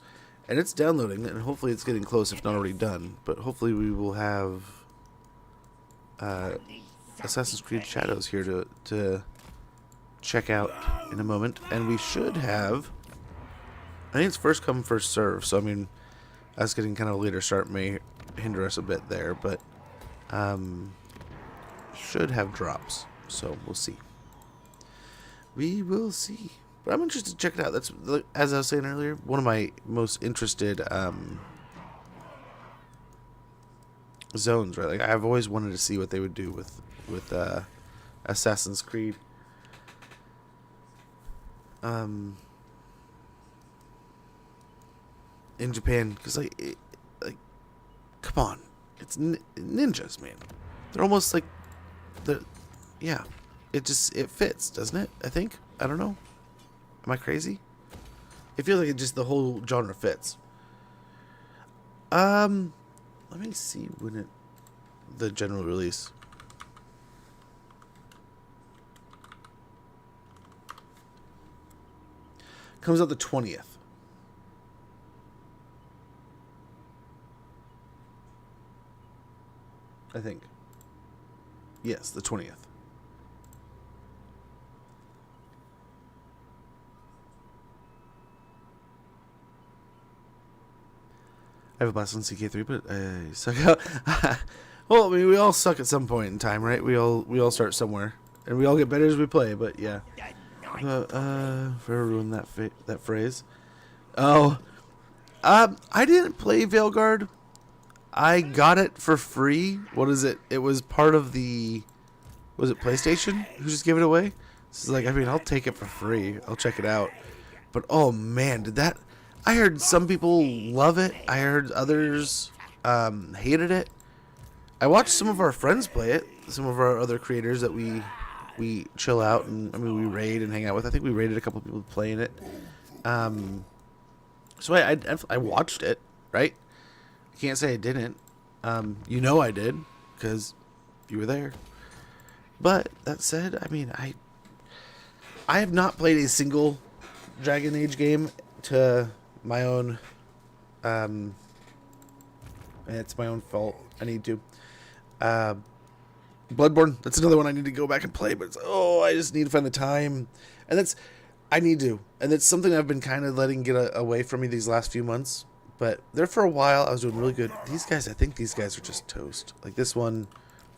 and it's downloading, and hopefully it's getting close, if not already done. But hopefully we will have Assassin's Creed Shadows here to check out in a moment, and we should have. I think it's first come first serve. So I mean, us getting kind of a later start may hinder us a bit there, but should have drops, so we'll see. We will see. But I'm interested to check it out. That's, as I was saying earlier, one of my most interested zones, right? Like I've always wanted to see what they would do with Assassin's Creed. In Japan, because like come on, it's ninjas, man. They're almost like yeah. It fits, doesn't it? I think. I don't know. Am I crazy? It feels like the whole genre fits. Let me see when the general release. Comes out the 20th. I think. Yes, the 20th. I have a blast on CK3, but I suck out. Well, I mean, we all suck at some point in time, right? We all start somewhere, and we all get better as we play. But yeah, forever ruin that phrase. Oh, I didn't play Veilguard. I got it for free. What is it? It was part of the. Was it PlayStation who just gave it away? This is like, I mean, I'll take it for free. I'll check it out. But oh man, did that. I heard some people love it. I heard others hated it. I watched some of our friends play it. Some of our other creators that we chill out and I mean we raid and hang out with. I think we raided a couple of people playing it. So I watched it, right? I can't say I didn't. You know I did because you were there. But that said, I mean I have not played a single Dragon Age game to my own and it's my own fault. I need to Bloodborne, that's another one I need to go back and play, but I just need to find the time, and I need to, and it's something I've been kind of letting get away from me these last few months. But there for a while I was doing really good. These guys, I think these guys are just toast. Like this one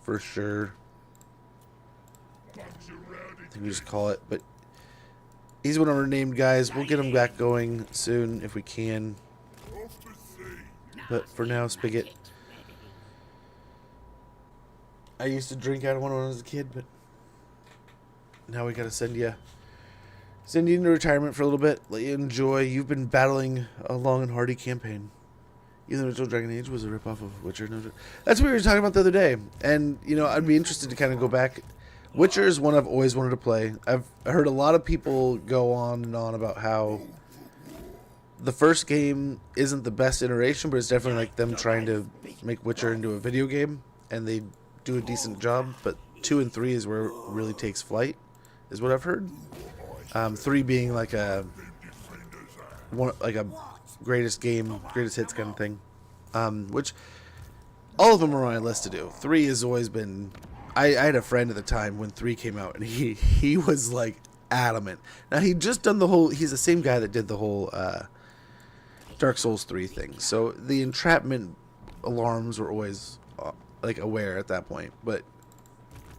for sure, I think we just call it, but he's one of our named guys. We'll get him back going soon if we can. But for now, Spigot. I used to drink out of one when I was a kid, but now we gotta send you into retirement for a little bit. Let you enjoy. You've been battling a long and hardy campaign. Even though Original Dragon Age was a ripoff of Witcher. That's what we were talking about the other day. And, you know, I'd be interested to kind of go back. Witcher is one I've always wanted to play. I've heard a lot of people go on and on about how the first game isn't the best iteration, but it's definitely like them trying to make Witcher into a video game. And they do a decent job. But 2 and 3 is where it really takes flight, is what I've heard. 3 being like a greatest hits kind of thing, which all of them are on my list to do. 3 has always been. I had a friend at the time when 3 came out, and he was like adamant. Now he'd just done the whole. He's the same guy that did the whole Dark Souls 3 thing. So the entrapment alarms were always like aware at that point. But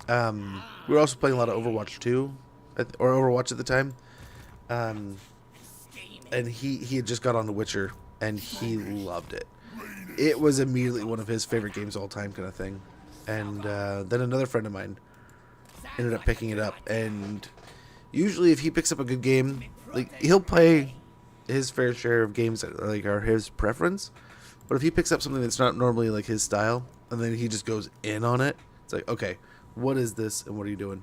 we were also playing a lot of Overwatch 2, or Overwatch at the time. And he had just got on The Witcher, and he loved it. It was immediately one of his favorite games of all time kind of thing. And then another friend of mine ended up picking it up. And usually if he picks up a good game, like he'll play his fair share of games that like are his preference. But if he picks up something that's not normally like his style, and then he just goes in on it, it's like, okay, what is this and what are you doing?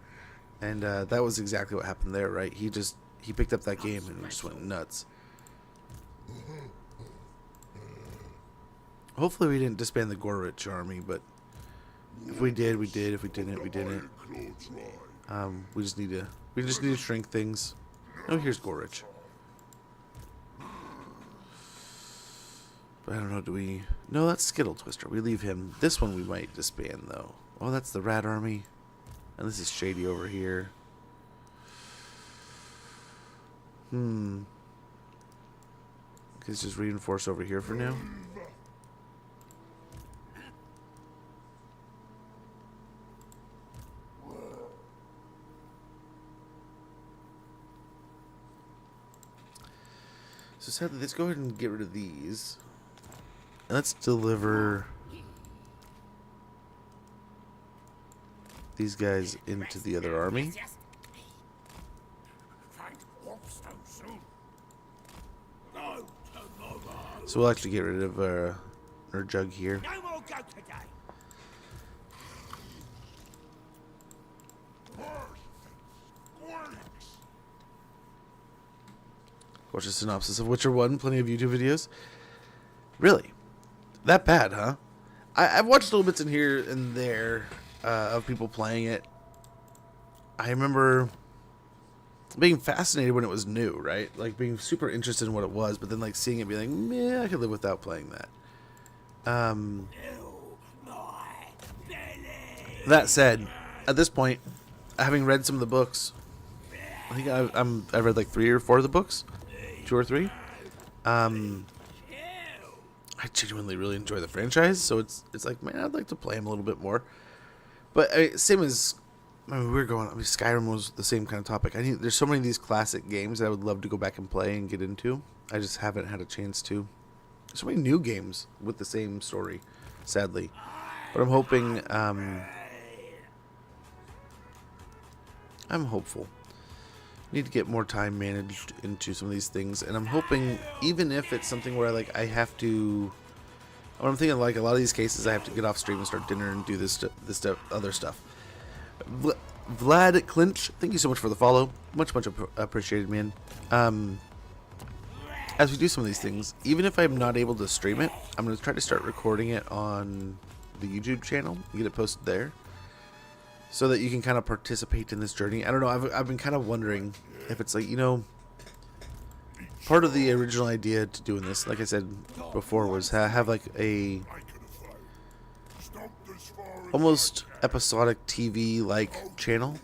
And that was exactly what happened there, right? He picked up that game and just went nuts. Hopefully we didn't disband the Gorbad army, but if we did, we did. If we didn't, we didn't. We just need to shrink things. Oh, here's Gorbad. But I don't know, do we... No, that's Skittle Twister. We leave him. This one we might disband, though. Oh, that's the Rat Army. And this is Shady over here. Let's just reinforce over here for now. So sadly, let's go ahead and get rid of these. And let's deliver these guys into the other army. So we'll actually get rid of our jug here. No more go today. Watch a synopsis of Witcher 1, plenty of YouTube videos. Really? That bad, huh? I've watched little bits in here and there of people playing it. I remember being fascinated when it was new, right? Like being super interested in what it was, but then like seeing it be like, meh, I could live without playing that. That said, at this point, having read some of the books, I think I've read like 3 or 4 of the books, 2 or 3. I genuinely really enjoy the franchise, so it's like, man, I'd like to play them a little bit more. But same as, Skyrim was the same kind of topic. There's so many of these classic games that I would love to go back and play and get into. I just haven't had a chance to. There's so many new games with the same story, sadly. But I'm hoping, I'm hopeful. Need to get more time managed into some of these things, and I'm hoping, even if it's something where like I have to, I'm thinking like a lot of these cases I have to get off stream and start dinner and do this other stuff. Vlad Clinch, thank you so much for the follow. Much appreciated, man. As we do some of these things, even if I'm not able to stream it, I'm going to try to start recording it on the YouTube channel and get it posted there, so that you can kind of participate in this journey. I don't know, I've been kind of wondering if it's like, you know, part of the original idea to doing this, like I said before, was have like a almost episodic TV like channel,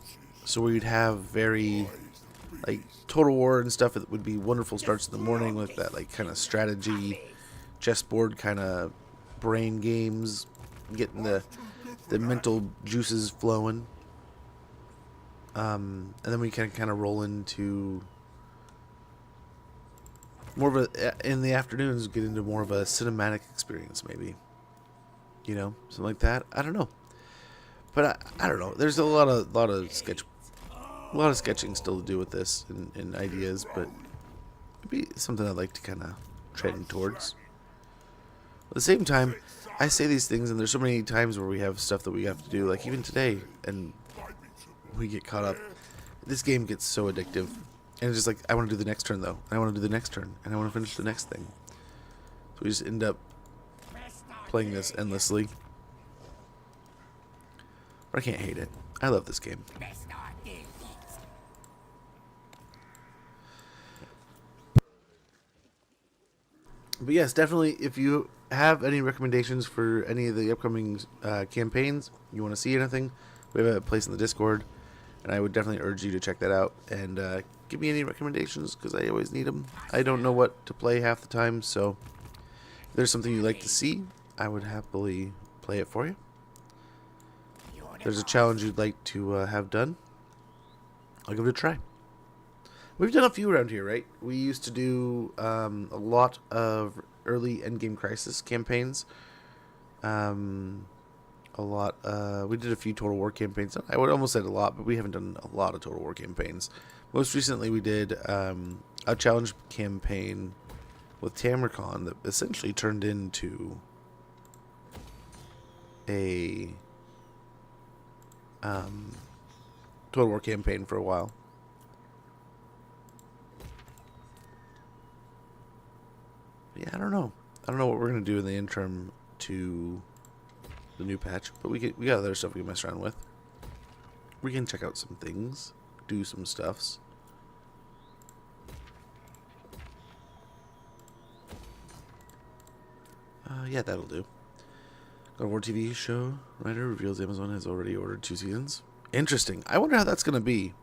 so we'd have very like Total War and stuff. It would be wonderful starts in the morning with that like kind of strategy chessboard kind of brain games, getting the mental juices flowing, and then we can kind of roll into more of a, in the afternoons, get into more of a cinematic experience, maybe, you know, something like that. I don't know, But I don't know. There's a lot of sketching still to do with this and ideas, but it'd be something I'd like to kind of trend towards. At the same time, I say these things, and there's so many times where we have stuff that we have to do, like even today, and we get caught up. This game gets so addictive, and it's just like, I want to do the next turn, though. I want to do the next turn, and I want to finish the next thing. So we just end up playing this endlessly. But I can't hate it. I love this game. But yes, definitely, if you have any recommendations for any of the upcoming campaigns, you want to see anything, we have a place in the Discord, and I would definitely urge you to check that out, and give me any recommendations, because I always need them. I don't know what to play half the time, so if there's something you'd like to see, I would happily play it for you. If there's a challenge you'd like to have done, I'll give it a try. We've done a few around here, right? We used to do a lot of early endgame crisis campaigns. We did a few Total War campaigns. I would almost say a lot, but we haven't done a lot of Total War campaigns. Most recently, we did a challenge campaign with Tamarcon that essentially turned into a Total War campaign for a while. Yeah, I don't know. I don't know what we're gonna do in the interim to the new patch, but we got other stuff we can mess around with. We can check out some things, do some stuffs. Yeah, that'll do. God of War TV show writer reveals Amazon has already ordered 2 seasons. Interesting. I wonder how that's gonna be.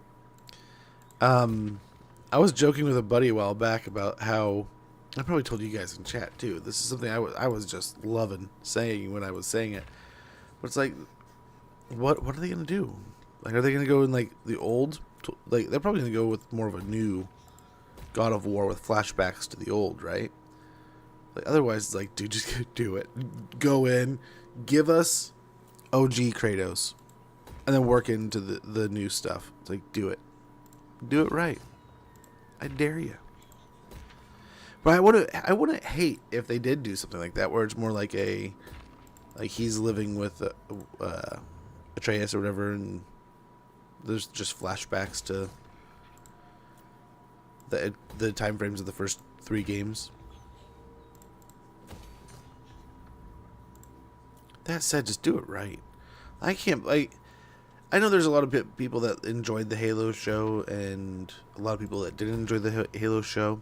I was joking with a buddy a while back about how, I probably told you guys in chat too, this is something I was just loving saying when I was saying it. But it's like, what are they gonna do? Like, are they gonna go in like the old, like they're probably gonna go with more of a new God of War with flashbacks to the old, right? Like, otherwise it's like, dude, just do it. Go in, give us OG Kratos, and then work into the new stuff. It's like, do it right. I dare you. But I wouldn't hate if they did do something like that, where it's more like he's living with Atreus or whatever, and there's just flashbacks to the time frames of the first 3 games. That said, just do it right. I know there's a lot of people that enjoyed the Halo show, and a lot of people that didn't enjoy the Halo show.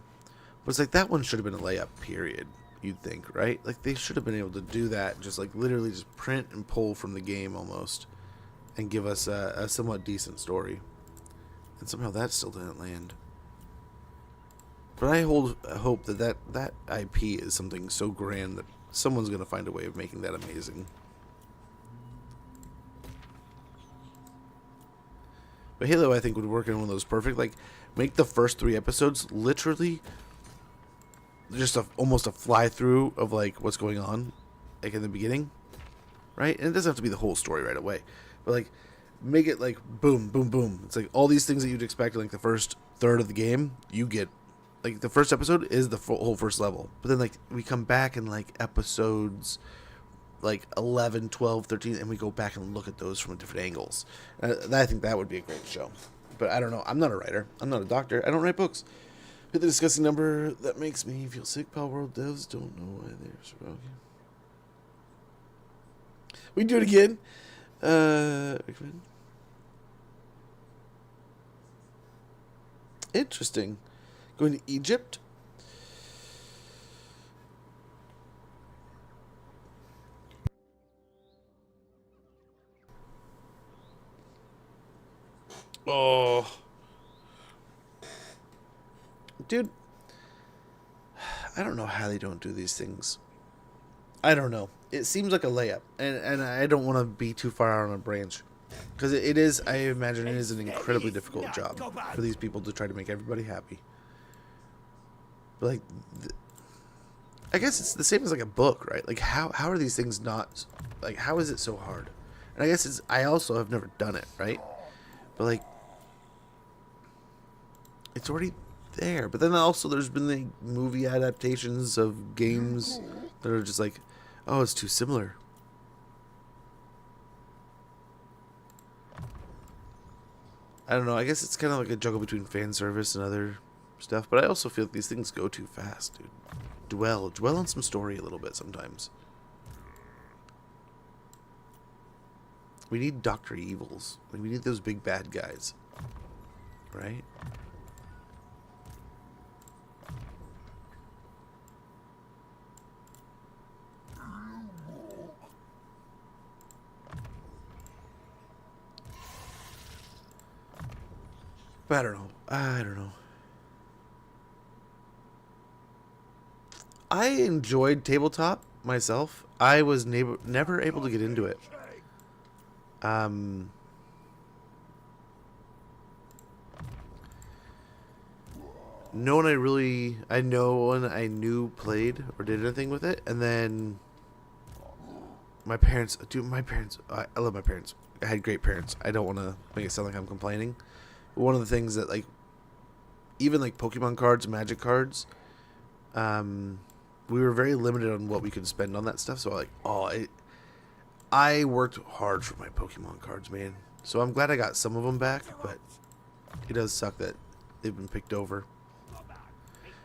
But it's like, that one should have been a layup, period, you'd think, right? Like, they should have been able to do that, just like literally just print and pull from the game almost, and give us a somewhat decent story. And somehow that still didn't land. But I hope that IP is something so grand that someone's going to find a way of making that amazing. But Halo, I think, would work in one of those perfect, like, make the first 3 episodes literally just almost a fly through of like what's going on, like in the beginning, right? And it doesn't have to be the whole story right away, but like make it like boom, boom, boom. It's like all these things that you'd expect in like the first third of the game, you get. Like, the first episode is the whole first level, but then like we come back in like episodes like 11, 12, 13, and we go back and look at those from different angles. I think that would be a great show. But I don't know. I'm not a writer. I'm not a doctor. I don't write books. Hit the disgusting number that makes me feel sick. Pal World devs don't know why they're so okay. We can do it again. Interesting. Going to Egypt. Oh. Dude, I don't know how they don't do these things. I don't know. It seems like a layup, and I don't want to be too far out on a branch, because it is. I imagine it is an incredibly difficult job for these people to try to make everybody happy. But like, I guess it's the same as like a book, right? Like, how are these things not, like, how is it so hard? And I guess I also have never done it, right? But like, it's already there. But then also there's been the movie adaptations of games that are just like, oh, it's too similar. I don't know. I guess it's kind of like a juggle between fan service and other stuff. But I also feel like these things go too fast, dude. Dwell on some story a little bit sometimes. We need Dr. Evils. Like, we need those big bad guys. Right? But I don't know. I don't know. I enjoyed tabletop myself. I was never able to get into it. No one I knew played or did anything with it, and then my parents. Dude, my parents. I love my parents. I had great parents. I don't want to make it sound like I'm complaining. But one of the things that like, even like Pokemon cards, Magic cards, we were very limited on what we could spend on that stuff. So I worked hard for my Pokemon cards, man. So I'm glad I got some of them back, but it does suck that they've been picked over.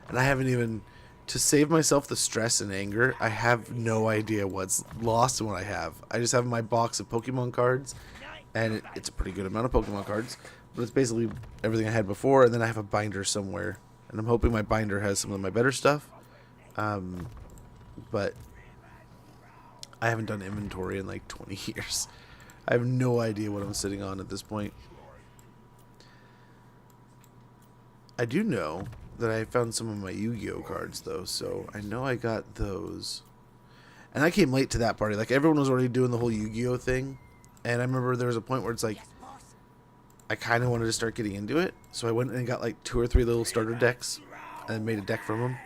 And I haven't even, to save myself the stress and anger, I have no idea what's lost and what I have. I just have my box of Pokemon cards, and it's a pretty good amount of Pokemon cards, but it's basically everything I had before, and then I have a binder somewhere. And I'm hoping my binder has some of my better stuff. But I haven't done inventory in like 20 years. I have no idea what I'm sitting on at this point. I do know that I found some of my Yu-Gi-Oh cards though, so I know I got those. And I came late to that party. Like, everyone was already doing the whole Yu-Gi-Oh thing, and I remember there was a point where it's like I kind of wanted to start getting into it, so I went and got like 2 or 3 little starter decks and made a deck from them,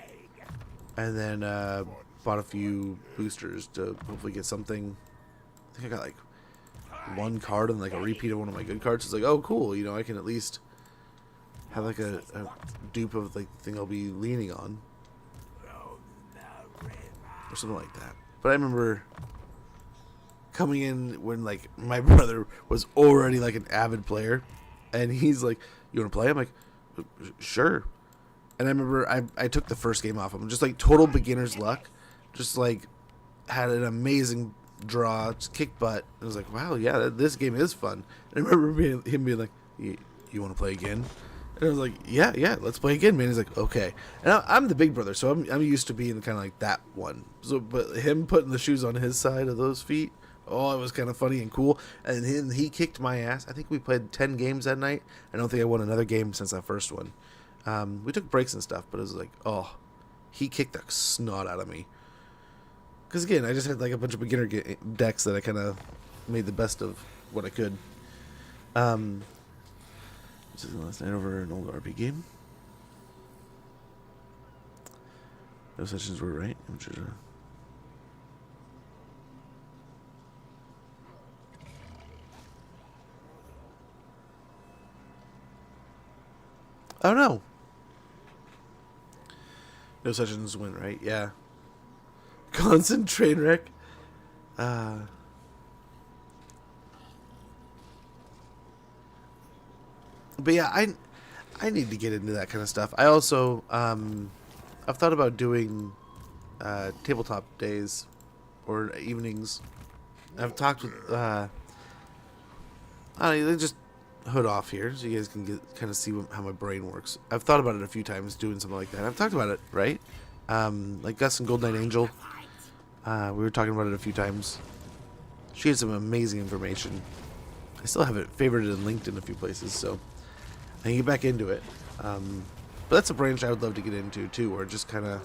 and then bought a few boosters to hopefully get something. I think I got like 1 card and like a repeat of one of my good cards. It's like, oh cool, you know, I can at least have like a dupe of like the thing I'll be leaning on, or something like that. But I remember coming in when like my brother was already like an avid player, and he's like, "You want to play?" I'm like, "Sure." And I remember I took the first game off him, just like total beginner's luck, just like had an amazing draw, just kicked butt. I was like, "Wow, yeah, this game is fun." And I remember him being like, "You want to play again?" And I was like, yeah, let's play again, man. He's like, okay. And I'm the big brother, so I'm used to being kind of like that one. So, but him putting the shoes on his side of those feet, oh, it was kind of funny and cool. And he kicked my ass. I think we played 10 games that night. I don't think I won another game since that first one. We took breaks and stuff, but it was like, oh, he kicked the snot out of me. Because again, I just had like a bunch of beginner decks that I kind of made the best of what I could. This is the last night over an old RP game. Those sessions were right. Oh no. No sessions went right. Yeah. Constant train wreck. But yeah, I need to get into that kind of stuff. I also I've thought about doing tabletop days or evenings. I've talked with I don't know, just hood off here so you guys can kind of see how my brain works. I've thought about it a few times, doing something like that. I've talked about it, right? Like Gus and Golden Knight Angel. We were talking about it a few times. She had some amazing information. I still have it favorited and linked in a few places, so I can get back into it. But that's a branch I would love to get into too, or just kind of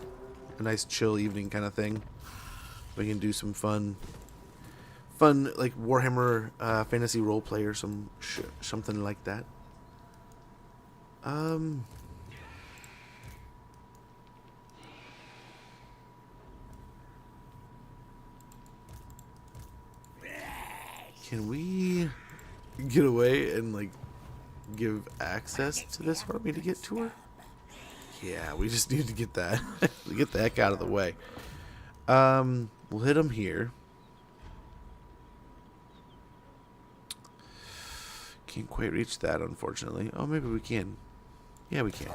a nice chill evening kind of thing. We can do some fun like Warhammer fantasy roleplay or something like that. Can we get away and, like, give access to this army to get to her? Yeah, we just need to get that. Get the heck out of the way. We'll hit them here. Can't quite reach that, unfortunately. Oh, maybe we can. Yeah, we can.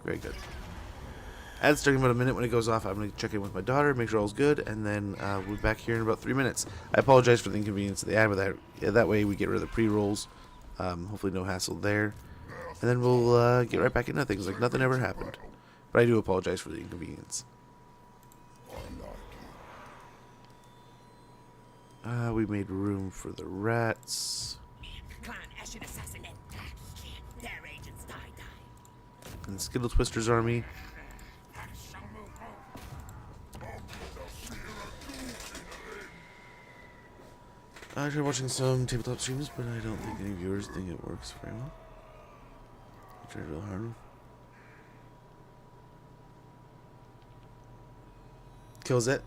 Very good. Ad's starting about a minute. When it goes off, I'm going to check in with my daughter, make sure all's good, and then we'll be back here in about 3 minutes. I apologize for the inconvenience of the ad, but that way we get rid of the pre-rolls. Hopefully no hassle there. And then we'll get right back into things like nothing ever happened. But I do apologize for the inconvenience. We made room for the rats. Clan Ashen assassinate. Their agents die. And Skittle Twister's army. I tried watching some tabletop streams, but I don't think any viewers think it works very well. I tried real hard. Kills it.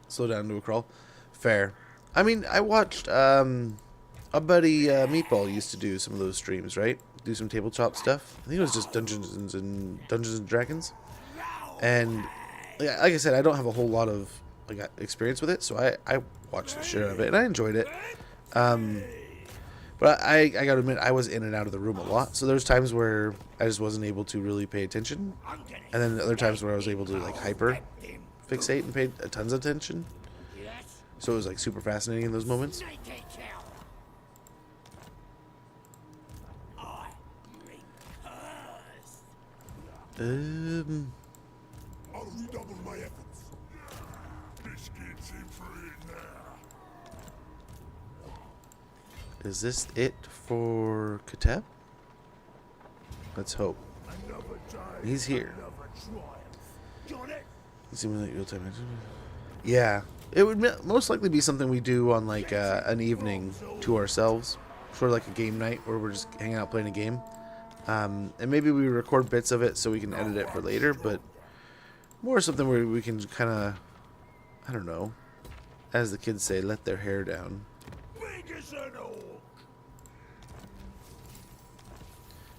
Slow down to a crawl. Fair. I mean, I watched a buddy Meatball used to do some of those streams, right? Do some tabletop stuff. I think it was just Dungeons and Dragons. And like I said, I don't have a whole lot of experience with it, so I watched the shit out of it and I enjoyed it. But I gotta admit, I was in and out of the room a lot, so there's times where I just wasn't able to really pay attention, and then other times where I was able to like hyper fixate and pay tons of attention. So it was like super fascinating in those moments. I'll redouble my efforts. Biscuits in for it now. Is this it for Kateb? Let's hope. He's here. Simulate real-time action. Yeah, it would most likely be something we do on like an evening to ourselves, sort of like a game night where we're just hanging out playing a game. And maybe we record bits of it so we can edit it for later, but more something where we can kind of, I don't know, as the kids say, let their hair down.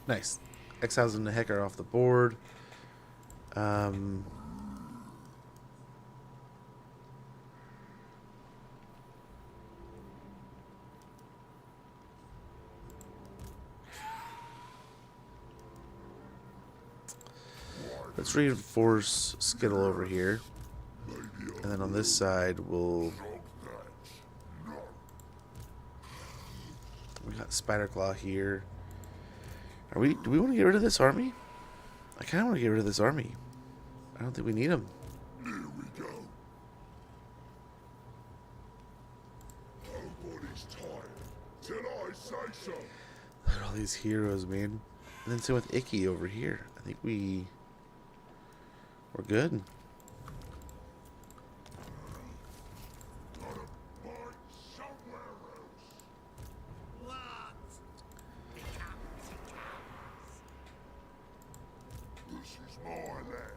Nice. Exiles and the heck are off the board. Let's reinforce Skittle over here. And then on this side, we got Spiderclaw here. Do we want to get rid of this army? I kind of want to get rid of this army. I don't think we need them. Here we go. Nobody's tired till I say so. Look at all these heroes, man. And then same with Icky over here. I think we're good. Gotta fight somewhere else. What? Becomes it comes. This is my land.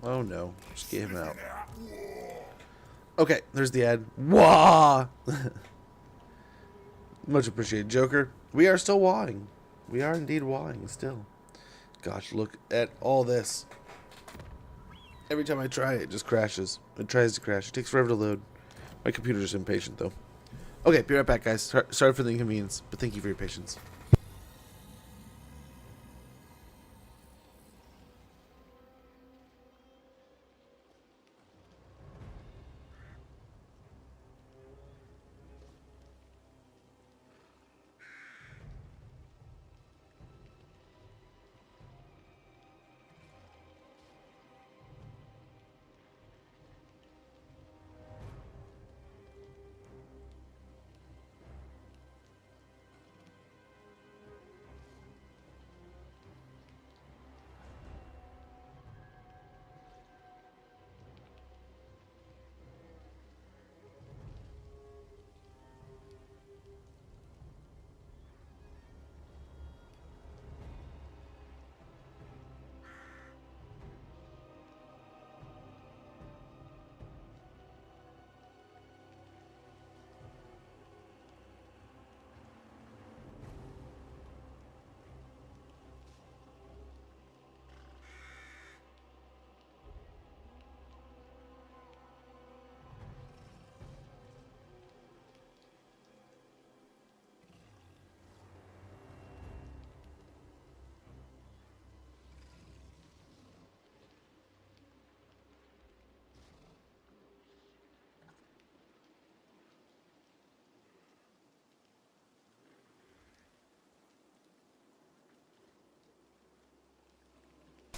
Oh no. Just get him out. Okay, there's the ad. Wah! Much appreciated, Joker. We are still wawing. We are indeed wawing still. Gosh, look at all this. Every time I try, it just crashes. It tries to crash. It takes forever to load. My computer's just impatient, though. Okay, be right back, guys. Sorry for the inconvenience, but thank you for your patience.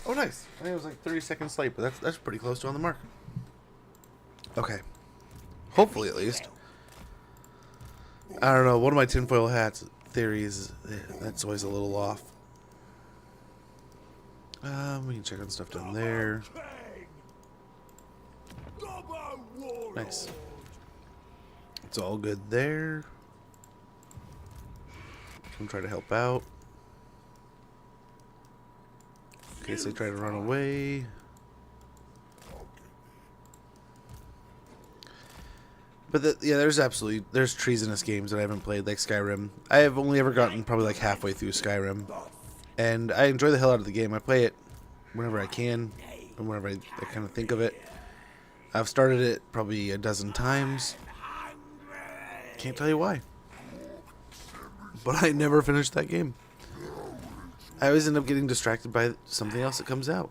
Oh, nice. I think it was like 30 seconds late, but that's pretty close to on the mark. Okay. Hopefully, at least. I don't know. One of my tinfoil hats theories, that's always a little off. We can check on stuff down there. Nice. It's all good there. Come try to help out. In case they try to run away. But yeah, there's treasonous games that I haven't played, like Skyrim. I have only ever gotten probably like halfway through Skyrim. And I enjoy the hell out of the game. I play it whenever I can, and whenever I kind of think of it. I've started it probably a dozen times. Can't tell you why. But I never finished that game. I always end up getting distracted by something else that comes out.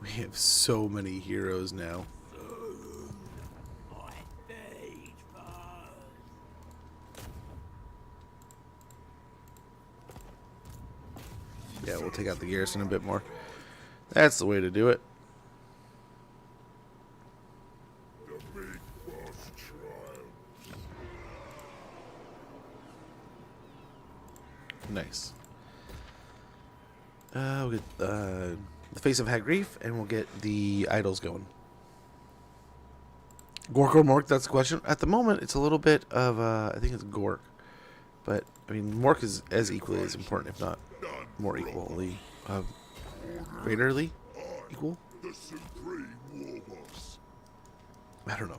We have so many heroes now. Yeah, we'll take out the garrison a bit more. That's the way to do it. Nice. We'll get the Face of Hagrief, and we'll get the idols going. Gork or Mork, that's the question. At the moment, it's a little bit of, I think it's Gork. But, I mean, Mork is as equally as important, if not more equally, greaterly equal? I don't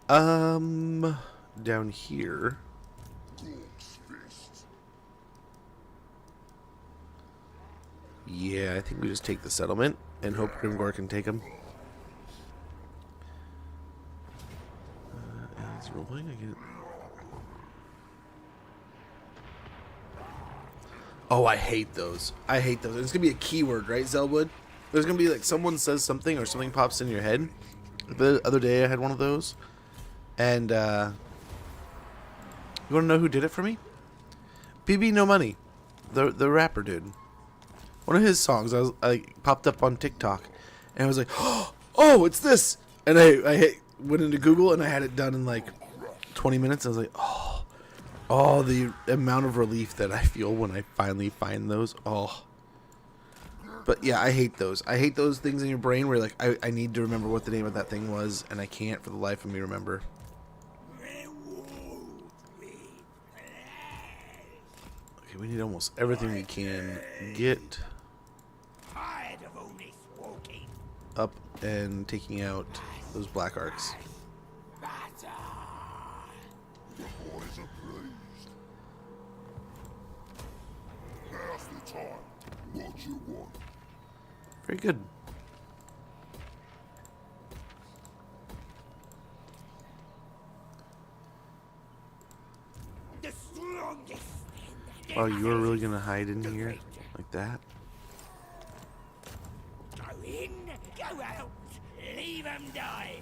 know. Down here. Yeah, I think we just take the settlement and hope Grimgor can take him. It's rolling. I get it. Oh, I hate those. I hate those. It's gonna be a keyword, right, Zelwood? There's gonna be like someone says something or something pops in your head. The other day I had one of those, and you wanna know who did it for me? BB No Money, the rapper dude. One of his songs I popped up on TikTok, and I was like, "Oh, it's this!" And I went into Google and I had it done in like 20 minutes. I was like, "Oh, the amount of relief that I feel when I finally find those." Oh, but yeah, I hate those. I hate those things in your brain where like I need to remember what the name of that thing was, and I can't for the life of me remember. Okay, we need almost everything we can get up and taking out those black arcs. Very good. Wow, you are really gonna hide in here like that? Go in, go out, leave them die.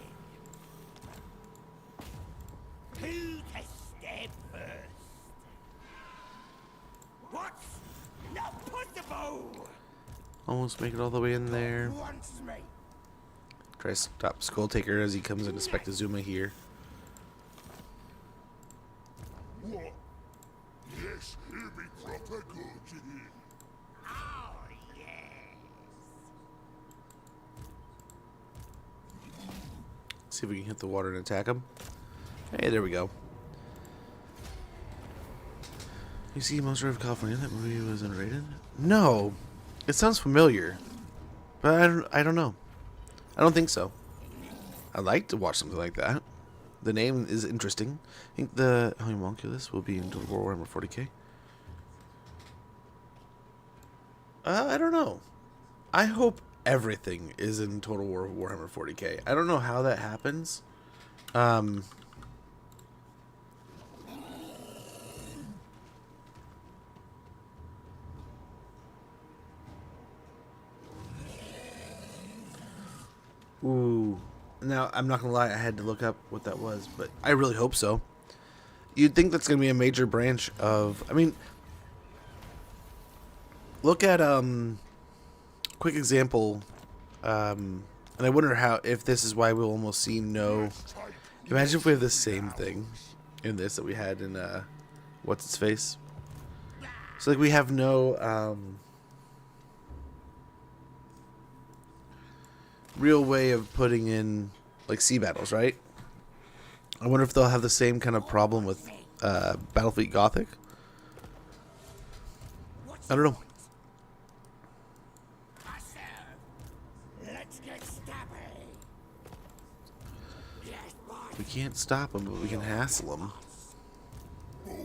Who to step first? What's not possible? Almost make it all the way in there. Wants me. Try to stop Skulltaker as he comes into Spectazuma here. What? Yes, he'll be proper good. Oh, yes. See if we can hit the water and attack him. Hey, there we go. You see Monster of California? That movie was underrated? No. It sounds familiar. But I don't know. I don't think so. I'd like to watch something like that. The name is interesting. I think the homunculus will be in Total War Warhammer 40k. I don't know. I hope everything is in Total War Warhammer 40k. I don't know how that happens. Ooh. Now, I'm not going to lie, I had to look up what that was, but I really hope so. You'd think that's going to be a major branch of... I mean, look at, quick example, and I wonder how, if this is why we'll almost see no... Imagine if we have the same thing in this that we had in, what's its face? So, like, we have no, real way of putting in, like, sea battles, right? I wonder if they'll have the same kind of problem with Battlefleet Gothic. I don't know. Let's get stabby. Yes, boy. We can't stop them, but we can hassle them. No,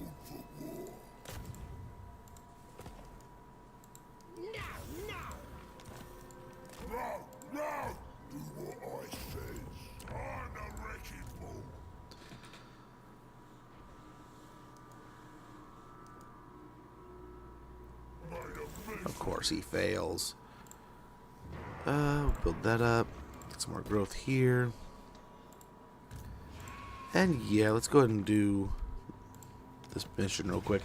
no. No, no! Do what I says. I'm a wrecking ball. Of course, he fails. Build that up. Get some more growth here. And yeah, let's go ahead and do this mission real quick.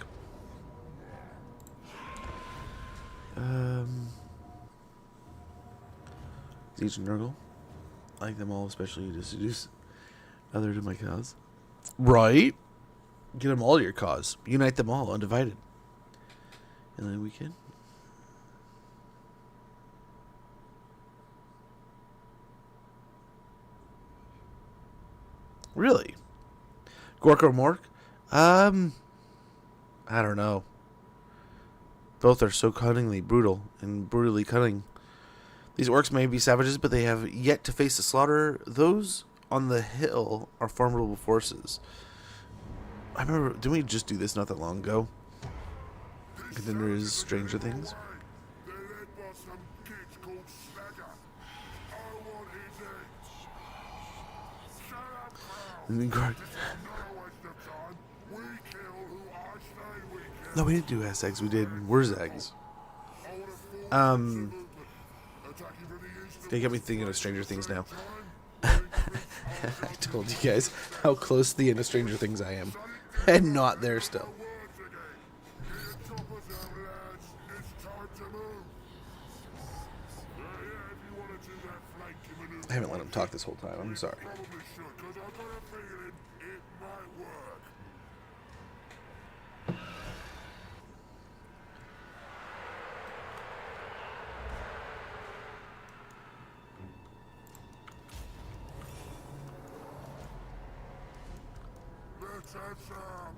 Siege and Nurgle. I like them all, especially to seduce other to my cause. Right? Get them all to your cause. Unite them all, undivided. And then we can. Really? Gork or Mork? I don't know. Both are so cunningly brutal and brutally cunning. These orcs may be savages, but they have yet to face the slaughter. Those on the hill are formidable forces. I remember, didn't we just do this not that long ago? Contenders, Stranger Things. They're led by some kids called Slagger. I want his head. Shut up, pal. And then Gork. Not a waste of time. We kill who I say we kill. No, we didn't do ass eggs. We did Wurzags. I would have thought movement. Attacking from the east They get me thinking of Stranger Things now. I told you guys how close to the end of Stranger Things I am. And not there still. words again. Get the choppers out, lads. It's time to move. Yeah, if you want to do that flanking maneuver, I haven't let him talk this whole time. I'm sorry. probably should, because I've got a feeling it might work. Let's have some.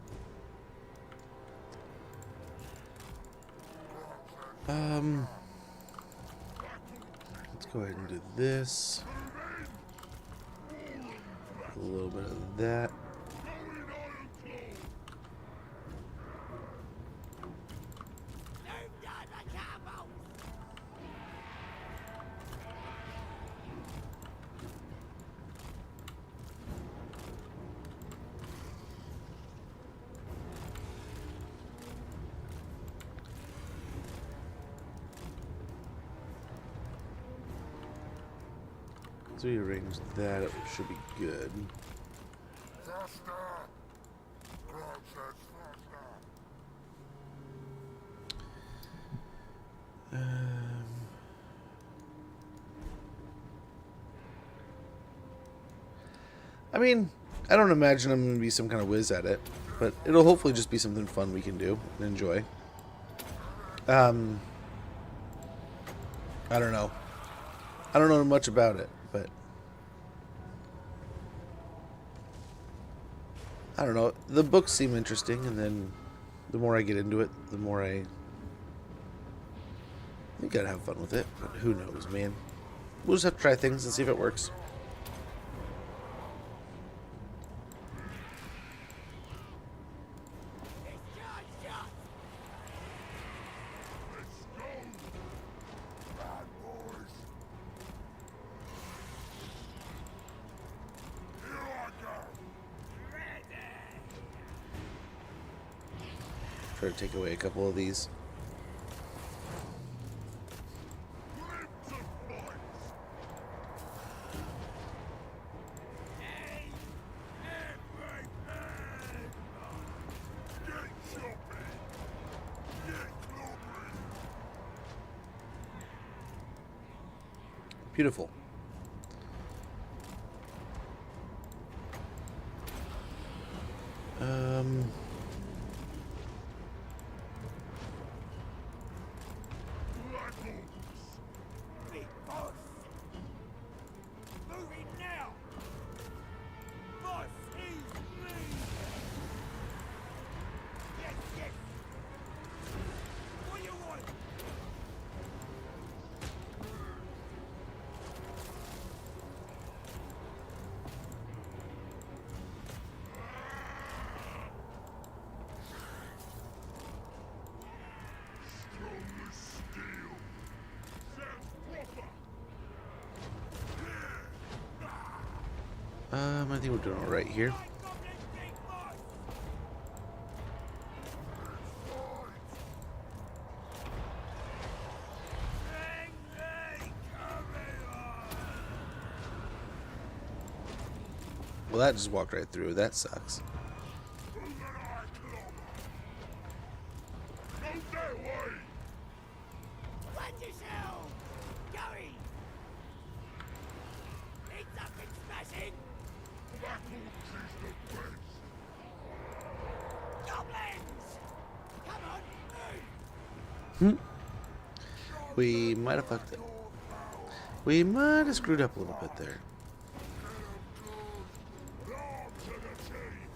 Let's go ahead and do this. A little bit of that. No, not the cowboy. So we arrange that. It should be good. Faster. Crowd says faster. I mean, I don't imagine I'm going to be some kind of whiz at it, but it'll hopefully just be something fun we can do and enjoy. I don't know. I don't know much about it, but I don't know. The books seem interesting, and then the more I get into it, the more I think I'd have fun with it. But who knows, man? We'll just have to try things and see if it works. It's your shot. Bad boys. Here I go. Try to take away a couple of these. Glimpse of light. Beautiful. Big boss! Moving now! Boss, he's me! Yes, yes! What do you want? Strong as steel. Sounds proper. I think we're doing all right here. Night Goblin, big boss! Bring me coming on! Well, that just walked right through. That sucks. Who's an Ironclaw? Go that way. Watch yourself! Going! Need something smashing! Black Orcs is the best. Goblins! Come on, move! We might have fucked it. We might have screwed up a little bit there. Arm to the teeth.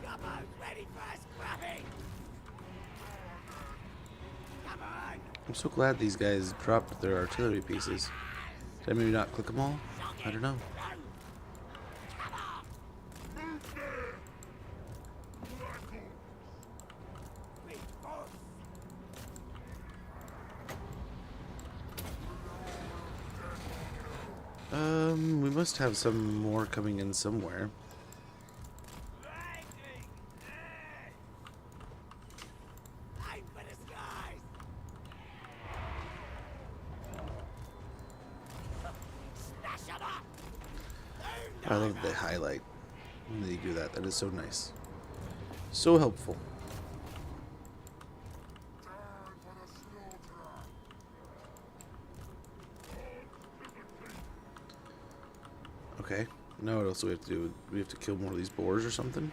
Gobbo's ready for a scrapping! Come on! I'm so glad these guys dropped their artillery pieces. Did I maybe not click them all? I don't know. Run! Come on! Move there. Black Orcs. Big boss! We must have some more coming in somewhere. Lightning! Aim for the skies! Smash 'em up! I think they highlight when they do that. That is so nice. So helpful. Time for the slaughter. Okay. Now what else do we have to do? We have to kill more of these boars or something?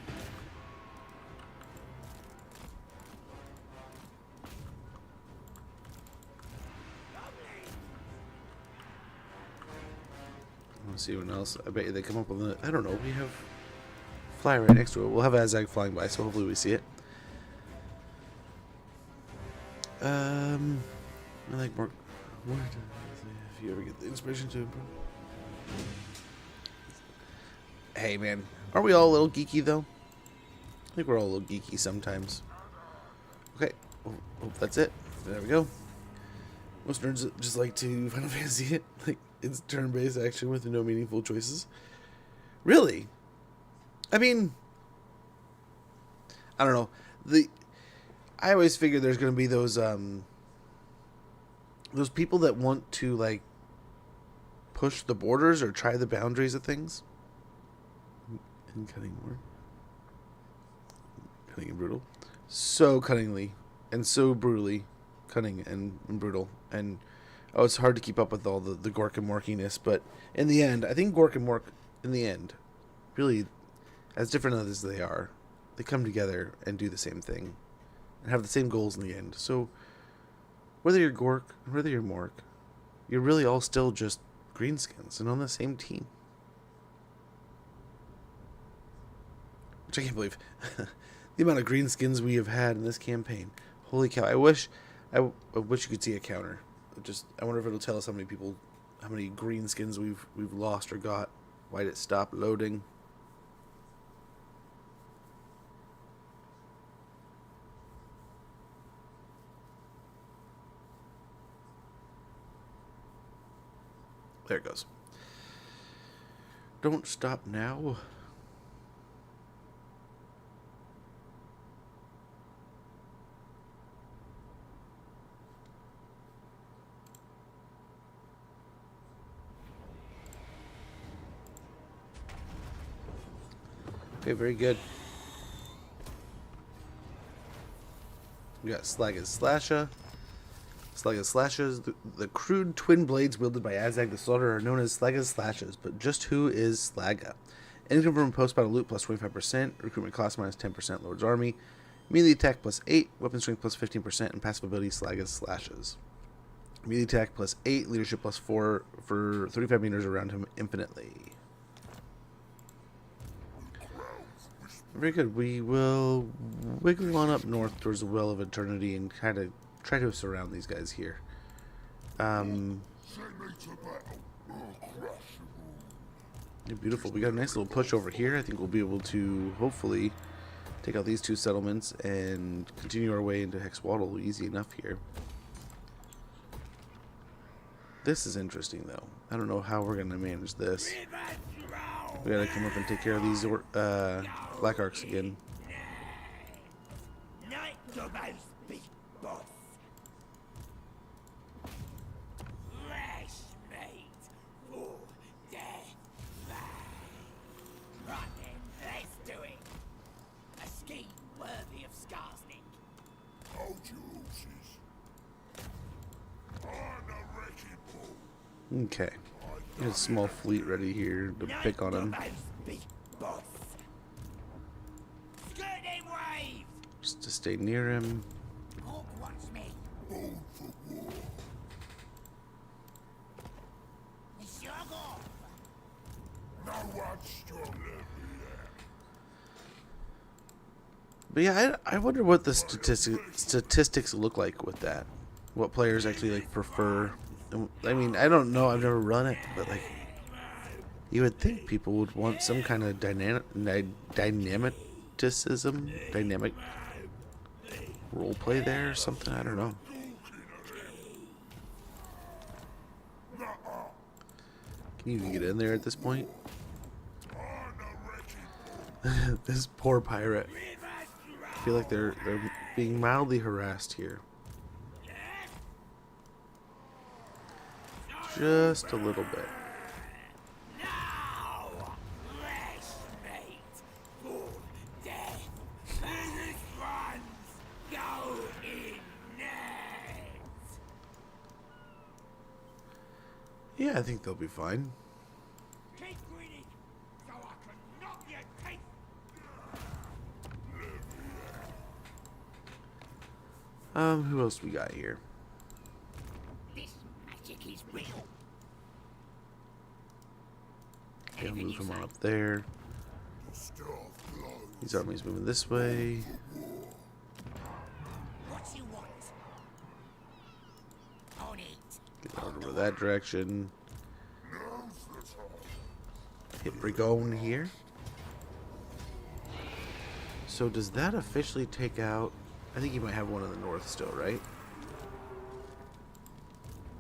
Let's see what else. I bet you they come up with the. I don't know. We have fly right next to it. We'll have Azag flying by, so hopefully we see it. I like more. If you ever get the inspiration to improve. Hey man, are we all a little geeky though? I think we're all a little geeky sometimes. Okay, oh, that's it. There we go. Most nerds just like to Final Fantasy it. Like, it's turn-based action with no meaningful choices. Really? I mean, I don't know. I always figure there's gonna be those people that want to like push the borders or try the boundaries of things. And cutting more. Cutting and brutal. So cunningly and so brutally cunning and brutal. And oh, it's hard to keep up with all the Gork and Morkiness, but in the end, I think Gork and Mork, in the end, really, as different as they are, they come together and do the same thing. And have the same goals in the end. So, whether you're Gork, or whether you're Mork, you're really all still just greenskins and on the same team. Which I can't believe. The amount of greenskins we have had in this campaign. Holy cow. I wish you could see a counter. I wonder if it'll tell us how many people, how many greenskins we've lost or got. Why did it stop loading? There it goes. Don't stop now. Okay, very good. We got Slagga Slasha. Slagga Slashes. The crude twin blades wielded by Azag the Slaughter are known as Slagga Slashes, but just who is Slagga? Income from post-battle loot plus 25%, recruitment cost minus 10%, Lord's Army, melee attack plus 8, weapon strength plus 15%, and passive ability Slagga Slashes. Melee attack plus 8, leadership plus 4 for 35 meters around him infinitely. Very good. We will wiggle on up north towards the Well of Eternity and kind of try to surround these guys here. Beautiful. We got a nice little push over here. I think we'll be able to hopefully take out these two settlements and continue our way into Hexwaddle easy enough here. This is interesting though. I don't know how we're going to manage this. We gotta come up and take care of these Black Arcs again. Night Gorbad's big boss. Fresh meat for death. Right then, let's do it. A scheme worthy of Skarsnik. Hold your horses. On the wrecking ball. Okay. Get a small fleet ready here to pick on him. Big boss. Skirting wave. Just to stay near him. Hawk wants me. Born for war. Shug off. No one stronger than me. But yeah, I wonder what the statistics look like with that. What players actually like prefer. I mean, I don't know. I've never run it, but like, you would think people would want some kind of dynamic role play there or something. I don't know. Can you even get in there at this point? This poor pirate. I feel like they're being mildly harassed here. Just a little bit. Now, fresh meat for death. This one's go in next. Yeah, I think they'll be fine. Keep grinning, so I can knock your teeth. Who else we got here? This magic is real. Okay, I'll move him on up there. Stuff blows. These armies moving this way. What you want? On it. Get out over that direction. Now's the time. Hit Brigone here. So does that officially take out... I think you might have one in the north still, right?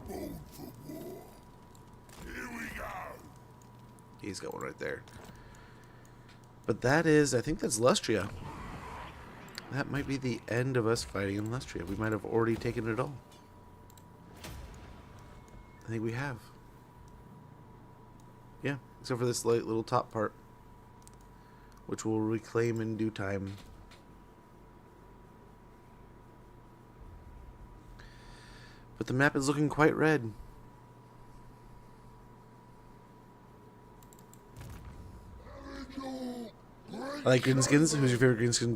Born for war. Here we go. He's got one right there. But that is... I think that's Lustria. That might be the end of us fighting in Lustria. We might have already taken it all. I think we have. Yeah, except for this light little top part, which we'll reclaim in due time. But the map is looking quite red. I like greenskins. Who's your favorite greenskin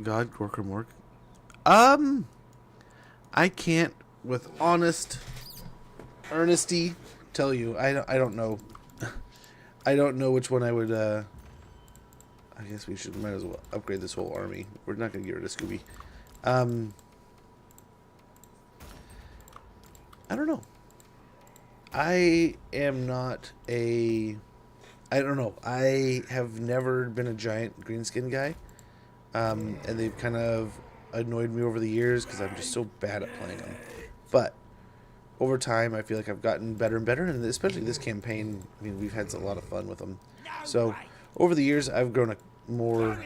god? Gork or Mork? I can't, with honest earnesty, tell you. I don't know. I don't know which one I would. I guess we might as well upgrade this whole army. We're not gonna get rid of Scooby. I don't know. I am not a... I don't know. I have never been a giant greenskin guy. And they've kind of annoyed me over the years because I'm just so bad at playing them. But over time, I feel like I've gotten better and better. And especially this campaign, I mean, we've had a lot of fun with them. So over the years, I've grown more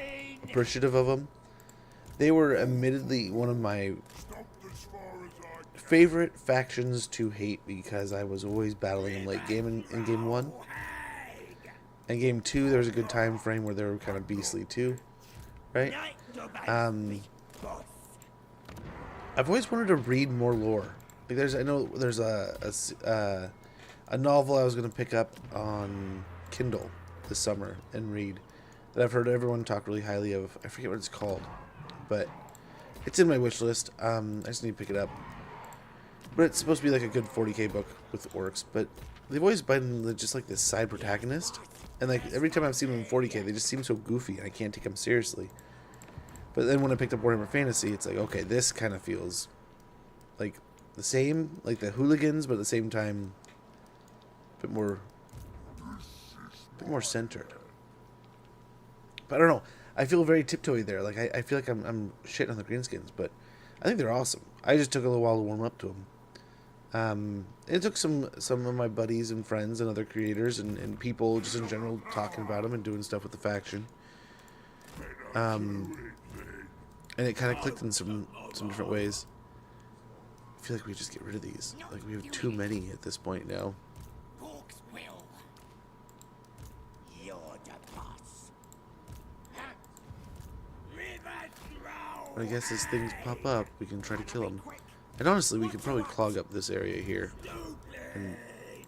appreciative of them. They were admittedly one of my favorite factions to hate because I was always battling them late game in game 1. In game 2, there was a good time frame where they were kind of beastly too, right? I've always wanted to read more lore. Like I know there's a novel I was gonna pick up on Kindle this summer and read that I've heard everyone talk really highly of. I forget what it's called, but it's in my wish list. I just need to pick it up. But it's supposed to be like a good 40k book with orcs. But they've always been just like this side protagonist, and like every time I've seen them in 40k, they just seem so goofy, and I can't take them seriously. But then when I picked up Warhammer Fantasy, it's like, okay, this kind of feels like the same, like the hooligans, but at the same time, a bit more centered. But I don't know. I feel very tiptoey there. Like I feel like I'm shitting on the greenskins, but I think they're awesome. I just took a little while to warm up to them. It took some of my buddies and friends and other creators and people just in general talking about them and doing stuff with the faction. And it kind of clicked in some different ways. I feel like we just get rid of these. Like we have too many at this point now. Orcs will. You're the boss. But I guess as things pop up, we can try to kill them. And honestly, we could probably clog up this area here and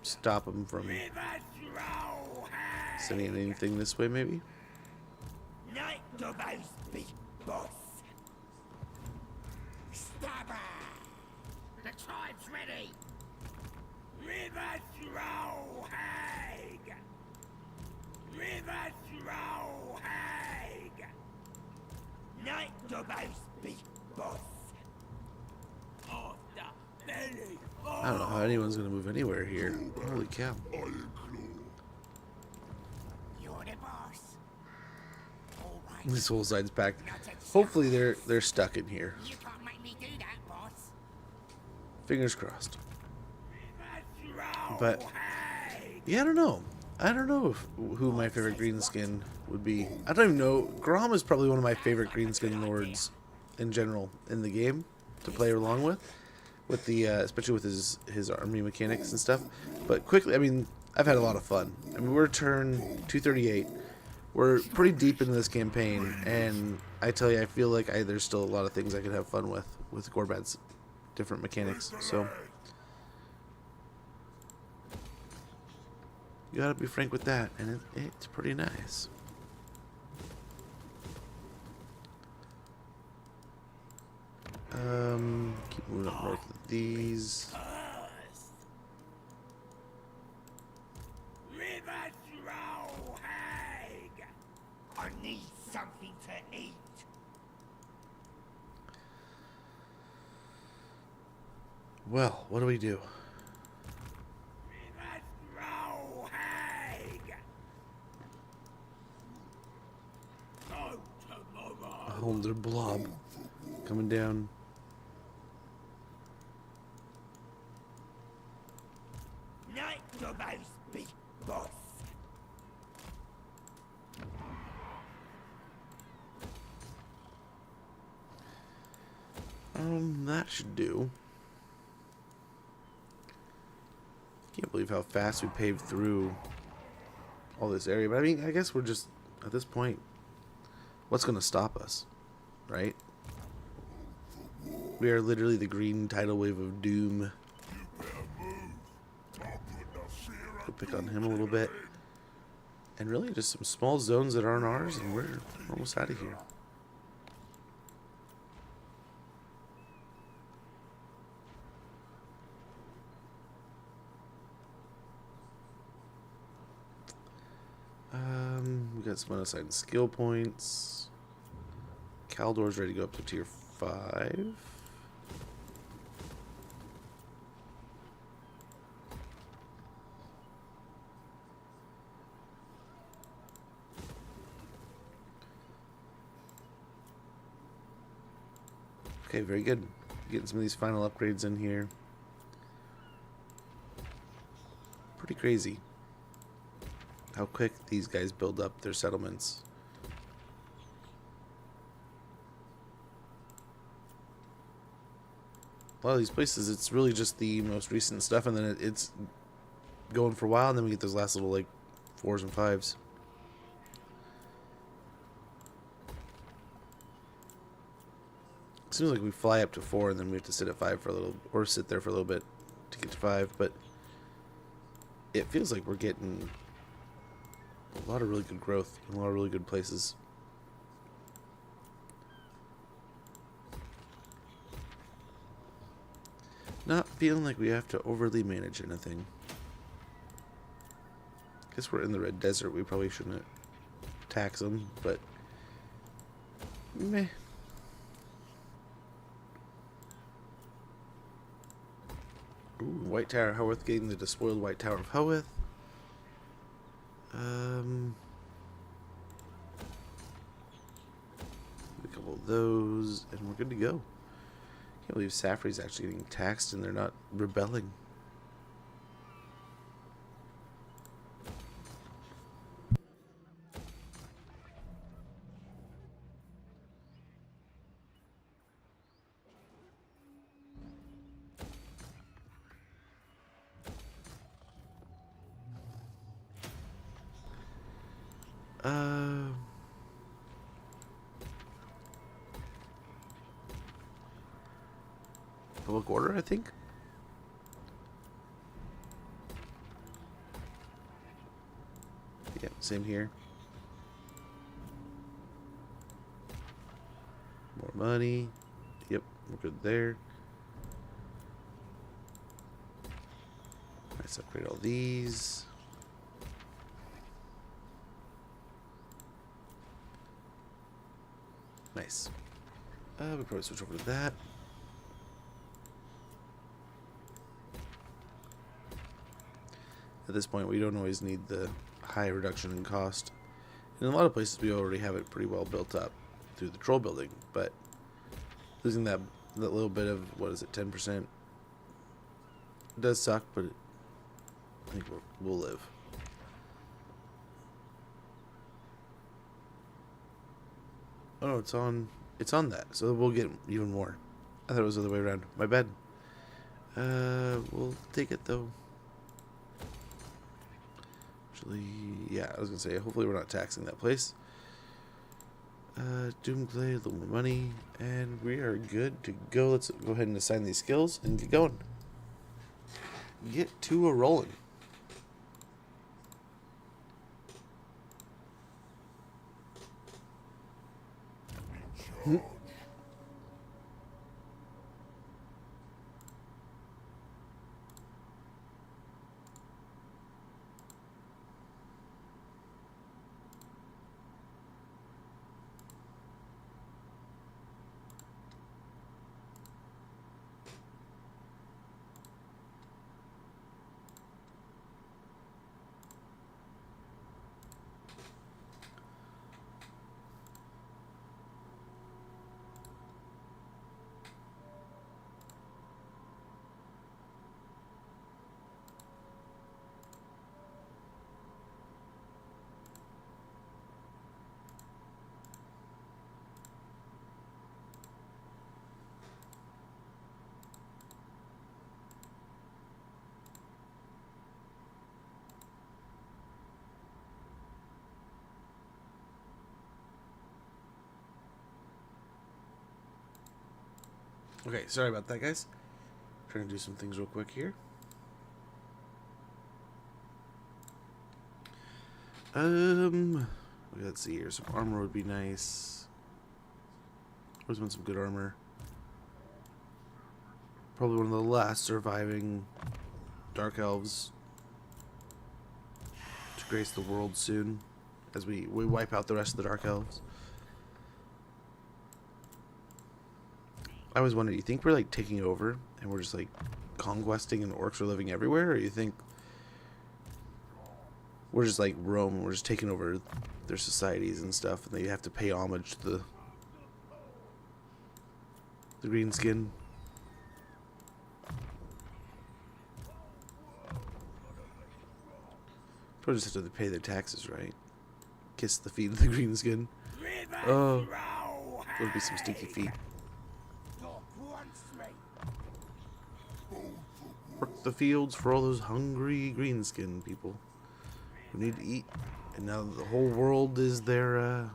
stop them from sending anything this way, maybe? Night Gorbad's big boss. Stabber. The tribe's ready. River Throw Hag. River Throw Hag. Night Gorbad's big boss. Off the belly. I don't know how anyone's going to move anywhere here. Holy cow. You're the boss. All right. This whole side's packed. Hopefully they're stuck in here. You can't make me do that, boss. Fingers crossed. River Throw But Hag. yeah, I don't know. I don't know who my favorite greenskin would be. I don't even know. Grom is probably one of my favorite greenskin lords in general in the game to play along with the especially with his army mechanics and stuff. But quickly, I mean, I've had a lot of fun. I mean, we're turn 238. We're pretty deep into this campaign, and I tell you, I feel like there's still a lot of things I could have fun with Gorbad's different mechanics. So you gotta be frank with that, and it's pretty nice. Keep moving up north with these. River Throw Hag. I need something to eat. Well, what do we do? River Throw Hag. Oh, tomorrow. A whole little blob coming down. Night Gorbad's big boss. That should do. Can't believe how fast we paved through all this area. But I mean, I guess we're just, at this point, what's going to stop us, right? We are literally the green tidal wave of doom. We'll pick on him a little bit. And really just some small zones that aren't ours, and we're almost out of here. We got some unassigned skill points. Caldor's ready to go up to tier 5. Okay, very good. Getting some of these final upgrades in here. Pretty crazy how quick these guys build up their settlements. A lot of these places, it's really just the most recent stuff, and then it's going for a while, and then we get those last little, like, 4s and 5s. Seems like we fly up to 4 and then we have to sit at 5 for a little, or sit there for a little bit to get to 5. But it feels like we're getting a lot of really good growth in a lot of really good places. Not feeling like we have to overly manage anything. Guess we're in the Red Desert. We probably shouldn't tax them, but meh. Ooh, White Tower of Howarth, getting the despoiled White Tower of Howarth. A couple of those, and we're good to go. Can't believe Safri's actually getting taxed and they're not rebelling. Public order, I think. Yeah, same here. More money. Yep, we're good there. Let's upgrade all these. Nice. We probably switch over to that. At this point, we don't always need the high reduction in cost. In a lot of places, we already have it pretty well built up through the troll building, but losing that little bit of, what is it, 10%, does suck, but I think we'll live. Oh no, it's on that, so we'll get even more. I thought it was the other way around. My bad. We'll take it though. Actually, yeah, I was gonna say, hopefully we're not taxing that place. Doomglade, a little more money, and we are good to go. Let's go ahead and assign these skills and get going. Get to a rolling. Okay, sorry about that, guys. Trying to do some things real quick here. Let's see here. Some armor would be nice. Always want some good armor. Probably one of the last surviving Dark Elves to grace the world soon, as we wipe out the rest of the Dark Elves. I always wondered, you think we're like taking over and we're just like conquesting and orcs are living everywhere, or you think we're just like Rome, we're just taking over their societies and stuff, and they have to pay homage to the green skin? Probably just have to pay their taxes, right? Kiss the feet of the green skin. Oh, there'll be some stinky feet. Work the fields for all those hungry greenskin people who need to eat, and now the whole world is their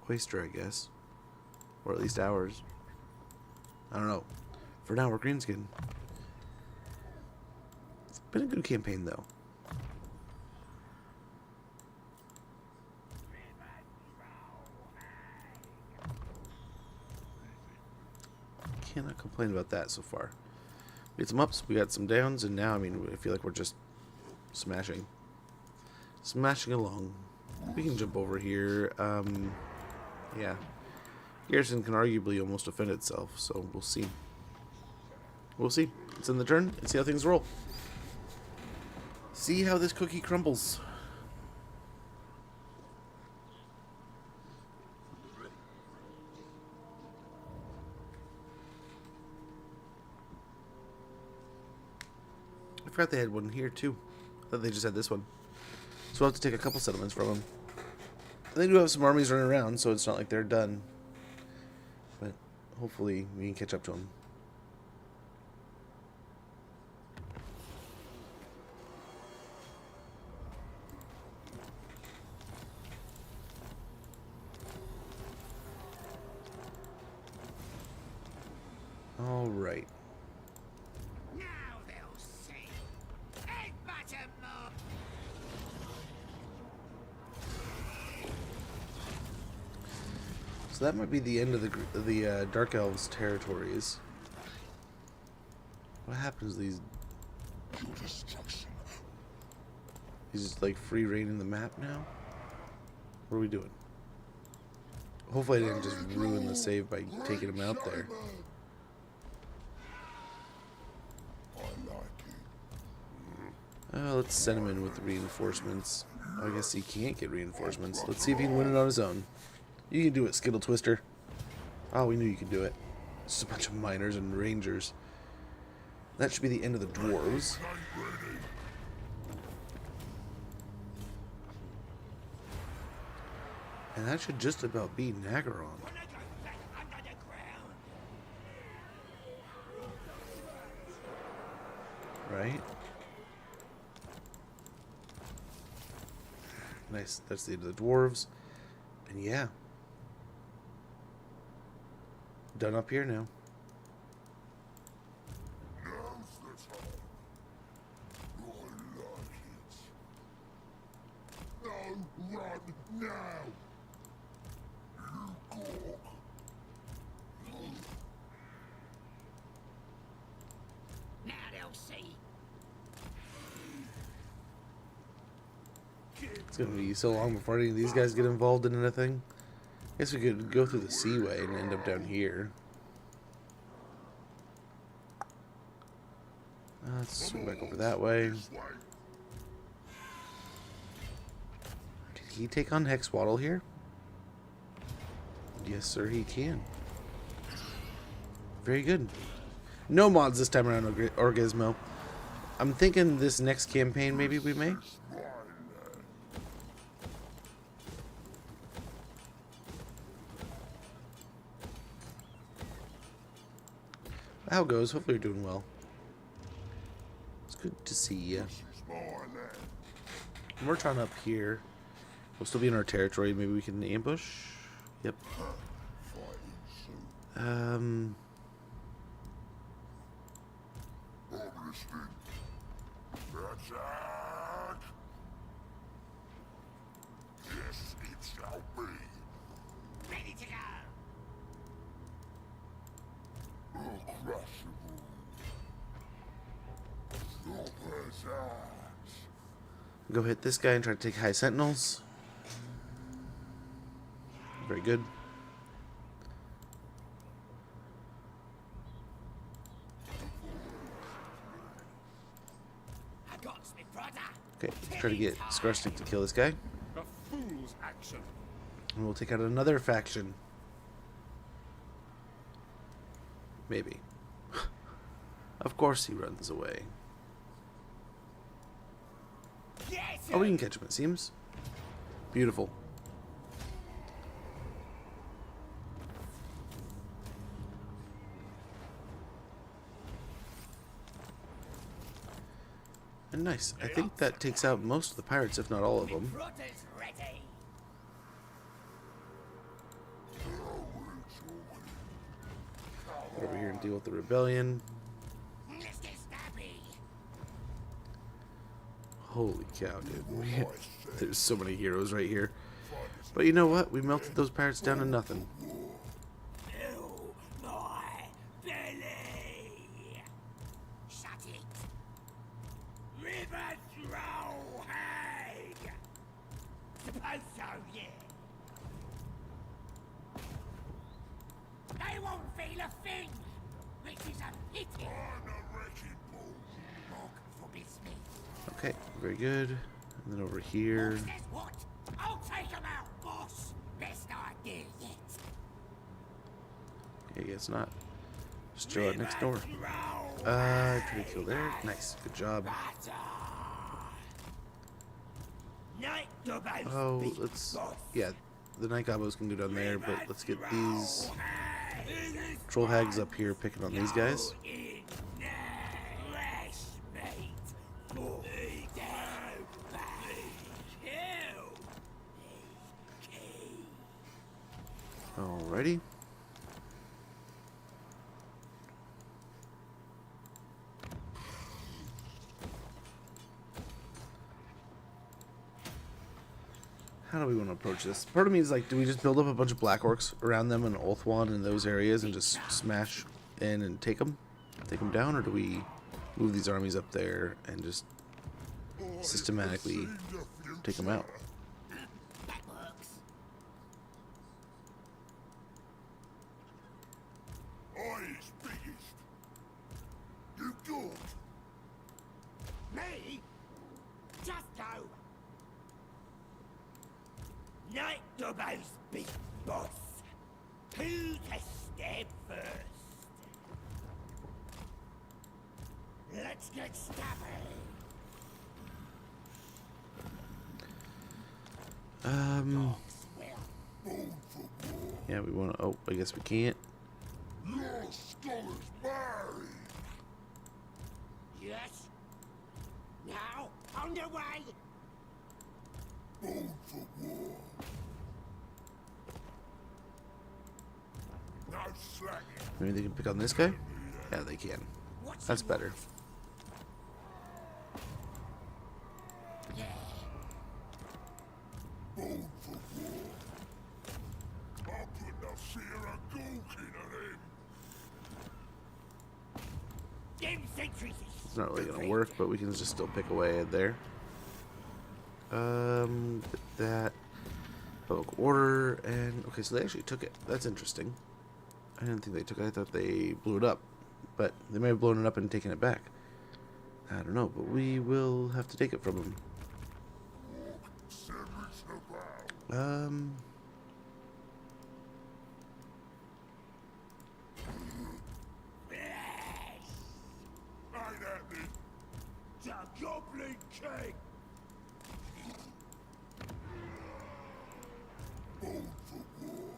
oyster, I guess, or at least ours. I don't know. For now, we're greenskin. It's been a good campaign, though. Cannot complain about that so far. We had some ups, we got some downs, and now, I mean, I feel like we're just smashing. Smashing along. We can jump over here. Yeah. Garrison can arguably almost defend itself, so we'll see. We'll see. It's in the turn. Let's see how things roll. See how this cookie crumbles. I forgot they had one here too. I thought they just had this one. So we'll have to take a couple settlements from them. They do have some armies running around, so it's not like they're done. But hopefully we can catch up to them. All right. Now they'll see. Headbutt 'em more. So that might be the end of the Dark Elves' territories. What happens to these? He's just like free reigning the map now? What are we doing? Hopefully I didn't just ruin the save by taking him out there. Let's send him in with reinforcements. I guess he can't get reinforcements. Let's see if he can win it on his own. You can do it, Skittle Twister. Oh, we knew you could do it. It's just a bunch of miners and rangers. That should be the end of the dwarves. And that should just about be Nagaron. Right? Nice. That's the end of the dwarves. And yeah. Done up here now. Now's the time. I like it. No, run now. You gawk. Now they'll see. It's gonna be so long before any of these guys get involved in anything. Guess we could go through the seaway and end up down here. Let's swing back over that way. Did he take on Hexwaddle here? Yes, sir, he can. Very good. No mods this time around, Orgizmo. I'm thinking this next campaign maybe we may. How goes? Hopefully you're doing well. It's good to see you. We're trying up here. We'll still be in our territory. Maybe we can ambush. Yep. Attack! Yes, it shall be. Ready to go. Uncrushable. Stop ass. Go hit this guy and try to take high sentinels. Very good. I got me brother. Okay, try to get Scarstick to kill this guy. A fool's action. And we'll take out another faction. Maybe. Of course he runs away. Yes. Oh, we can catch him, it seems. Beautiful. And nice. I think that takes out most of the pirates, if not all of them. Brother's ready. Get over here and deal with the rebellion. Let's get stabby. Holy cow, dude. There's so many heroes right here. But you know what? We melted those pirates down to nothing. Fill my belly. Shut it. River throw hag. Suppose so, yeah. They won't feel a thing, which is a pity. On a wrecking ball. Mark for business. Okay, very good. And then over here. Says what? I'll take them out, boss. Best idea yet. Yeah, guess not. Just chill out next door. Try to kill there. Nice, good job. Oh, let's. Yeah, the night gobos can go down there, but let's get these troll hags up here picking on these guys. Alrighty. How do we want to approach this? Part of me is like, do we just build up a bunch of black orcs around them and Ulthuan in those areas and just smash in and take them down, or do we move these armies up there and just systematically take them out? That works. I is biggest. You good? Me? Just go. Night Dobbo's big boss. Who to stab first? Let's get stabby. Yeah, we want to. Oh, I guess we can't. Your skull is married. Yes. Now, on the way. Bone for war. No slacking. Maybe they can pick on this guy. Yeah, they can. What's That's better. Yeah. Bone for war. I'll put the fear of Gulkin at him. Them sentries. It's not really gonna work, but we can just still pick away at there. Get that. Public order, and okay, so they actually took it. That's interesting. I didn't think they took it. I thought they blew it up, but they may have blown it up and taken it back. I don't know, but we will have to take it from them. Service about. Right at me. The Goblin King. Bone for war.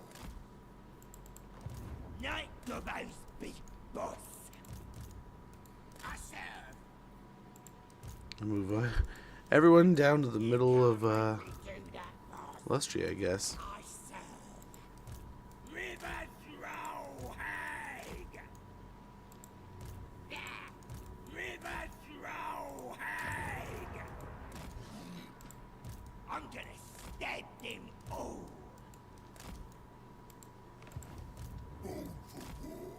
Night Dobbo's big boss. I serve. Move everyone down to the middle of Do that, boss. Lustria, I guess. I serve. River throw hag. Yeah. River throw hag. I'm gonna stab them all. Bone for war.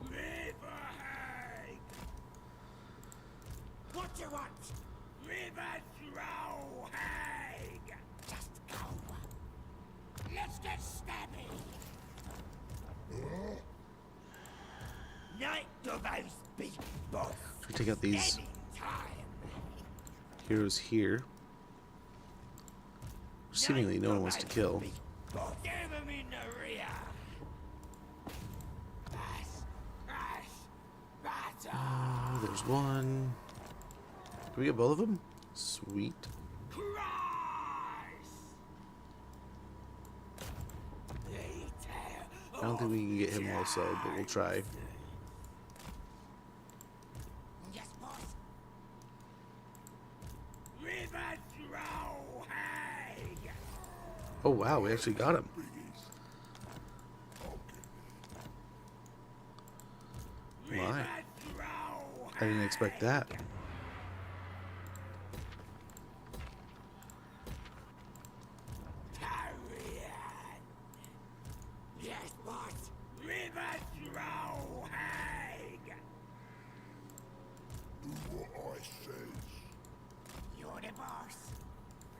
River hag. What you want? River throw hag. Just go. Let's get stabby. Night Dobbo's big boss. Should we take out these Stabbing time. heroes here? Seemingly no one wants to kill. Stab him in the rear. Bash, bash, batter. Oh, there's one. Can we get both of them? Sweet. Christ. I don't think we can get him also, but we'll try. Yes, boss. River throw hag. Oh wow, we actually got him. My. I didn't expect that. Yes, boss. River Throwhag. Do what I says. You're the boss.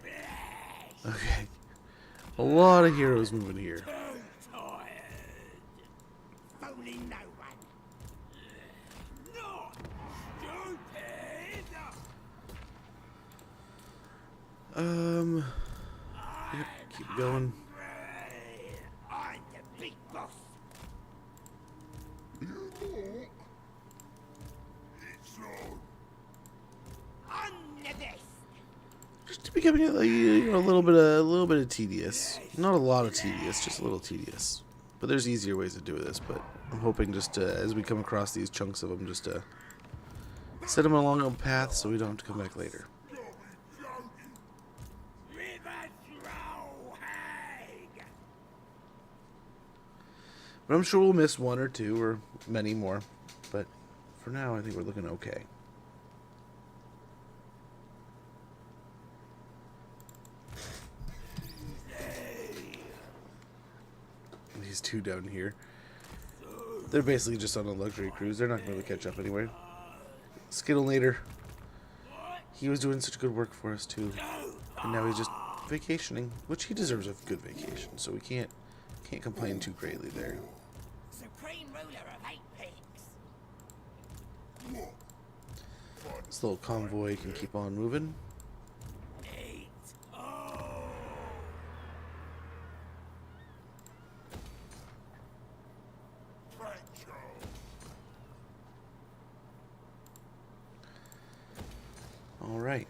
Bless. Okay. A lot of heroes moving here. Too tired. Phoning no one. Not stupid. Yep, keep going. I'm the big boss. You walk. It's on. I'm the best. Just becoming a little bit of tedious. Not a lot of tedious, just a little tedious. But there's easier ways to do this. But I'm hoping just to, as we come across these chunks of them, just to set them along a path so we don't have to come back later. You'll be joking. River Throwhag. But I'm sure we'll miss one or two or many more. But for now, I think we're looking okay. These two down here. They're basically just on a luxury cruise. They're not going to be able to catch up anyway. Skittlenator. He was doing such good work for us too. And now he's just vacationing, which he deserves a good vacation. So we can't complain too greatly there. Supreme ruler of 8 peaks. This little convoy can keep on moving. 8. Francho. All right.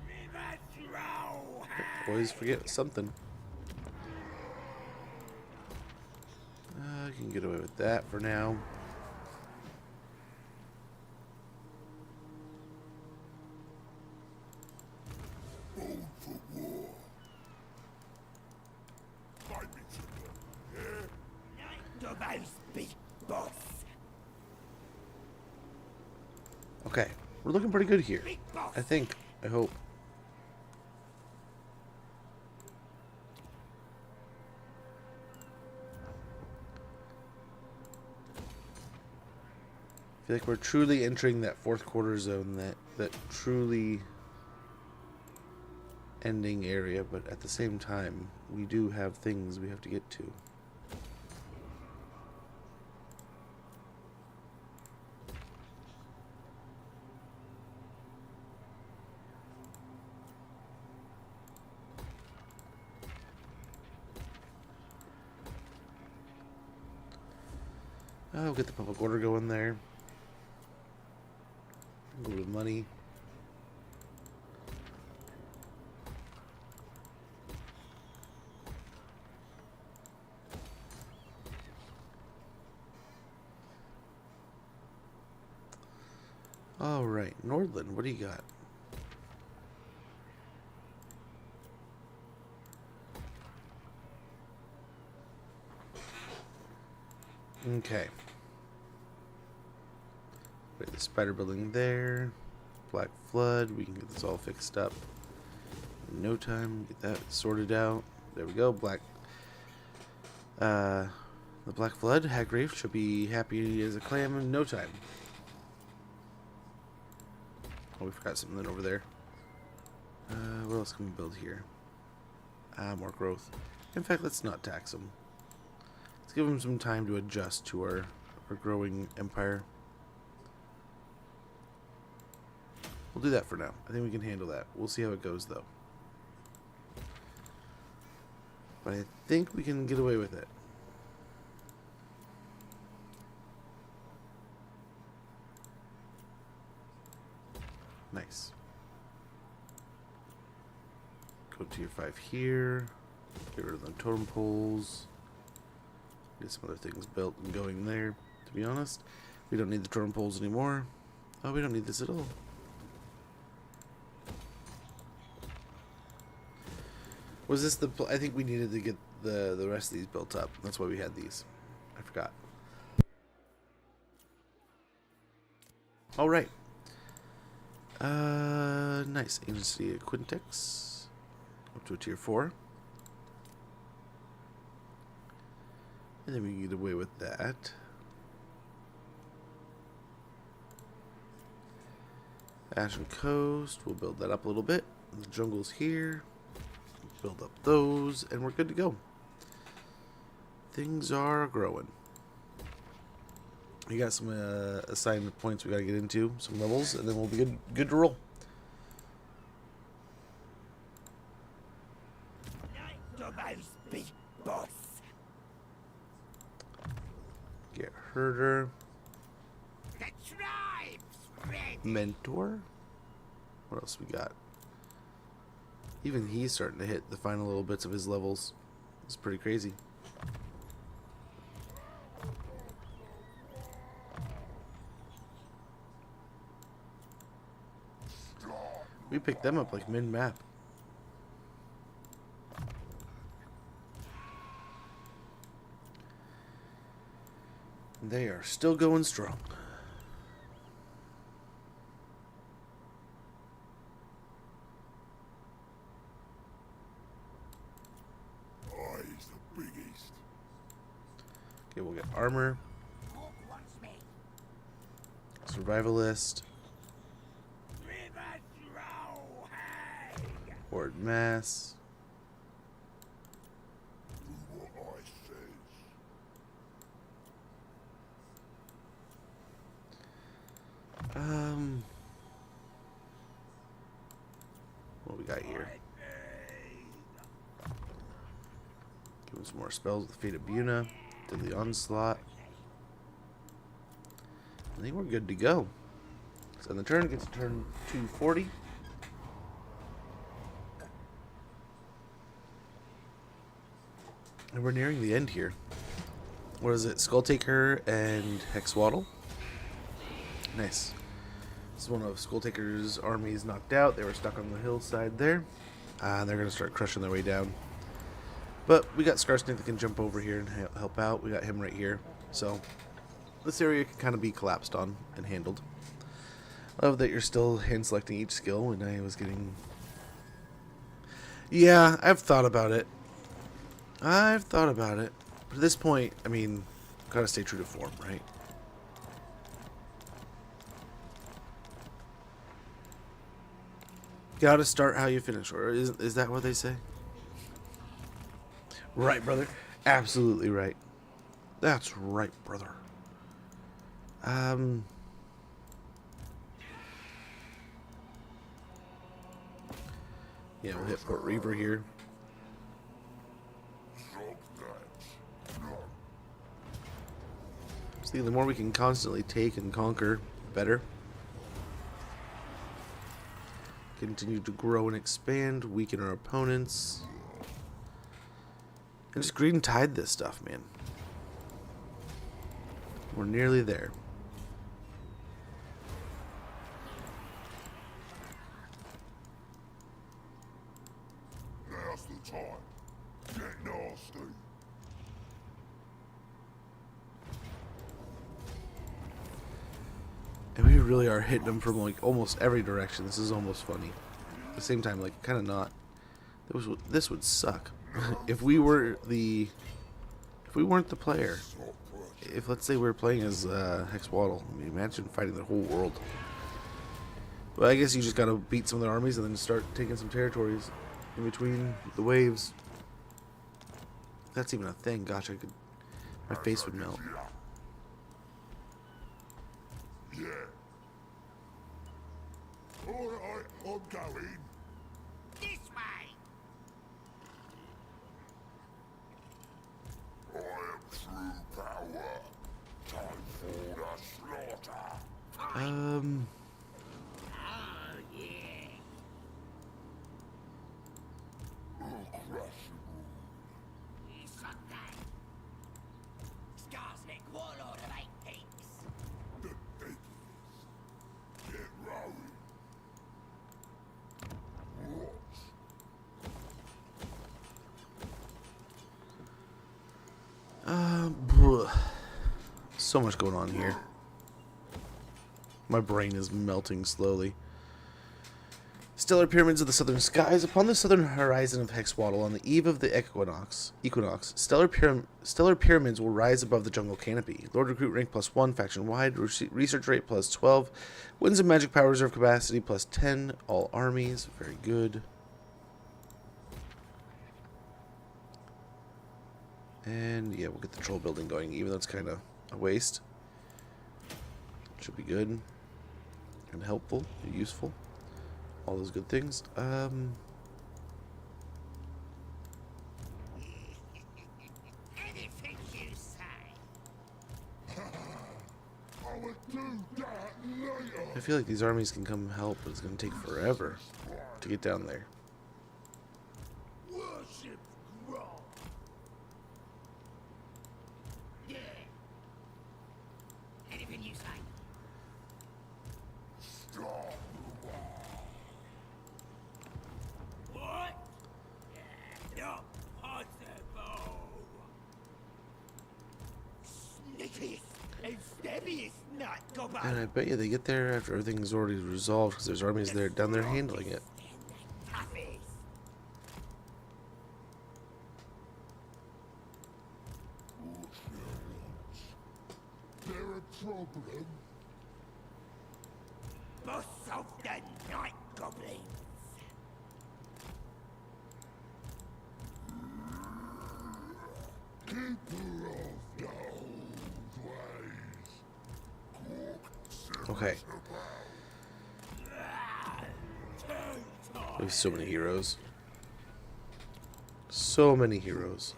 River Throwhag. Always forget something. I can get away with that for now. Bold for war. Fight me to them. Yeah? The most big boss. Okay, we're looking pretty good here. Big boss. I think. I hope. I feel like we're truly entering that fourth quarter zone, that truly ending area, but at the same time, we do have things we have to get to. I'll get the public order going there. A little bit of money. All right, Nordland, what do you got? Okay. Wait, the spider building there. Black Flood. We can get this all fixed up in no time. Get that sorted out. There we go. The Black Flood. Haggrave should be happy as a clam in no time. Oh, we forgot something over there. What else can we build here? More growth. In fact, let's not tax them. Let's give them some time to adjust to our growing empire. We'll do that for now. I think we can handle that. We'll see how it goes, though. But I think we can get away with it. Nice. Go to your 5 here. Get rid of the totem poles. Get some other things built and going there. To be honest, we don't need the totem poles anymore. Oh, we don't need this at all. Was this the... I think we needed to get the rest of these built up. That's why we had these. I forgot. All right. Nice. Agency of Quintex. Up to a tier 4. And then we can get away with that. Ashen Coast. We'll build that up a little bit. The jungle's here. Build up those, and we're good to go. Things are growing. We got some assignment points we gotta get into, some levels, and then we'll be good to roll. Dobbo's big boss. Get Herder. The tribe's ready. Mentor. What else we got? Even he's starting to hit the final little bits of his levels. It's pretty crazy. We picked them up like mid-map. They are still going strong. Oh, he's the biggest. Okay, we'll get armor, Hawk wants me. survivalist, River throw hag. horde mass. Do what I says. What we got here? Give him some more spells with Fate of Buna. Deadly Onslaught. I think we're good to go. So on the turn, gets to turn 240. And we're nearing the end here. What is it? Skulltaker and Hexwaddle. Nice. This is one of Skulltaker's armies knocked out. They were stuck on the hillside there. They're going to start crushing their way down. But we got Scarsnake that can jump over here and help out. We got him right here. So this area can kind of be collapsed on and handled. Love that you're still hand selecting each skill when I was getting... Yeah, I've thought about it. But at this point, I mean, gotta stay true to form, right? Gotta start how you finish, or is that what they say? Right, brother. Absolutely right. That's right, brother. Yeah, we'll hit Fort Reaver here. See, the more we can constantly take and conquer, the better. Continue to grow and expand, weaken our opponents. And just green tide this stuff, man. We're nearly there. Now's the time. Get nasty. And we really are hitting them from like almost every direction. This is almost funny. At the same time, like kind of not. This would suck if we weren't the player. If let's say we were playing as Hexwaddle, I mean, imagine fighting the whole world. Well, I guess you just gotta beat some of their armies and then start taking some territories in between the waves. If that's even a thing. Gosh, my face would melt. Yeah. Alright, I'm going. This way. I am true power. Time for the slaughter. Oh, yeah. It's okay. Skarsnik, warlord of 8 Peaks. The biggest. Get rowing. What? So much going on here. My brain is melting slowly. Stellar pyramids of the southern skies. Upon the southern horizon of Hexwaddle, on the eve of the equinox, stellar pyramids will rise above the jungle canopy. Lord recruit rank +1, faction wide, research rate +12, winds of magic power reserve capacity +10, all armies. Very good. And yeah, we'll get the troll building going, even though it's kind of a waste. Should be good and helpful and useful. All those good things. Anything you say. I will do that later. I feel like these armies can come help, but it's going to take forever to get down there. Worship Grog. Yeah. Anything you say. Stop. What? Not possible. Sneakiest and stabbiest nut Gorbad. And I bet you they get there after everything's already resolved, because there's armies there down there handling it. Toughest. There a problem? Boss of the night goblins. Keeper of the old ways. Okay. We have so many heroes. So many heroes.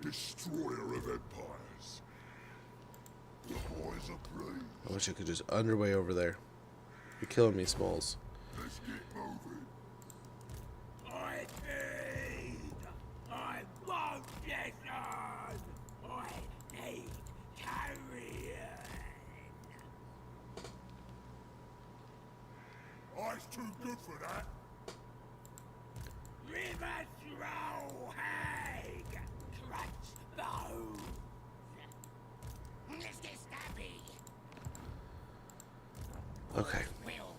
Destroyer of empires. The boys are pleased. I wish I could just underway over there. You're killing me, Smalls. Let's get moving. I need. I won't listen. I need carrion. Ice too good for that. River Troll Hag. Crunch bones. Let's get stabby. Okay. Will.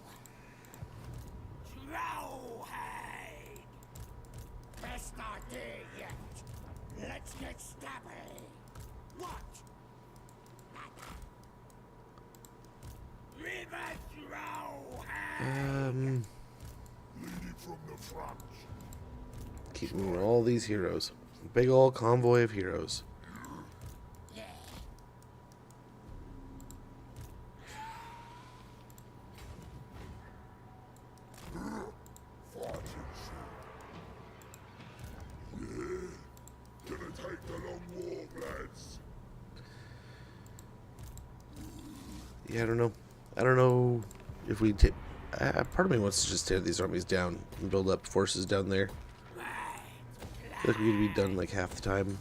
Troll Hag. Best idea yet. Let's get stabby. What? River Troll Hag. Leading from the front. Keep moving all these heroes. Big ol' convoy of heroes. Yeah. Fighting shit. Yeah. Gonna take the long walk, lads. Yeah, I don't know. I don't know if we take... part of me wants to just tear these armies down and build up forces down there. I feel like we'd be done like half the time.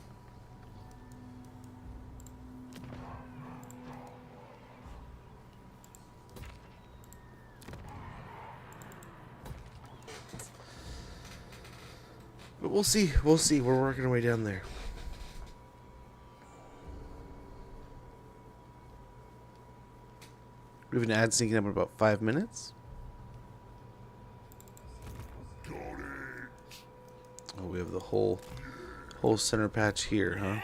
But we'll see. We'll see. We're working our way down there. We have an ad sneaking up in about 5 minutes. Got it. Oh, we have the whole center patch here, huh?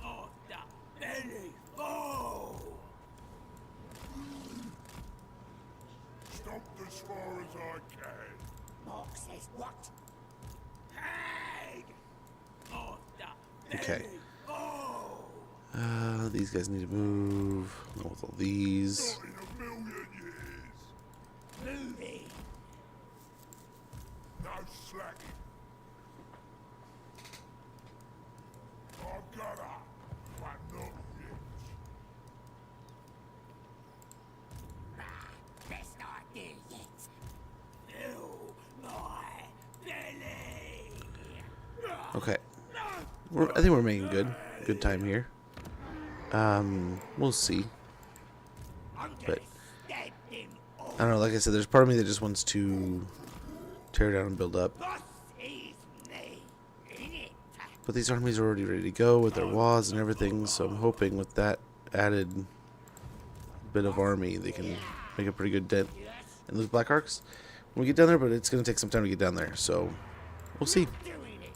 Of the belly full. Stomped as far as I can. Mark says what? Hag. Of the Okay. belly full. These guys need to move. Not with all these. Not in a million years. Moving. No slacking. I've got her, but not yet. Best idea yet. Fill my belly. Okay. I think we're making good time here. We'll see. I'm gonna But stab him all. I don't know. Like I said, there's part of me that just wants to tear down and build up. Boss is me. But these armies are already ready to go with their walls and everything, so I'm hoping with that added bit of army, they can make a pretty good dent in those Black Arcs when we get down there, but it's going to take some time to get down there, so we'll see. Doing it.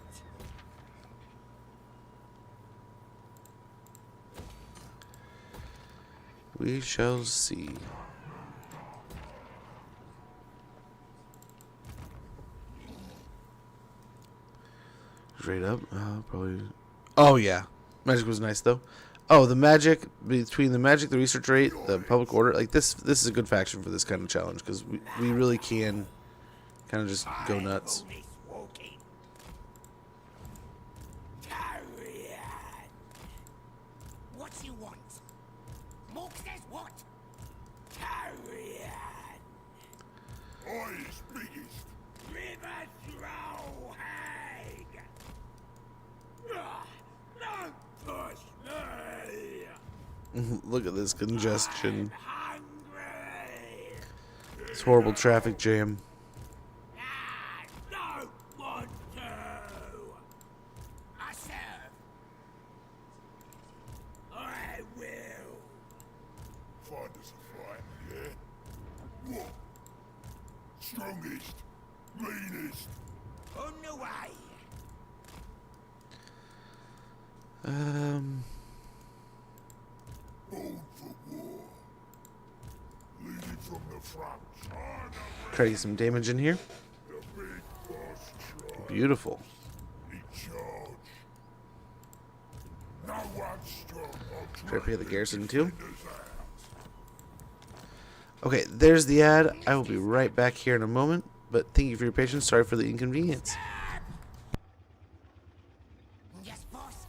We shall see. Straight up, probably. Oh yeah, magic was nice though. Oh, the magic between the magic, the research rate, the public order, like this. This is a good faction for this kind of challenge because we really can kind of just go nuts. Bonus walking. Carry on. What you want? Mork says what? Carry on. Highest, biggest. River throw hag. Don't push me. Look at this congestion. Hungry. This horrible traffic jam. I don't want to. I serve. I will. Find us a fight, yeah? What? Strongest, meanest. On the way. Born for war. Leading from the front. Try to get some damage in here. The big boss charge. Beautiful. In charge. No one strong. Try to pick up the garrison too. Okay, there's the ad. I will be right back here in a moment. But thank you for your patience. Sorry for the inconvenience. Yes, boss.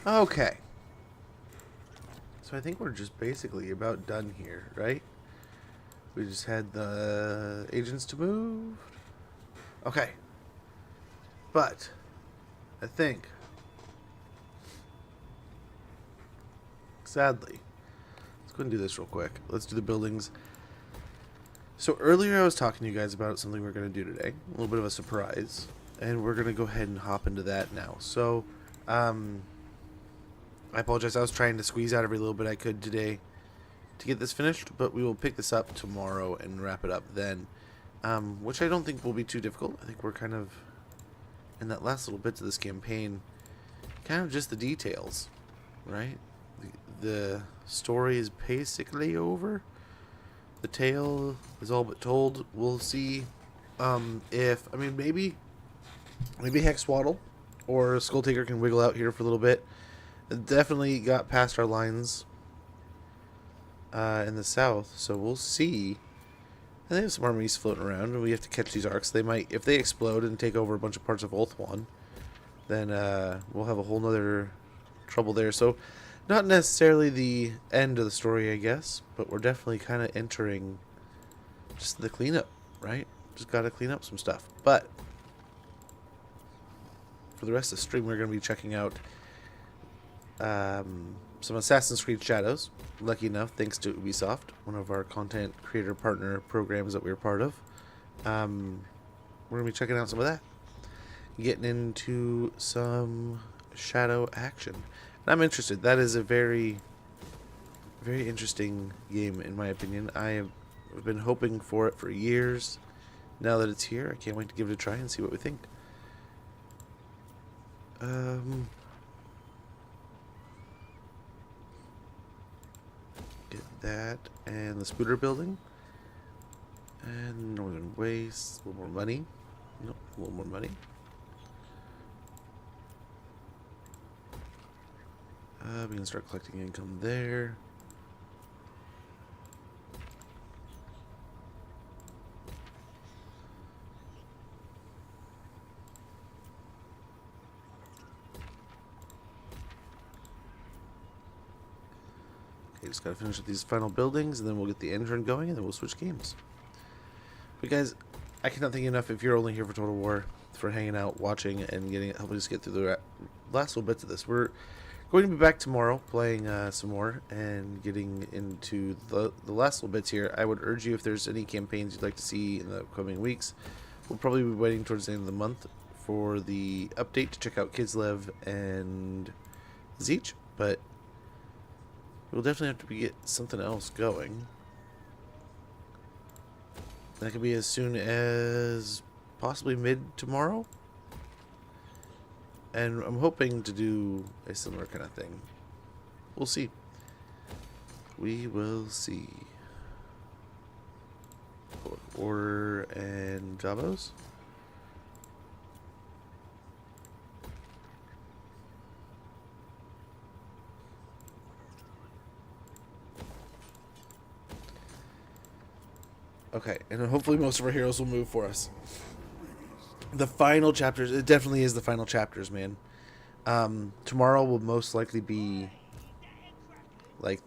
Okay. So I think we're just basically about done here, right? We just had the agents to move. Okay. But I think, sadly, let's go and do this real quick. Let's do the buildings. So earlier I was talking to you guys about something we're going to do today. A little bit of a surprise. And we're going to go ahead and hop into that now. So, I apologize. I was trying to squeeze out every little bit I could today to get this finished. But we will pick this up tomorrow and wrap it up then. Which I don't think will be too difficult. I think we're kind of in that last little bits of this campaign. Kind of just the details. Right? The story is basically over. The tale is all but told. We'll see if... I mean, maybe Hexwaddle or Skulltaker can wiggle out here for a little bit. It definitely got past our lines in the south, so we'll see. I think some armies floating around, and we have to catch these arcs. They might, if they explode and take over a bunch of parts of Ulthuan, then we'll have a whole nother trouble there. So, not necessarily the end of the story, I guess, but we're definitely kind of entering just the cleanup, right? Just got to clean up some stuff. But for the rest of the stream, we're going to be checking out some Assassin's Creed Shadows. Lucky enough, thanks to Ubisoft, one of our content creator partner programs that we're part of. We're going to be checking out some of that. Getting into some Shadow action. And I'm interested. That is a very, very interesting game, in my opinion. I have been hoping for it for years. Now that it's here, I can't wait to give it a try and see what we think. Get that and the Spooter building and Northern Waste. A little more money. Nope, a little more money. We can start collecting income there. Okay, just gotta finish up these final buildings, and then we'll get the engine going, and then we'll switch games. But guys, I cannot thank you enough if you're only here for Total War, for hanging out, watching, and helping us get through the last little bits of this. We're going to be back tomorrow, playing some more, and getting into the last little bits here. I would urge you, if there's any campaigns you'd like to see in the coming weeks, we'll probably be waiting towards the end of the month for the update to check out Kislev and Zeech, but we'll definitely have to get something else going. That could be as soon as possibly mid tomorrow. And I'm hoping to do a similar kind of thing. We'll see. We will see. Order and Javos. Okay, and hopefully most of our heroes will move for us. The final chapters, it definitely is the final chapters, man. Tomorrow will most likely be, like,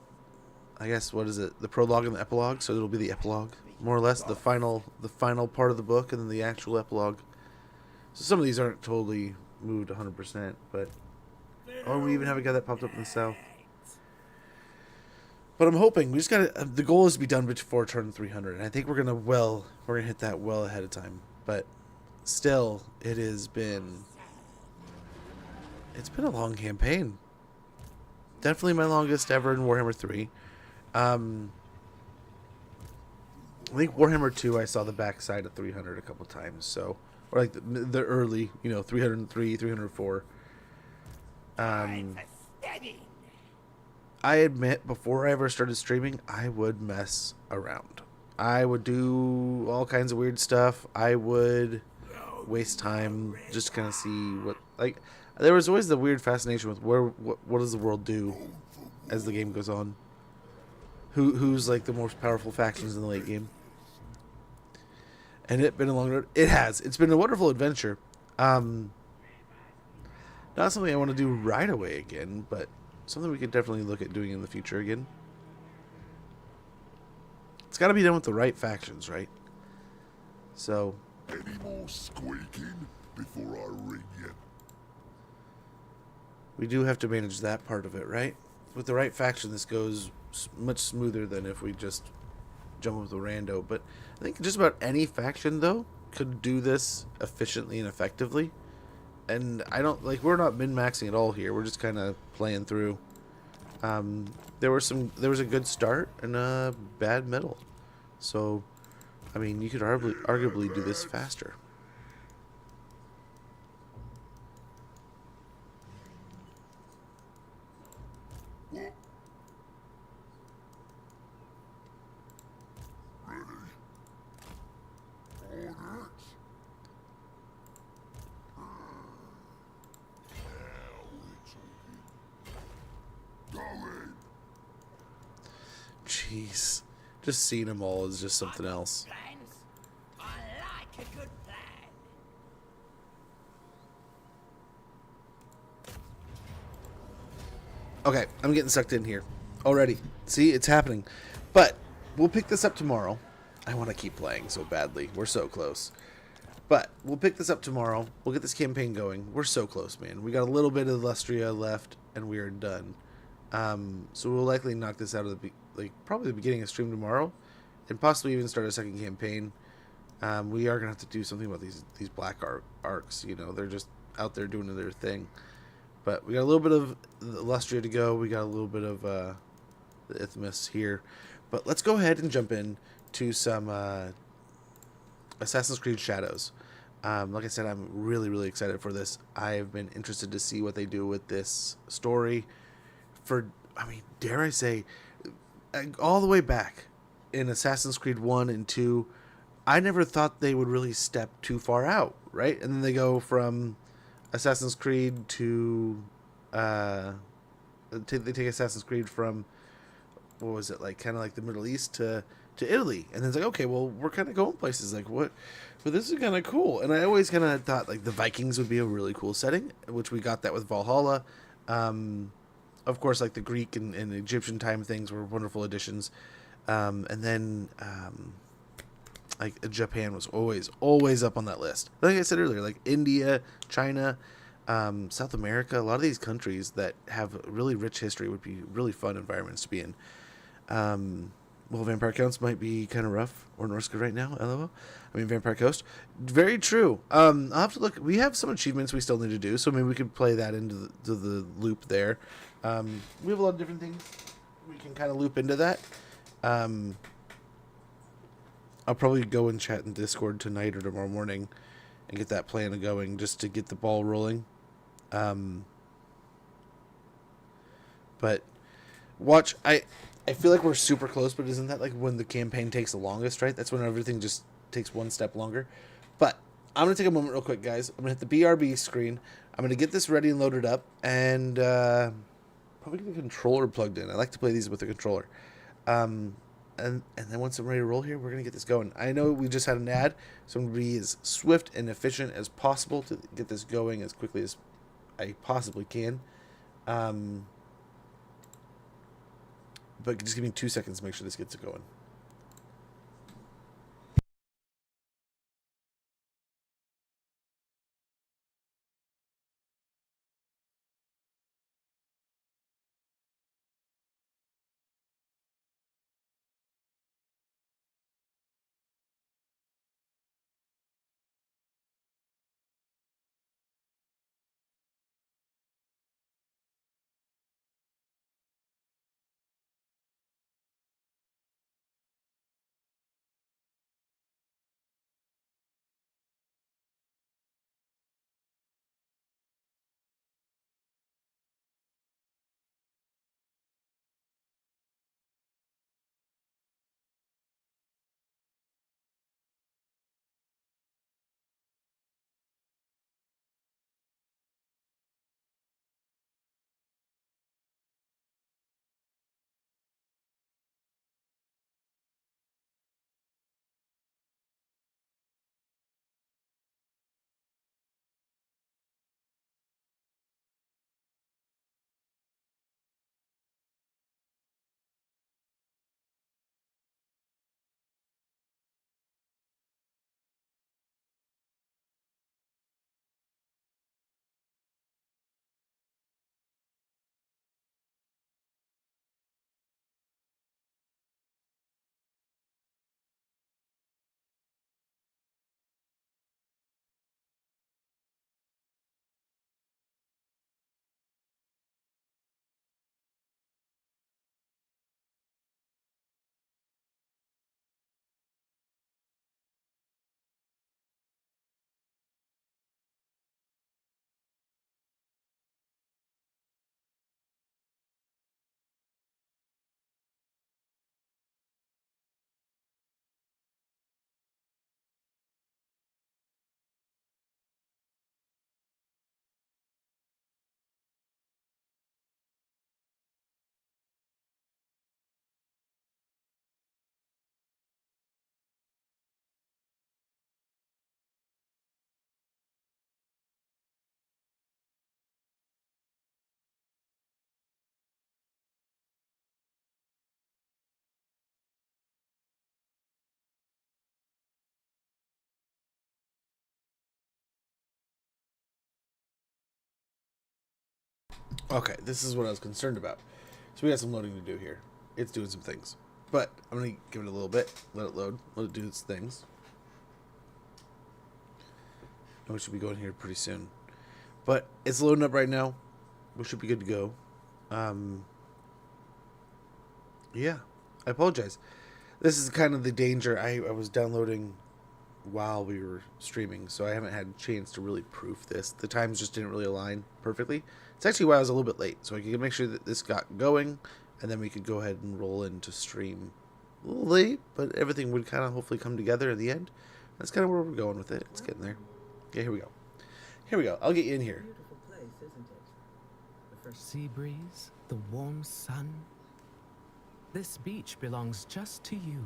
I guess, what is it? The prologue and the epilogue, so it'll be the epilogue, more or less, the final part of the book, and then the actual epilogue. So some of these aren't totally moved 100%, but... Oh, we even have a guy that popped up in the south. But I'm hoping, we just gotta, the goal is to be done before turn 300, and I think we're gonna hit that well ahead of time, but still, it's been a long campaign. Definitely my longest ever in Warhammer 3. I think Warhammer 2, I saw the backside of 300 a couple times, so, or like the early, 303, 304. I admit, before I ever started streaming, I would mess around. I would do all kinds of weird stuff. I would waste time just to kind of see what, like, there was always the weird fascination with what does the world do as the game goes on. Who's like the most powerful factions in the late game. And it's been a long road. It's been a wonderful adventure. Not Not something I want to do right away again, but something we could definitely look at doing in the future again. It's got to be done with the right factions, right? So, Any more squeaking before I ring you? we do have to manage that part of it, right? With the right faction, this goes much smoother than if we just jump with a rando. But I think just about any faction, though, could do this efficiently and effectively. And I don't, like, we're not min-maxing at all here. We're just kind of playing through. There was a good start and a bad middle. So, I mean, you could arguably do this faster. What? Ready? Orders? Now we're talking. Going! Jeez. Just seeing them all is just something else. Plans? I like a good plan. Okay, I'm getting sucked in here already. See, it's happening. But we'll pick this up tomorrow. I want to keep playing so badly. We're so close. But we'll pick this up tomorrow. We'll get this campaign going. We're so close, man. We got a little bit of Lustria left, and we are done. So we'll likely knock this out of the probably the beginning of stream tomorrow, and possibly even start a second campaign. We are gonna have to do something about these black arcs. You know, they're just out there doing their thing. But we got a little bit of Lustria to go. We got a little bit of the Isthmus here. But let's go ahead and jump in to some Assassin's Creed Shadows. Like I said, I'm really, really excited for this. I've been interested to see what they do with this story. I mean, dare I say, all the way back in Assassin's Creed 1 and 2, I never thought they would really step too far out, right? And then they go from Assassin's Creed to they take Assassin's Creed from, what was it, like kind of like the Middle East to Italy, and then it's like, okay, well, we're kind of going places like what, but this is kind of cool. And I always kind of thought like the Vikings would be a really cool setting, which we got that with Valhalla. Of course, like the Greek and Egyptian time things were wonderful additions, and then like Japan was always up on that list. Like I said earlier, like India, China, South America, a lot of these countries that have really rich history would be really fun environments to be in. Well, Vampire Counts might be kind of rough, or Norska right now, LOL. I mean, Vampire Coast. Very true. I'll have to look. We have some achievements we still need to do, so maybe we could play that into the loop there. We have a lot of different things we can kind of loop into that. I'll probably go and chat in Discord tonight or tomorrow morning and get that plan going just to get the ball rolling. But watch, I feel like we're super close, but isn't that like when the campaign takes the longest, right? That's when everything just takes one step longer. But I'm going to take a moment real quick, guys. I'm going to hit the BRB screen. I'm going to get this ready and loaded up, and probably get the controller plugged in. I like to play these with the controller. And then once I'm ready to roll here, we're going to get this going. I know we just had an ad, so I'm going to be as swift and efficient as possible to get this going as quickly as I possibly can. But just give me 2 seconds to make sure this gets it going. Okay, this is what I was concerned about. So we got some loading to do here. It's doing some things. But I'm going to give it a little bit. Let it load. Let it do its things. And we should be going here pretty soon. But it's loading up right now. We should be good to go. Yeah. I apologize. This is kind of the danger. I was downloading while we were streaming, so I haven't had a chance to really proof this. The times just didn't really align perfectly. It's actually why I was a little bit late, so I could make sure that this got going, and then we could go ahead and roll into stream. A little late, but everything would kind of hopefully come together in the end. That's kind of where we're going with it. It's getting there. Okay, here we go. Here we go. I'll get you in here. Beautiful place, isn't it? The first Sea breeze, the warm sun. This beach belongs just to you.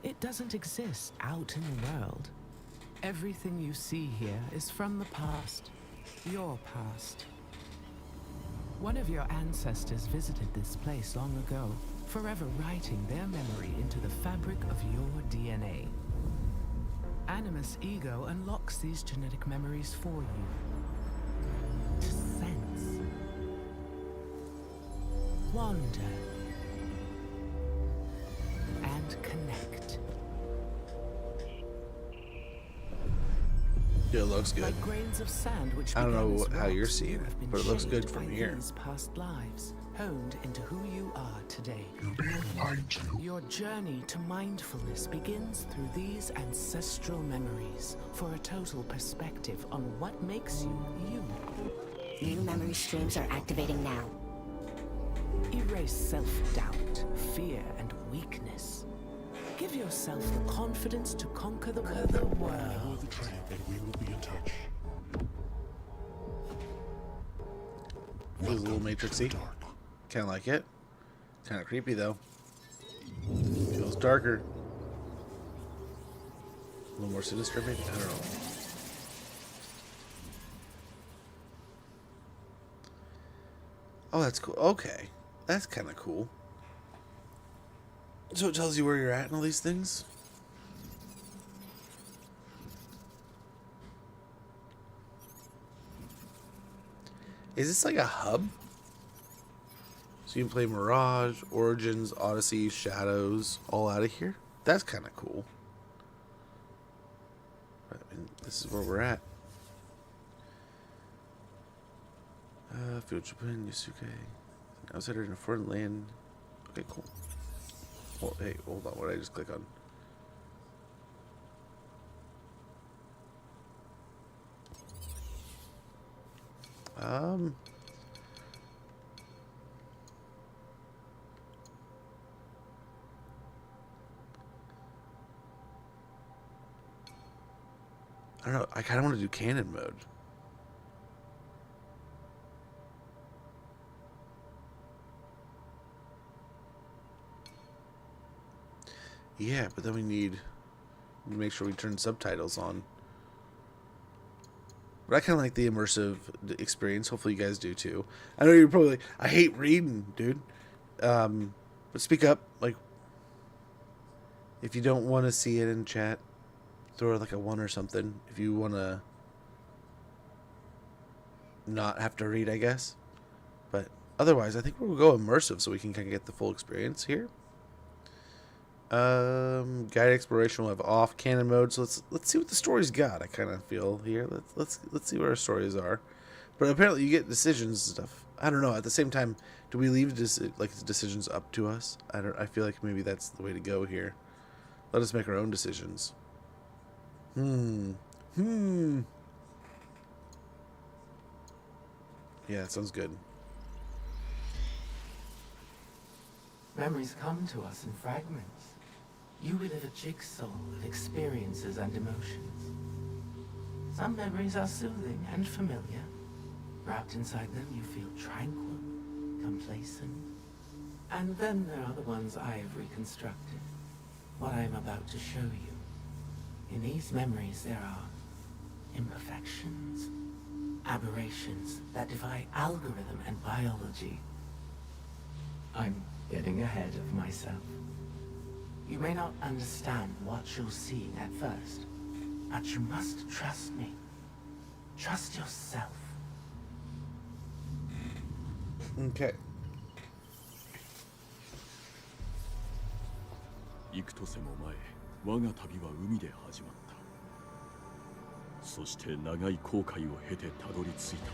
It doesn't exist out in the world. Everything you see here is from the past, your past. One of your ancestors visited this place long ago, forever writing their memory into the fabric of your DNA. Animus Ego unlocks these genetic memories for you. To sense. Wander. And connect. Yeah, it looks good. Like grains of sand which I don't know began as how you're rocks, seeing you it, have been but it looks good shaped from by here. these past lives, honed into who you are today. Your journey to mindfulness begins through these ancestral memories for a total perspective on what makes you you. New memory streams are activating now. Erase self-doubt, fear, and weakness. Give yourself the confidence to conquer the world. The train, and we will be in touch. Feels a little matrixy. Dark. Kind of like it. Kind of creepy though. Feels darker. A little more sinister maybe? I don't know. Oh, that's cool. Okay. That's kind of cool. So it tells you where you're at and all these things? Is this like a hub? So you can play Mirage, Origins, Odyssey, Shadows, all out of here? That's kind of cool. I mean, this is where we're at. Field Japan, Yusuke. An outsider in a foreign land. Okay, cool. Well, hey, hold on. What did I just click on? I don't know. I kind of want to do cannon mode. Yeah, but then we need to make sure we turn subtitles on. But I kind of like the immersive experience. Hopefully you guys do too. I know you're probably like, I hate reading, dude. But speak up. Like, if you don't want to see it in chat, throw like a 1 or something. If you want to not have to read, I guess. But otherwise, I think we'll go immersive so we can kind of get the full experience here. Guide exploration will have off cannon mode, so let's see what the story's got. I kind of feel here. Let's see what our stories are. But apparently you get decisions and stuff. I don't know. At the same time, do we leave the decisions up to us? I feel like maybe that's the way to go here. Let us make our own decisions. Yeah, that sounds good. Memories come to us in fragments. You relive a jigsaw of experiences and emotions. Some memories are soothing and familiar. Wrapped inside them, you feel tranquil, complacent. And then there are the ones I've reconstructed. What I am about to show you. In these memories, there are imperfections, aberrations that defy algorithm and biology. I'm getting ahead of myself. You may not understand what you're seeing at first, but you must trust me. Trust yourself. Okay. 幾年も前、我が旅は海で始まった。そして長い航海を経てたどり着いた。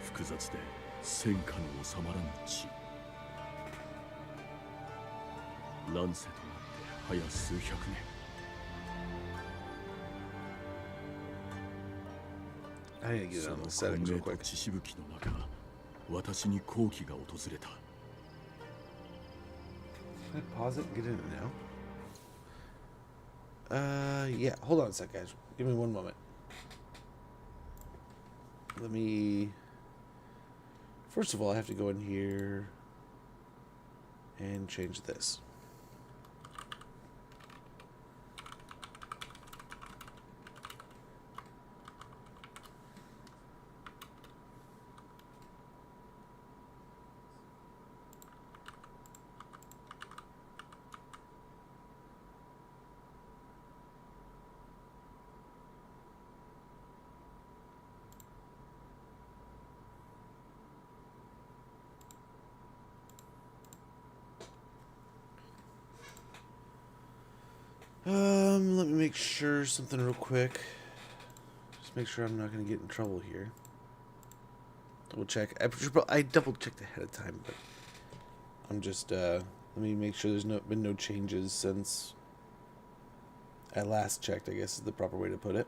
複雑で戦火の収まらぬ地。乱世となって早数百年。I need to get そ on の the settings 混 real 迷と quick. 血しぶきの中、私に好機が訪れた。Can I pause it and get in it now? Yeah. Hold on a sec, guys. Give me one moment. Let me... First of all, I have to go in here and change this. Let me make sure something real quick. Just make sure I'm not going to get in trouble here. Double check. I double checked ahead of time, but I'm just, let me make sure there's been no changes since I last checked, I guess is the proper way to put it.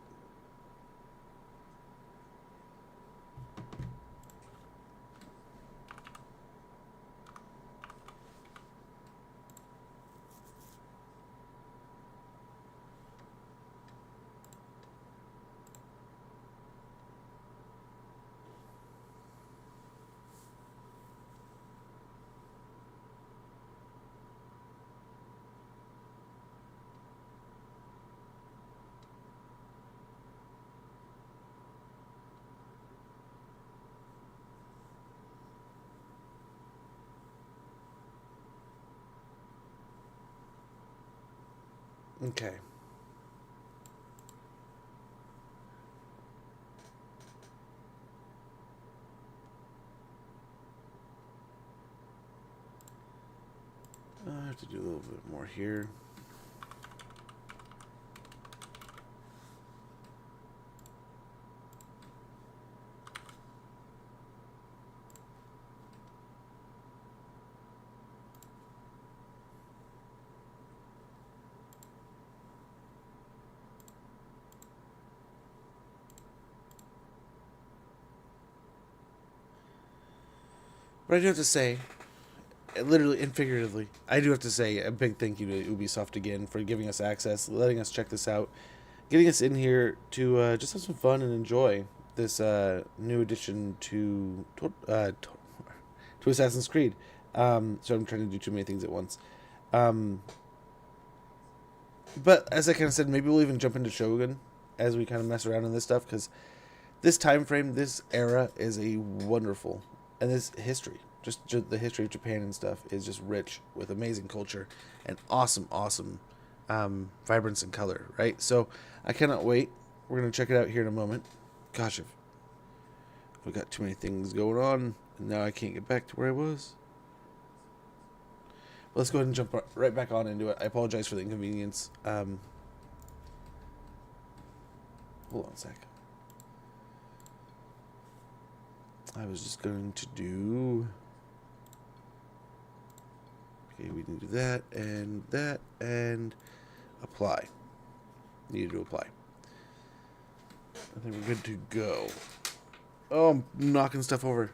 Okay. I have to do a little bit more here. But I do have to say, literally and figuratively, I do have to say a big thank you to Ubisoft again for giving us access, letting us check this out, getting us in here to just have some fun and enjoy this new addition to Assassin's Creed. So I'm trying to do too many things at once. But as I kind of said, maybe we'll even jump into Shogun as we kind of mess around in this stuff, because this time frame, this era is a wonderful, and this history, just the history of Japan and stuff is just rich with amazing culture and awesome vibrance and color, right? So I cannot wait. We're going to check it out here in a moment. Gosh, I've got too many things going on, and now I can't get back to where I was. Well, let's go ahead and jump right back on into it. I apologize for the inconvenience. Hold on a sec. I was just going to do... Okay, we need to do that, and apply. Needed to apply. I think we're good to go. Oh, I'm knocking stuff over.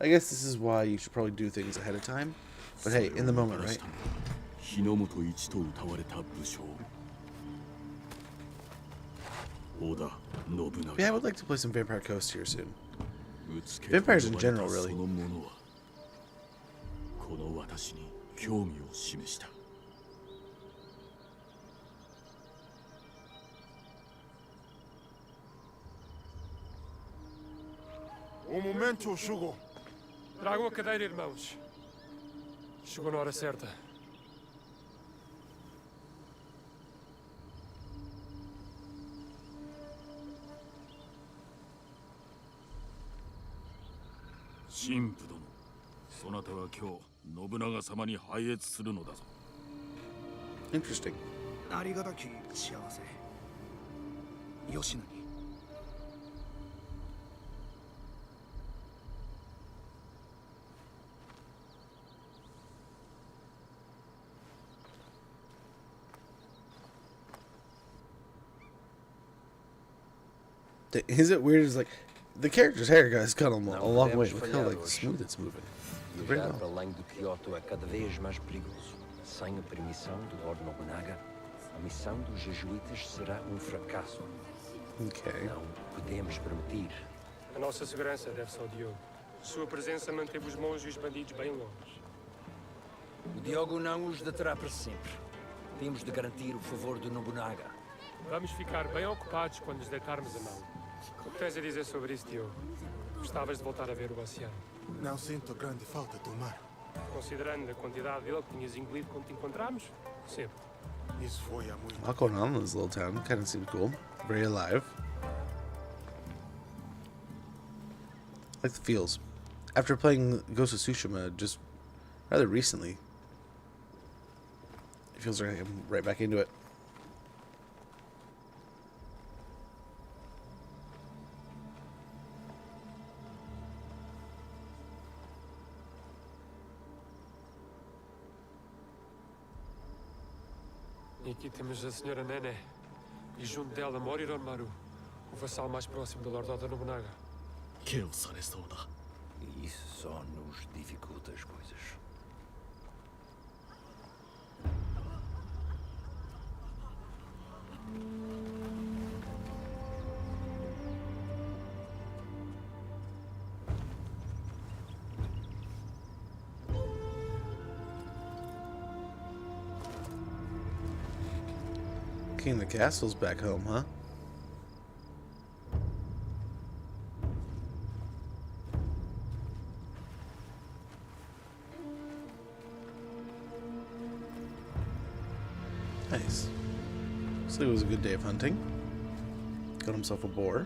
I guess this is why you should probably do things ahead of time. But hey, in the moment, right? Yeah, I would like to play some Vampire Coast here soon. Vampires in general, really. この私に興味を示した。Un momento, Shugo. Trago a cadeira, irmãos. Chegou na hora certa. 神父殿、そなたは今日信長様に拝謁するのだぞ。 Interesting. ありがたき幸せ。吉野に。Is it weird? It's like the character's hair has got a long way. Look how like smooth it's moving. Very Viajar para well. além do Kyoto é cada vez mais perigoso. Sem a permissão do Lord Nobunaga, a missão dos jesuítas será um fracasso. Okay. Não podemos permitir. A nossa segurança deve-se ao Diogo. Sua presença manteve os monges e os bandidos bem longe. O Diogo não os deterá para sempre. Temos de garantir o favor do Nobunaga. Vamos ficar bem ocupados quando nos deitarmos a mão. O que tens a dizer sobre isso, Diogo? Gostavas de voltar a ver o oceano? Não sinto grande falta do mar. Considerando a quantidade dele que tinhas engolido quando te encontramos? Sempre. Isso foi há muito. A lot going on in this little town. Kind of seems cool. Very alive. I like the feels. After playing Ghost of Tsushima just rather recently, it feels like I'm right back into it. E aqui temos a senhora Nene. E junto dela Moriron Maru, o vassal mais próximo do Lord Oda Nobunaga. ケをされそうだ。 E isso só nos dificulta as coisas. King of the Castle's back home, huh? Nice. So it was a good day of hunting. Got himself a boar.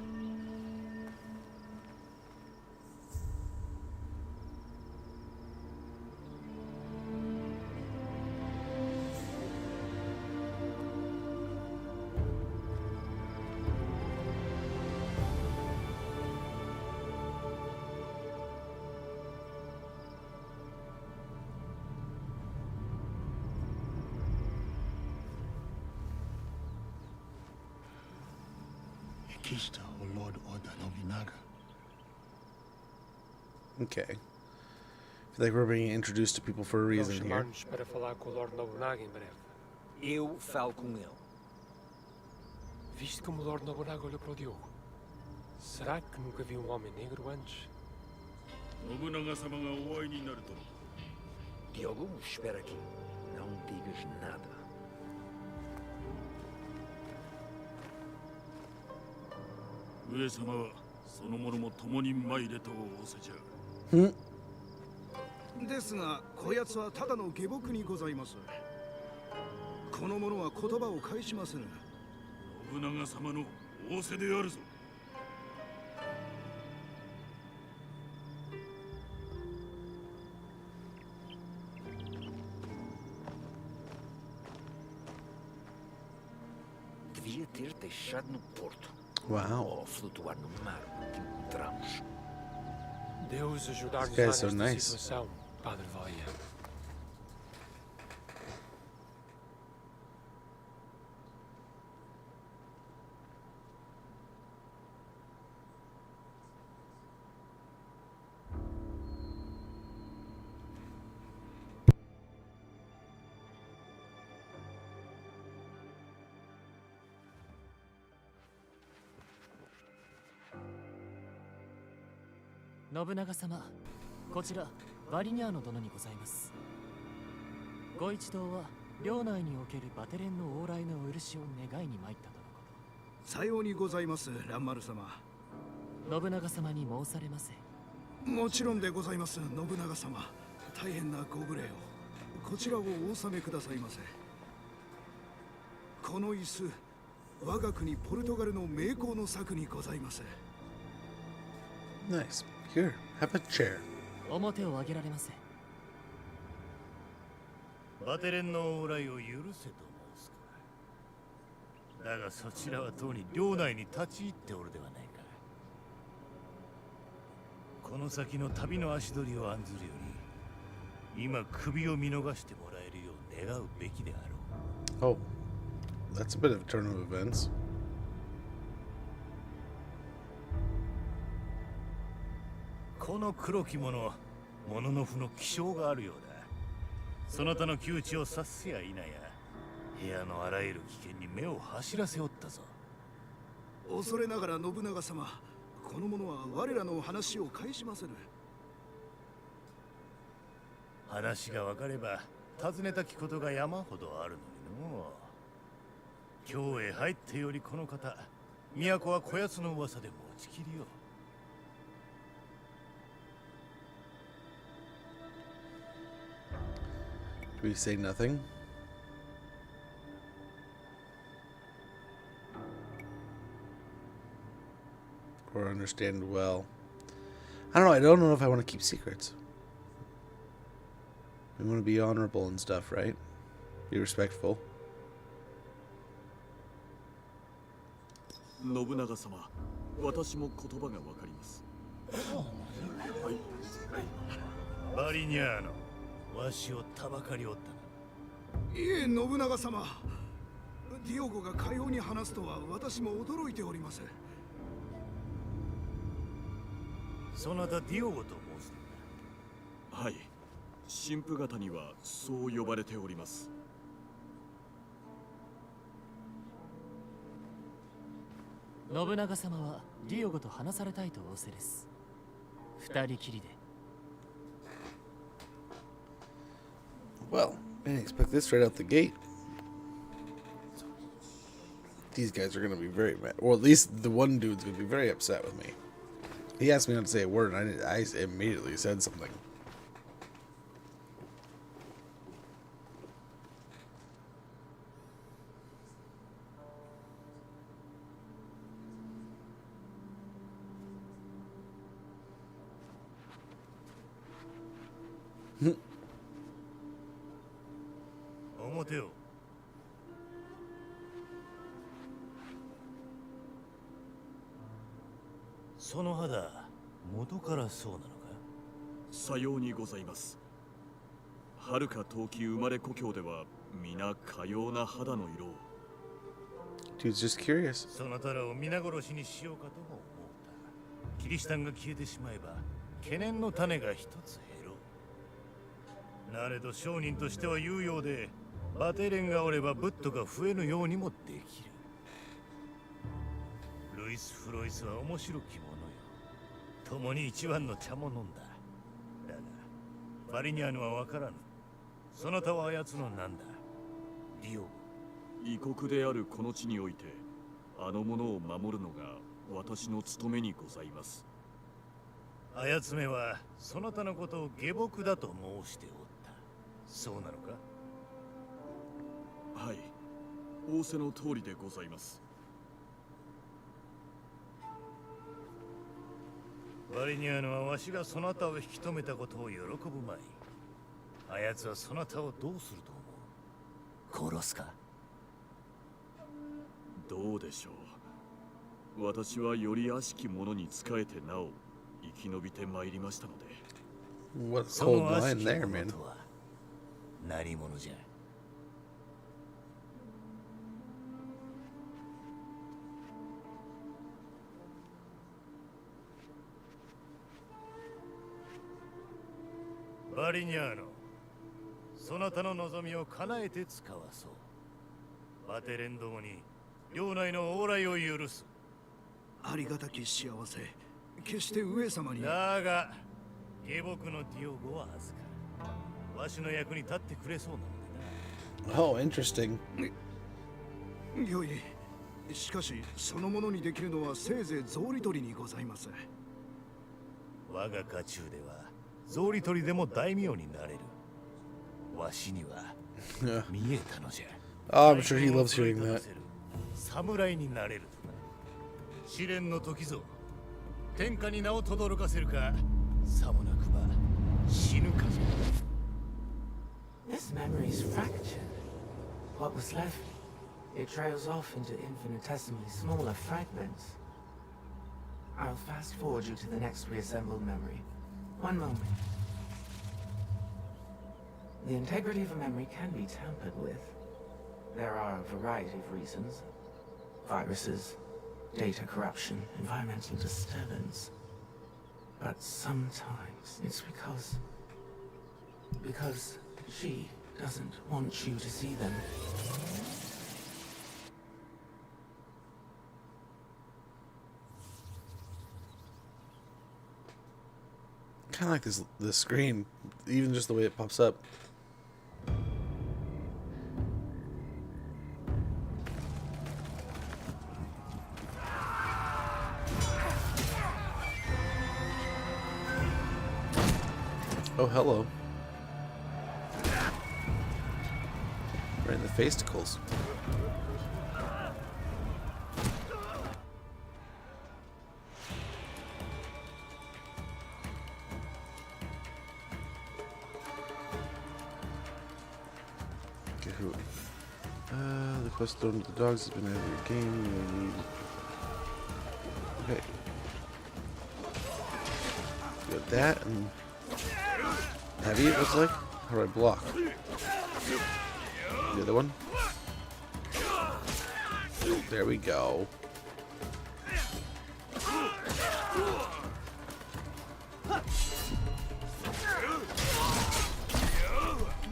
Kishta or Lord Oda Nobunaga. Okay. I feel like we're being introduced to people for a reason here. Chamar-nos para falar com o Lord Nobunaga em breve. Eu falo com ele. Viste como o Lord Nobunaga olhou para o Diogo? Será que nunca viu um homem negro antes? 信長様がお会いになるとの。 Diogo, espera aqui. Não digas nada. 上様はその者も共に参れと仰せじゃ。ですが、こやつはただの下僕にございます。この者は言葉を返しませぬ。信長様の仰せであるぞ。 Devia ter deixado no porto. Wow. Ou flutuar no mar, que encontramos. Deus ajudar-nos This lá guy's so nesta nice. situação, Padre Vaia. Nobunaga 信長様、こちらバリニャーノ殿にございます。ご一同は領内におけるバテレンの往来のお許しを願いに参ったとのこと。さようにございます、蘭丸様。信長様に申されませ。もちろんでございます、信長様。大変なご無礼を。こちらをお納めくださいませ。この椅子、我が国ポルトガルの名工の作にございます。 Nice. Here, have a chair. 表を上げられませ。バテレンの往来を許せと申すか。だがそちらはとうに領内に立ち入っておるではないか。この先の旅の足取りを案ずるより、今首を見逃してもらえるよう願うべきであろう。Oh, that's a bit of a turn of events. この黒き者、モノノフの気性があるようだ。そなたの窮地を察すや否や、部屋のあらゆる危険に目を走らせおったぞ。恐れながら信長様、この者は我らの話を返しませぬ。話が分かれば尋ねたきことが山ほどあるのにの。京へ入ってよりこの方、都はこやつの噂で持ちきりよ。Do we say nothing? Or understand well? I don't know. I don't know if I want to keep secrets. We want to be honorable and stuff, right? Be respectful. 信長様、私も言葉がわかります。バリニャーノ、わしをたばかりおったな。いえ、信長様。ディオゴがかように話すとは私も驚いております。そなたディオゴと申すのか。はい、神父方にはそう呼ばれております。信長様はディオゴと話されたいと仰せです。二人きりで。Well, I didn't expect this right out the gate. These guys are going to be very mad. Or at least the one dude's going to be very upset with me. He asked me not to say a word, and I immediately said something. Hmm. 表を。その肌、元からそうなのか。さようにございます。遥か遠き生まれ故郷では皆かような肌の色を。Dude's just curious. そなたらを皆殺しにしようかとも思った。キリシタンが消えてしまえば懸念の種が一つ減ろう。なれど商人としては有用で、バテレンがおればブットが増えぬようにもできる。ルイス・フロイスは面白き者よ。共に一番の茶も飲んだ。だがバリニャーノは分からぬ。そなたは操のなんだ。ディオゴ。異国であるこの地において、あの者を守るのが私の務めにございます。あやつめはそなたのことを下僕だと申しておった。そうなのか。はい、仰せの通りでございます。バリニャーノはわしがそなたを引き止めたことを喜ぶまい。あやつはそなたをどうすると思う。殺すか。どうでしょう。私はより悪しき者に仕えてなお生き延びてまいりましたので。What's cold line there, man? 何者じゃ。バリニャーノ、そなたの望みを叶えて使わそう。バテレンどもに領内の往来を許す。ありがたき幸せ、決して上様に。だが下僕のディオゴは預かる。わしの役に立ってくれそうなのでな。Oh, interesting. よい。しかしそのものにできるのはせいぜい草履取りにございます。我が家中では草履取りでも大名になれる。わしには見えたのじゃ。Oh, I'm sure he loves hearing that. 侍になれるとな。試練の時ぞ。天下に名を轟かせるか、さもなくば死ぬ風。 This memory's fractured. What was left, it trails off into infinitesimally smaller fragments. I'll fast forward you to the next reassembled memory. One moment. The integrity of a memory can be tampered with. There are a variety of reasons. Viruses, data corruption, environmental disturbance. But sometimes it's because she doesn't want you to see them. Kind of like this screen, even just the way it pops up. Oh, hello. Right in the fasticles. Okay, who? The quest thrown to the dogs has been out of your game. You need... Okay. Got that and... Heavy, it looks like? How do I block? The other one? There we go.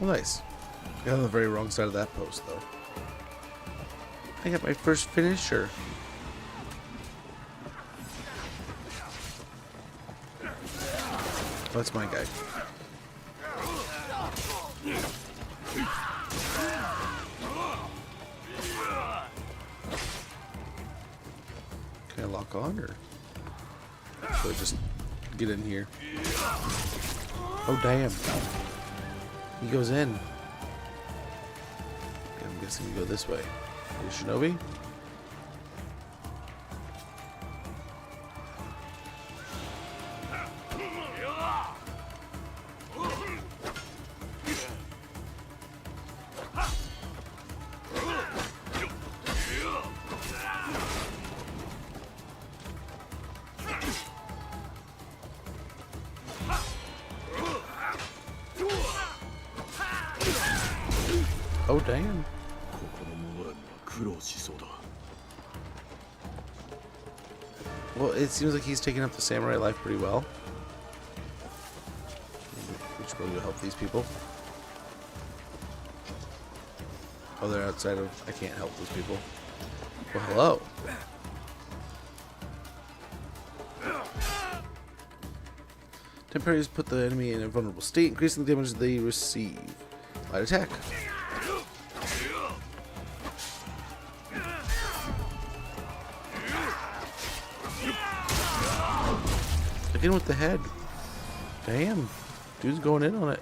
Oh, nice. Got on the very wrong side of that post, though. I got my first finisher. Oh, that's my guy. Can I lock on, or should I just get in here? Oh, damn. He goes in. Okay, I'm guessing we go this way. Shinobi? Oh, damn. Well, it seems like he's taking up the samurai life pretty well. We should probably help these people. Oh, they're outside of... I can't help those people. Well, hello. Temporaries put the enemy in a vulnerable state, increasing the damage they receive. Light attack. Again with the head. Damn. Dude's going in on it.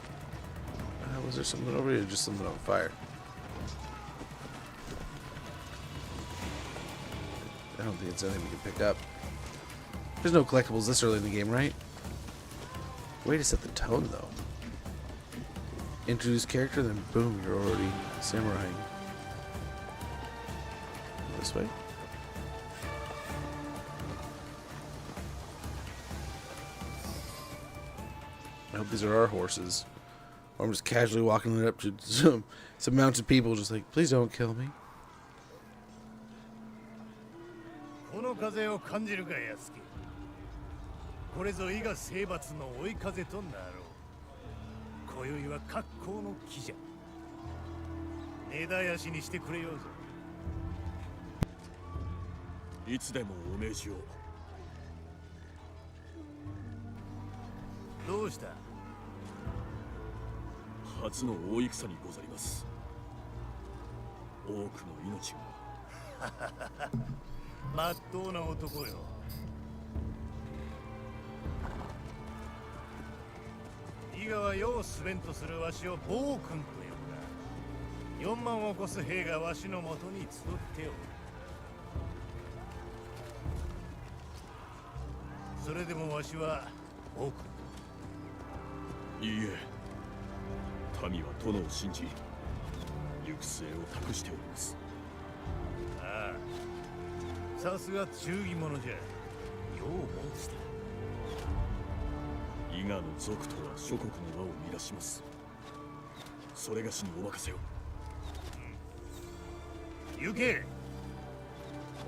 Was there something over here or just something on fire? I don't think it's anything we can pick up. There's no collectibles this early in the game, right? Way to set the tone, though. Introduce character, then boom, you're already samuraiing. This way? I hope these are our horses. Or I'm just casually walking up to some mounted people just like, please don't kill me. この風を感じるか、安家。これぞ伊賀征伐の追い風となろう。今宵は格好の木じゃ。枝やしにしてくれようぞ。いつでもお命じを。どうした？初の大戦にござります。多くの命が。まっとうな男よ。伊賀は世をすべんとするわしを暴君と呼ぶが、4万を超す兵がわしのもとに集っておる。それでもわしは暴君。いいえ、民は殿を信じ、行く末を託しております。ああ、さすが忠義者じゃ。よう申した。伊賀の族とは諸国の輪を乱します。それがしにお任せを。行け。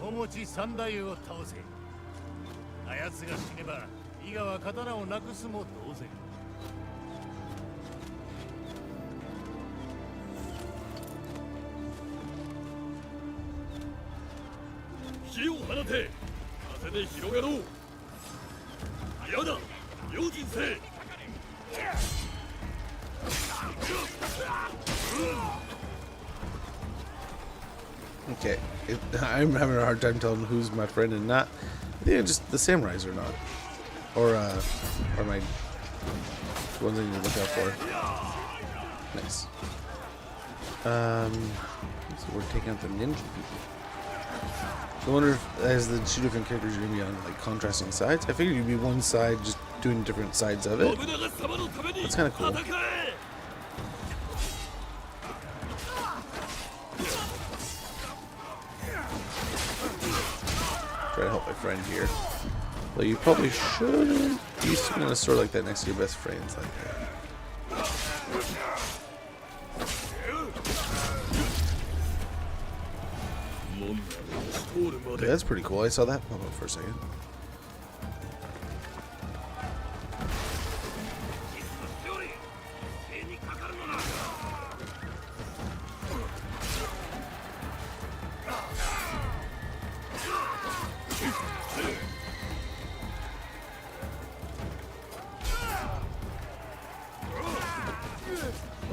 お持ち三太夫を倒せ。あやつが死ねば伊賀は刀をなくすも同然。火を放て、風で広がろう。矢だ、用心せ。Okay, I'm having a hard time telling who's my friend and not. I think just the samurais are not, or my ones I need to look out for. Nice. So we're taking out the ninja people. So I wonder if, as the two different characters, you're gonna be on like contrasting sides. I figured you'd be one side, just doing different sides of it. That's kind of cool. Try to help my friend here. Well, you probably shouldn't be swinging a sword like that next to your best friends like that. Okay, that's pretty cool. I saw that pop up for a second.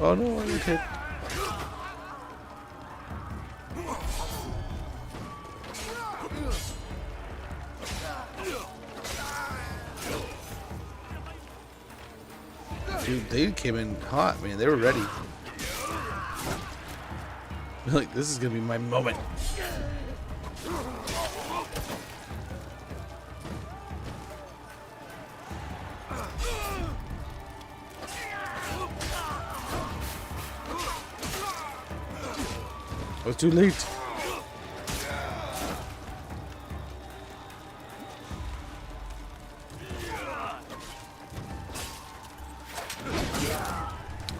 Oh no, I got hit. Dude, they came in hot, man. They were ready. Like, this is gonna be my moment. I was too late.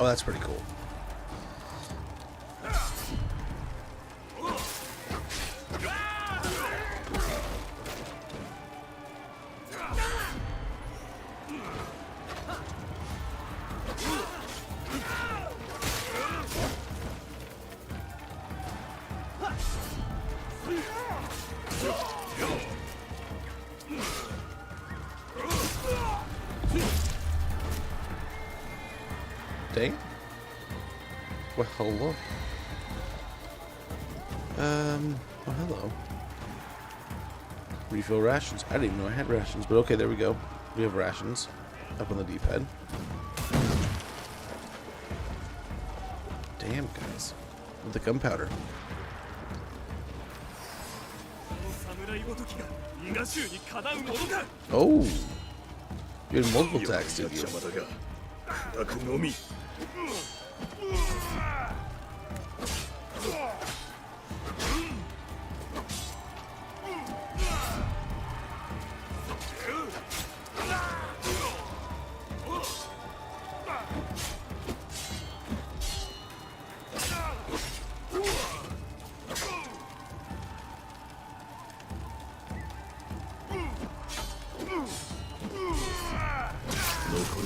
Oh, that's pretty cool. Dang. Well, hello. Oh, hello. Refill rations. I didn't even know I had rations, but okay, there we go. We have rations up on the D-pad. Damn, guys. With the gunpowder. Oh! You had multiple attacks, did you?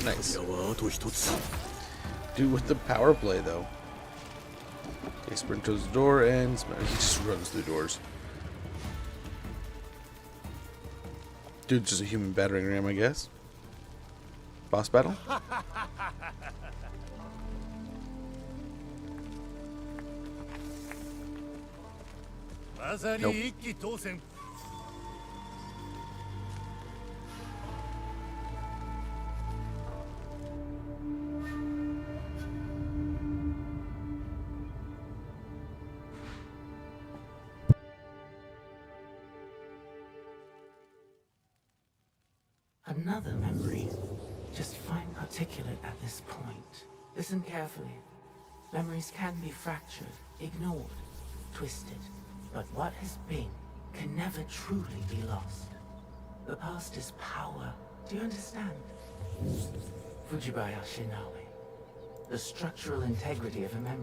Nice. Dude, with the power play, though. Okay, sprint towards the door and he just runs through doors. Dude's just a human battering ram, I guess. Boss battle? Nope. Another memory. just fine particulate at this point. Listen carefully. Memories can be fractured, ignored, twisted. But what has been can never truly be lost. The past is power. Do you understand? Fujibaya Shinawi. The structural integrity of a memory